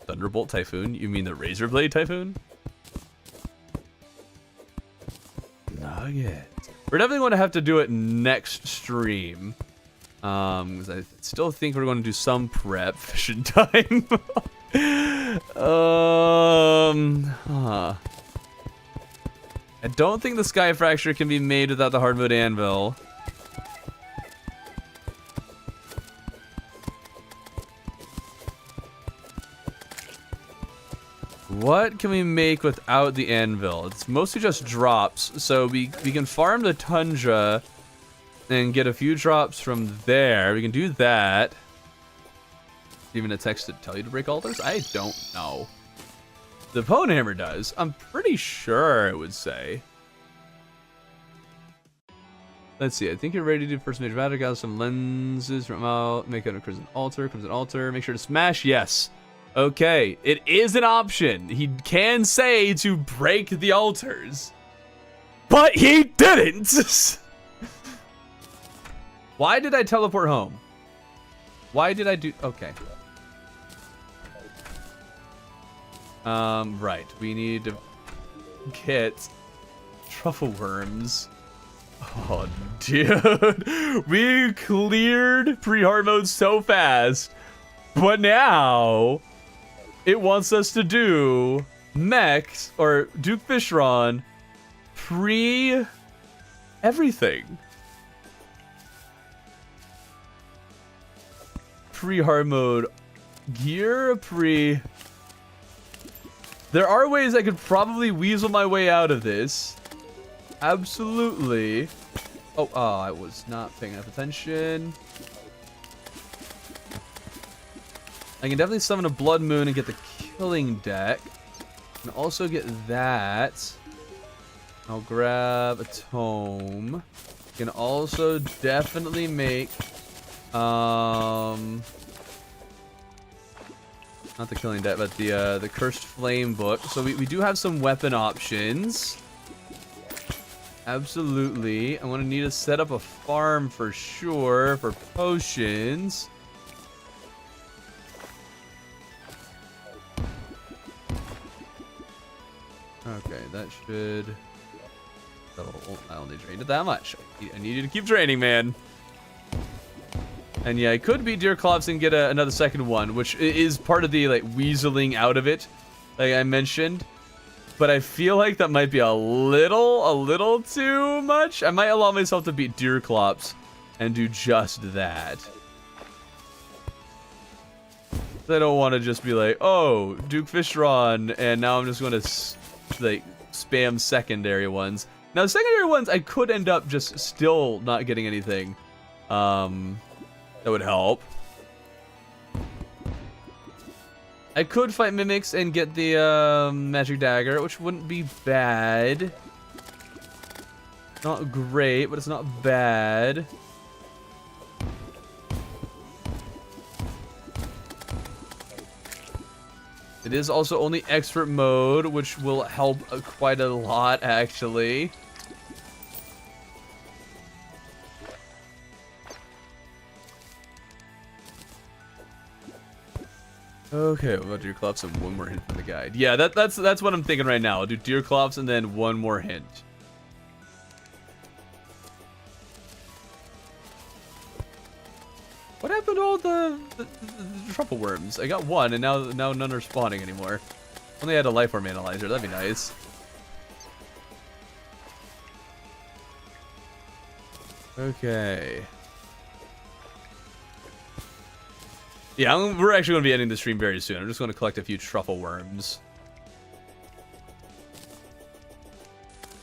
Thunderbolt Typhoon? You mean the Razor Blade Typhoon? Nugget. We're definitely going to have to do it next stream. 'Cause I still think we're going to do some prep fishing time. I don't think the Sky Fracture can be made without the hard mode anvil. What can we make without the anvil? It's mostly just drops, so we can farm the tundra and get a few drops from there. We can do that. Even a text to tell you to break altars? I don't know. The Pwn Hammer does. I'm pretty sure it would say. Let's see. I think you're ready to do first major battle. Gather some lenses from out. Make it a crimson altar. Make sure to smash. Yes. Okay. It is an option. He can say to break the altars. But he didn't. Why did I teleport home? Why did I do... Okay. Right. We need to get truffle worms. Oh, dude. We cleared pre-hard mode so fast. But now it wants us to do mechs or Duke Fishron pre-everything. Pre-hard mode gear, There are ways I could probably weasel my way out of this. Absolutely. Oh, I was not paying enough attention. I can definitely summon a Blood Moon and get the Killing Deck. And also get that. I'll grab a Tome. Can also definitely make... Not the Killing Deck, but the Cursed Flame book. So we do have some weapon options. Absolutely. I'm going to need to set up a farm for sure for potions. Okay, that should... Oh, I only drained it that much. I need you to keep draining, man. And yeah, I could beat Deerclops and get another second one, which is part of the like weaseling out of it, like I mentioned. But I feel like that might be a little too much. I might allow myself to beat Deerclops and do just that. I don't want to just be like, oh, Duke Fishron, and now I'm just going to like spam secondary ones. Now the secondary ones, I could end up just still not getting anything. That would help. I could fight mimics and get the magic dagger, which wouldn't be bad. Not great, but it's not bad. It is also only expert mode, which will help quite a lot, actually. Okay, we'll do Deerclops and one more hint from the guide. Yeah, that's what I'm thinking right now. I'll do Deerclops and then one more hint. What happened to all the truffle worms? I got one, and now none are spawning anymore. Only had a life form analyzer. That'd be nice. Okay. Yeah, we're actually going to be ending the stream very soon. I'm just going to collect a few truffle worms.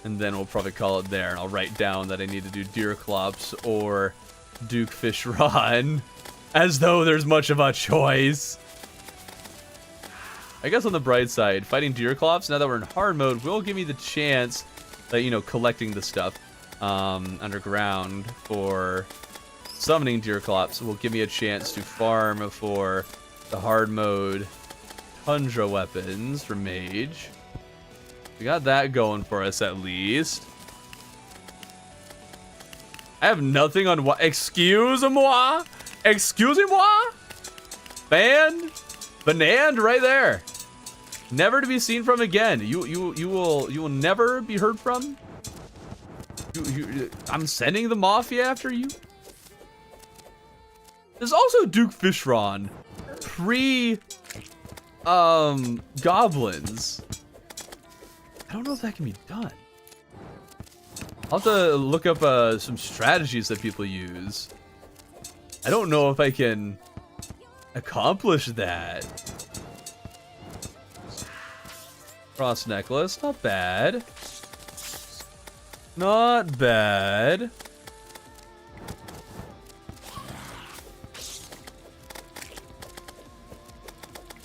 And then we'll probably call it there, and I'll write down that I need to do Deerclops or Duke Fishron, as though there's much of a choice. I guess on the bright side, fighting Deerclops, now that we're in hard mode, will give me the chance that, you know, collecting the stuff underground for summoning Deerclops will give me a chance to farm for the hard mode Tundra weapons for Mage. We got that going for us at least. I have nothing on what? Excuse-moi? Excusez-moi? Banand right there. Never to be seen from again. You will never be heard from. I'm sending the Mafia after you. There's also Duke Fishron. Goblins. I don't know if that can be done. I'll have to look up some strategies that people use. I don't know if I can accomplish that. Cross necklace, not bad. Not bad.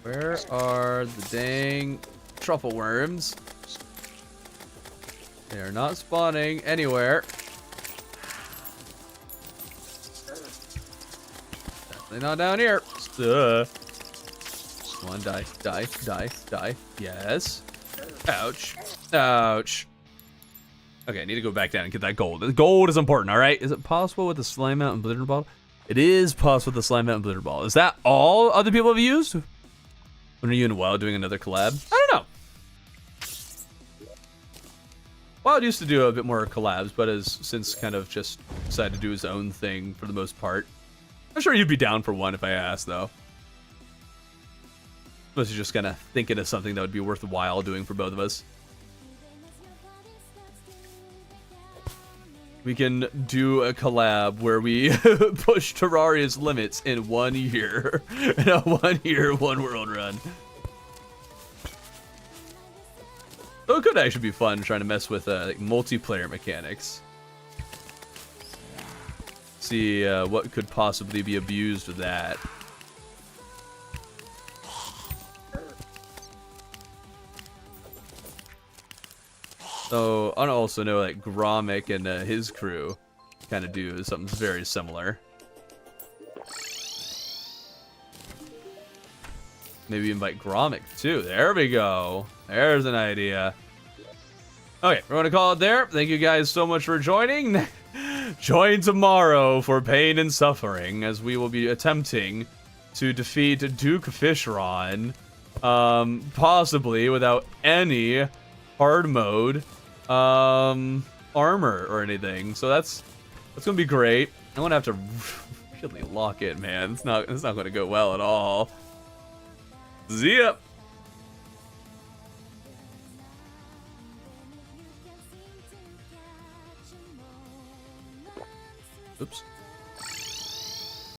Where are the dang truffle worms? They are not spawning anywhere. Definitely not down here. Come on, die, die, die, die. Yes. Ouch. Ouch. Okay, I need to go back down and get that gold. The gold is important, all right? Is it possible with the slime mountain blitter ball? It is possible with the slime mountain blitter ball. Is that all other people have used? When are you and Wild doing another collab? I don't know. Wild used to do a bit more collabs, but has since kind of just decided to do his own thing for the most part. I'm sure he'd be down for one if I asked, though. Unless you're just kind of thinking of something that would be worthwhile doing for both of us. We can do a collab where we push Terraria's limits in 1 year. In a 1 year, one world run. So it could actually be fun trying to mess with like multiplayer mechanics. See what could possibly be abused with that. So I also know like Gromik and his crew kind of do something very similar. Maybe invite Gromik too. There we go. There's an idea. Okay, we're gonna call it there. Thank you guys so much for joining. Join tomorrow for pain and suffering as we will be attempting to defeat Duke Fishron, possibly without any hard mode armor or anything. So that's gonna be great. I'm gonna have to really lock in, man. It's not gonna go well at all. See ya. Oops.